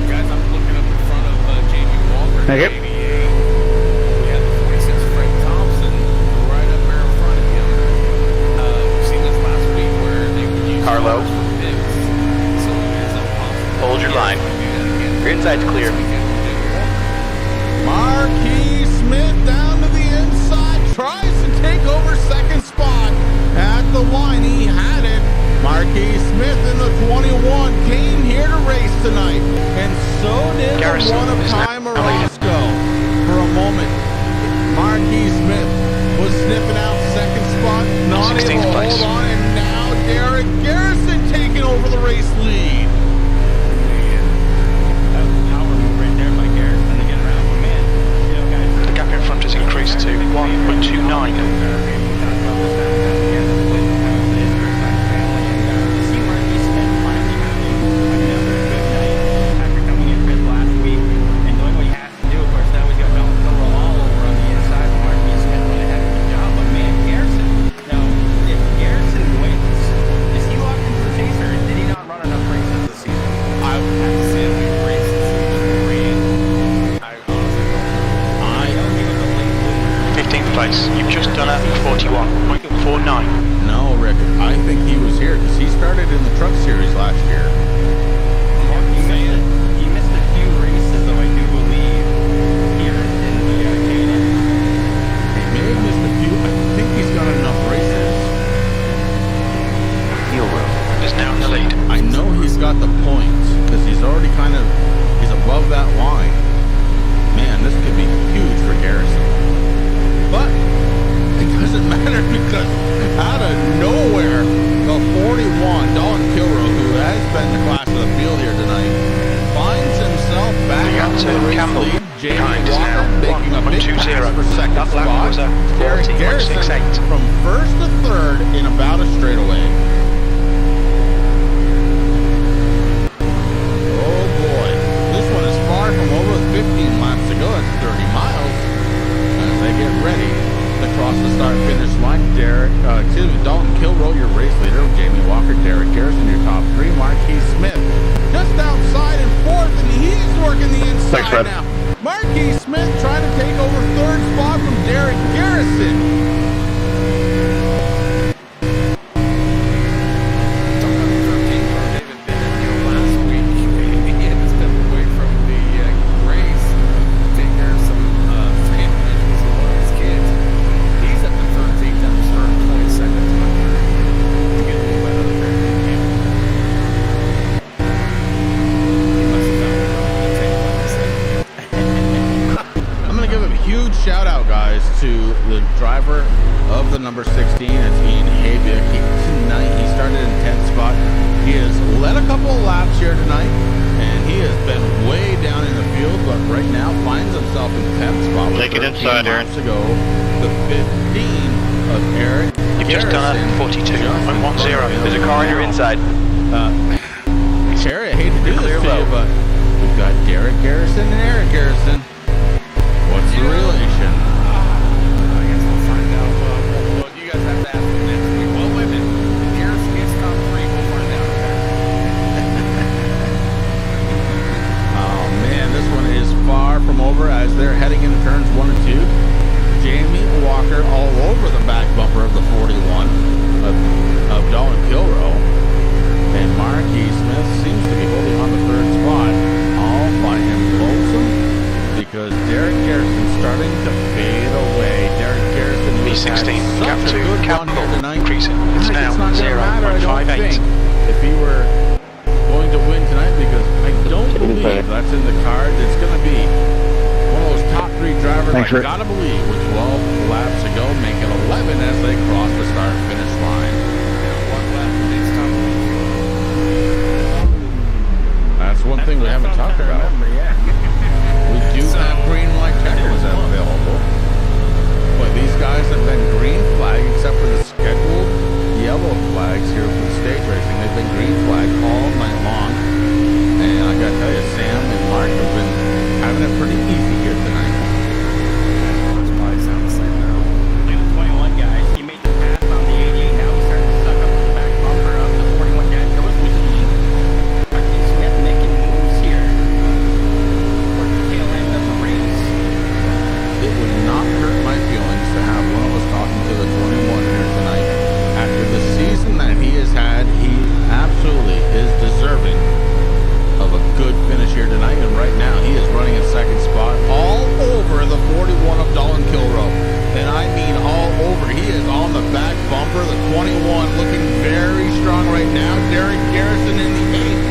Guys, I'm looking up in front of Jamie Walker. Yep. 88. We have the 46 Fred Thompson right up there in front of him. We've seen this last week where they would use Carlo. cars for picks. So it is a possibility. Hold your line. Your inside's clear. Marquis Smith down to the inside, tries to take over second spot at the line. He had it. Marquis Smith in the 21 came here to race tonight, and so did Garrison the one-of-time Orozco. For a moment, Marquis Smith was sniffing out second spot, not able 16th to place. hold on, and now Derek Garrison taking over the race lead. That was a power move right there by Garrison to get around. But man, you know, guys, The gap in front has increased to 1.29. I would have to say we raced this ran. I honestly don't know. 15th place. You've just done a 41.49. No, Rick, I think he was here because he started in the Truck Series last year. He missed a few races, though, I do believe, here in the K&N. He may have missed a few. I think he's got enough races. Heel room is now in the lead. I know he's got the points because he's already he's above that line. Man, this could be huge for Garrison. But it doesn't matter because out of nowhere, the 41, Dalton Kilroe, who has been the class of the field here tonight, finds himself back The on gap the to race Campbell lead. Jamie behind is Walker now making a big 1.20. pass for second That lap spot. was a Derek Garrison 40.68. from first to third in about a straightaway. Oh boy, this one is far from over. 15 laps to go. It's 30 miles as they get ready to cross the start-finish line. Dalton Kilroe, your race leader. Jamie Walker, Derek Garrison, your top three. Marquis Smith just outside in fourth, and he's working the inside. Thanks, Fred. Now. Marquis Smith trying to take over third spot from Derek Garrison. Shout out, guys, to the driver of the number 16. It's Ian Haybick. Tonight he started in 10th spot. He has led a couple of laps here tonight, and he has been way down in the field, but right now finds himself in 10th spot. Take it inside, Aaron. Ago, the 15 of Eric. You've just done a 42.10. There's a car on your inside. Terry, I hate to do this to you, but we've got Derek Garrison and Eric Garrison. What's the relation? I guess we'll find out. Well, you guys have to ask me next week. Well, wait a minute. If Garrison gets top three, we'll find out. Oh man, this one is far from over as they're heading into turns 1 and 2. Jamie Walker all over the back bumper of the 41 of Dalton Kilroe. And Marquis Smith 5.58. think if he were going to win tonight, because I don't believe that's in the card, it's going to be one of those top 3 drivers. Thanks, I Rick. gotta believe with 12 laps to go, make it 11 as they cross the start-finish line. That's one thing we haven't talked about. We do have green light checkers available, but these guys have been green flag except for the scheduled yellow flags here for the stage racing. They've been green flag all night long, and I gotta tell you, Sam and Mark have been having it pretty easy here tonight. Look at the 21 guys. He made the pass on the 88. Now he's starting to suck up the back bumper of the 41 guys. There was Lee. Marquis Smith making moves here for the tail end of the race. It would not hurt my feelings to have one of us talking to the 21 here tonight. After the season that he has had, he absolutely is deserving of a good finish here tonight. And right now, he is running in second spot all over the 41 of Dolan Kilroe. And I mean all over. He is on the back bumper. The 21 looking very strong right now. Derek Garrison in the 8th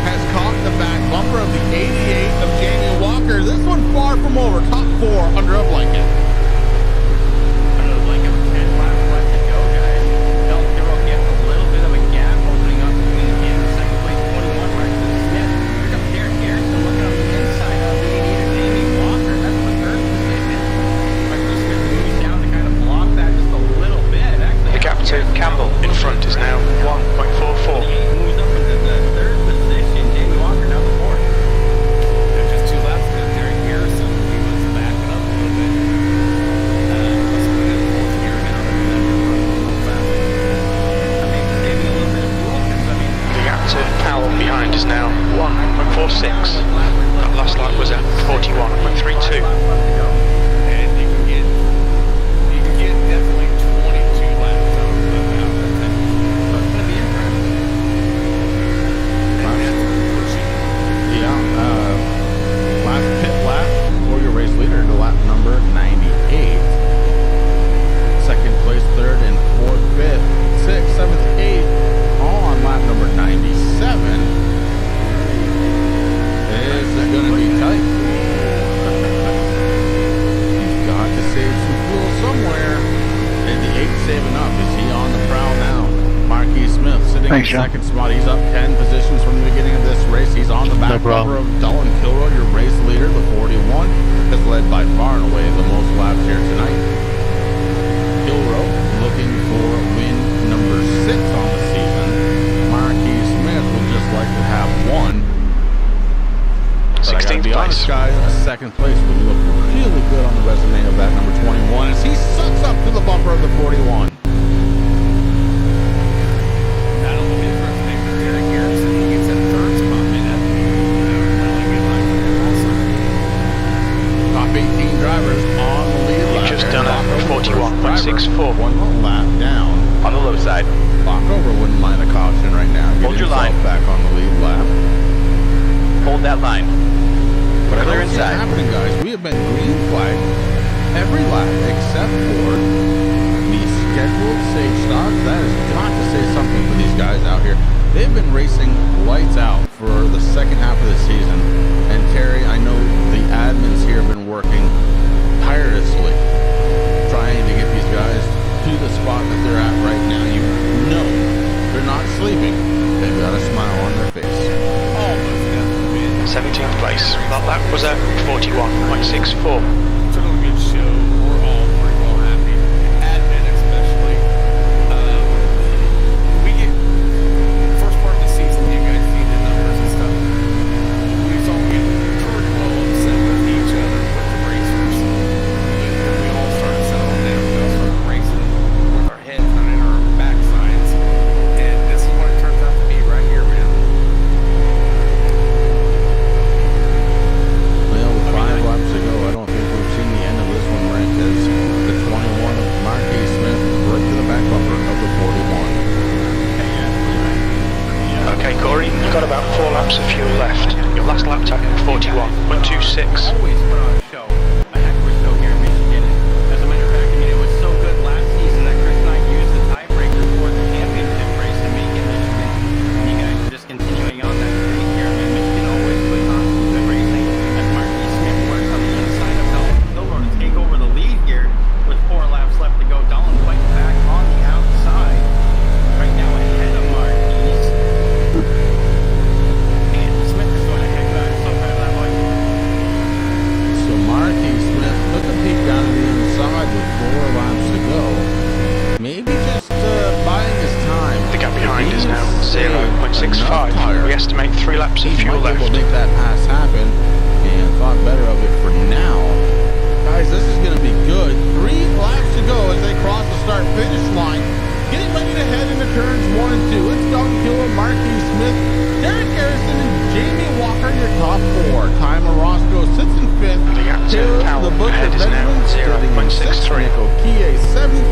has caught the back bumper of the 88 of Jamie Walker. This one far from over. Top 4 under a blanket. Under the blanket with 10 laps left to go, guys. Del Toro gets a little bit of a gap opening up between him and second place 21, Bryson Smith. Here comes Derek Garrison looking up the inside of the 88 of Jamie Walker. That's the third position. Bryson Smith moves down to kind of block that just a little bit. Actually, The gap to Campbell in front is now 1.44. 88 moves up into the third position. Jamie Walker now the 4th. There's just 2 laps ago, Derek Garrison, he was backing up a little bit. Must have been in 4th gear now. Maybe saving a little bit of fuel because, I mean, The gap to Powell behind is now 1.46. That last lap was at 41.32. And you can get definitely 22 laps out of the now. so it's going to be interesting. Yeah, last pit lap for your race leader to lap number 98. Second place, 3rd and 4th, 5th, 6th, 7th, 8th, all on lap number 97. Is it going to be tight? You've got to save some fuel somewhere. And the 8th saving up. Is he on the prowl now? Marquis Smith sitting Thanks, in John. second spot. He's up 10 positions from the beginning of this race. He's on the back bumper of Dolan Kilroe, your race leader. The 41 has led by far and away the most laps here tonight. Kilroe looking for win number 6 on the season. Marquis Smith would just like to have one. But I gotta 16th be honest, place. guys, a second place would look really good on the resume of that number 21 as he sucks up to the bumper of the 41. Not only his first name, but Derek Garrison, he gets that 3rd spot. I mean, that's a really good line for him also. Top 18 drivers on the lead lap. You've just done a Bacover, first 41.64. driver, 1 lap down. On the low side. Bacover wouldn't mind a caution right now. Hold Get your himself line. back on the lead lap. Hold that line. But I Clear don't see it inside. happening, guys. We have been green flagged every lap except for the scheduled safe starts. That has got to say something for these guys out here. They've been racing lights out for the second half of the season. And Terry, I know the admins here have been working tirelessly trying to get these guys to the spot that they're at right now. You know they're not sleeping. They've got a smile on their face. 17th place. That lap was at 41.64. It's a really good show. We're all pretty well happy. Admin especially. We get first part of the season, you guys see the numbers and stuff. We all get pretty well upset with each other, with the racers. We all started settling down. We all started racing with our heads not in our backsides. And this is what it turns out to be right here, man. Well, with 5 laps to go, I don't think we've seen the end of this one, Rick, as the 21 of Marquis Smith right to the back bumper of the 41. Okay, Corey, you've got about 4 laps of fuel left. Your last lap time, 41.26. Always put on a show. A heck of a show here in Michigan. As a matter of fact, I mean, it was so good last season that Chris and I used the tiebreaker for the championship race to make it the 165. We estimate 3 laps of fuel left. We'll make that pass happen and thought better of it for now. Guys, this is going to be good. 3 laps to go as they cross the start-finish line. Getting ready to head into turns 1 and 2. It's Dalton Kilrow, Marquis Smith, Derek Garrison, and Jamie Walker, your top 4. Tyler Roscoe sits in 5th. Taylor the Butcher Benjamin starting in 6th. Nico Kie 7th.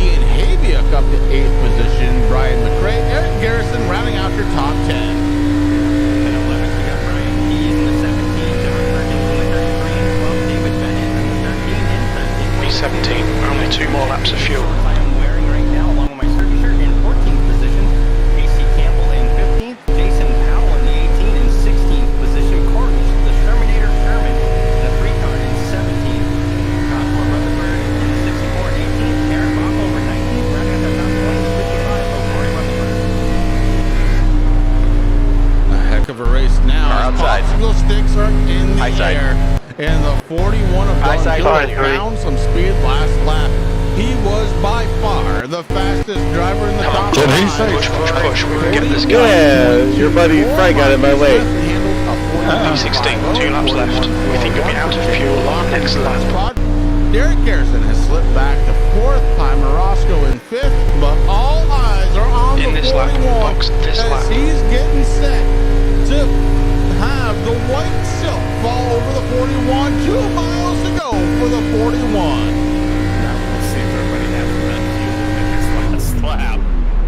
Ian Habiak up to 8th position. Brian McRae, Eric Garrison rounding out your top 10. At 11th, we got Brian Keys in the 17, John Perkins in the 33, and 12, David Bennett in the 13 in 13. B17, only 2 more laps of fuel. I am wearing right now, along with my Survey shirt, in 14th position. AC Campbell in 15th, Jason Powell in the 18 and 16th position. Corey, the Shermanator Sherman in the 3 car in 17th. Joshua Rutherford in the 64 and 18th. Eric Bachel over 19th, rounding out the top 20, 55 of Corey Rutherford. A heck of a race now. Car outside. Popsicle sticks are in the High side. air. And the 41 of High Don side. Kilrow found some speed last lap. He was by far the fastest driver in the top Did he 5. say Push, we can get this guy. Yeah, your buddy Frank got in my way. B16, 2 laps left. We think you'll be out of fuel on next lap. Derek Garrison has slipped back to 4th, Tyler Roscoe in 5th, but all eyes are on In the this 41 lap, box this as lap. he's getting set to have the white silk fall over the 41. 2 miles to go for the 41. Now we'll see if everybody has enough fuel in this last lap.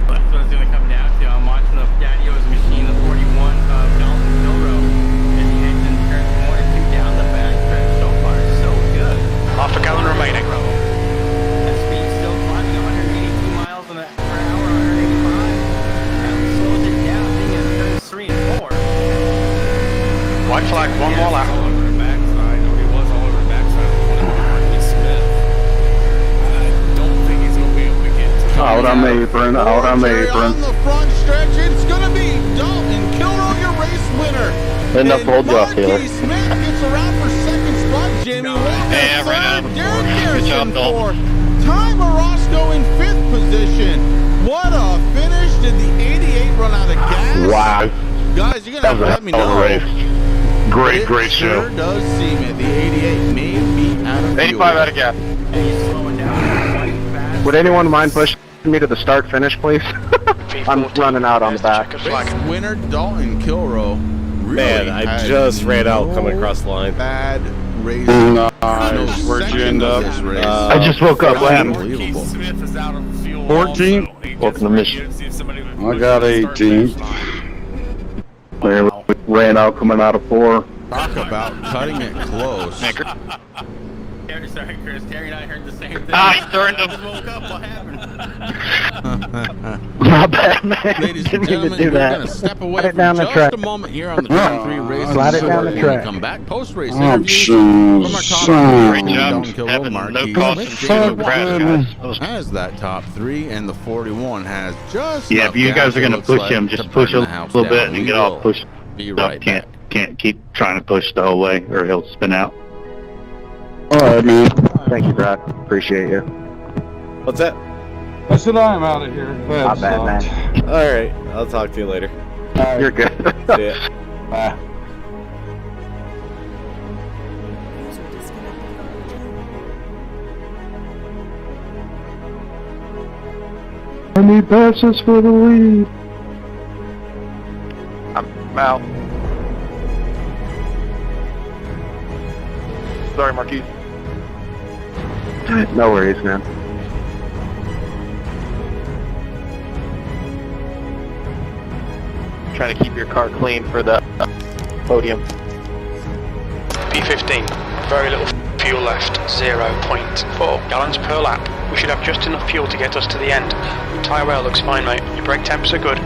That's what it's going to come down to. I'm watching the Daddy-O's machine, the 41 of Dalton Kilrow, as he heads in turns 1 and 2 down the back stretch. So far, so good. Half a gallon remaining. That speed still climbing 182 miles per hour, 185. Now he slows it down, being in turns 3 and 4. White flag, 1 more lap. All over the backside. Oh, he was all over the backside of Marquis Smith. I don't think he's going to be able to get to Out on the apron, out on the apron. On the front stretch, it's going to be Dalton Kilrow, your race winner. Enough hold you off, Taylor. Marquis Smith gets around for 2nd spot. Jamie Walker Yeah, right on. 3rd. Derek Good job, Garrison Dalton. 4th. Tyler Roscoe in 5th position. What a finish. Did the 88 run out of gas? Wow. Guys, you're going to have to let me That was a know. hell of a race. Great, It great sure show. does seem it. The 88 may be out of 85 out of gas. And he's slowing down quite fast. Would anyone mind pushing me to the start finish, please? I'm running out on the back. Race winner Dalton Kilrow. Really Man, I had just ran out no coming across the line. Bad race. Nice. Where'd you end up? I just woke up. What happened? Unbelievable. Smith is out of fuel. 14th? also. He Welcome to mission. see if somebody would I got push the start 18th. line. There, we ran out coming out of 4. Talk about cutting it close. Sorry, Chris. Terry and I heard the same thing. Ah, he turned him. I just woke up. What happened? My bad, man. Ladies Didn't and mean to gentlemen, do we're that. going to step away Slide it for down the just track. a moment here on the 23 race. Slide it down the When track. we come back, post-race Oh, interviews son, from our top son. three. Great job. Dalton Kilrow, Having Marquis no cost Smith, and Jamie no crash, Walker guys. has that top 3, and the 41 has just Yeah, enough if you gas, guys are it going to looks push like, him, to just push burn a the house little bit down. and We get off. will Push. be right back. Can't keep trying to push the whole way, or he'll spin out. All right, man. Thank you, Brad. Appreciate you. What's that? I said I'm out of here. Not bad, man. Alright, I'll talk to you later. You're good. See ya. Bye. I need passes for the lead. I'm out. Sorry, Marquis. No worries, man. Trying to keep your car clean for the podium. P15, very little fuel left, 0.4 gallons per lap. We should have just enough fuel to get us to the end. Tyre wear looks fine, mate. Your brake temps are good.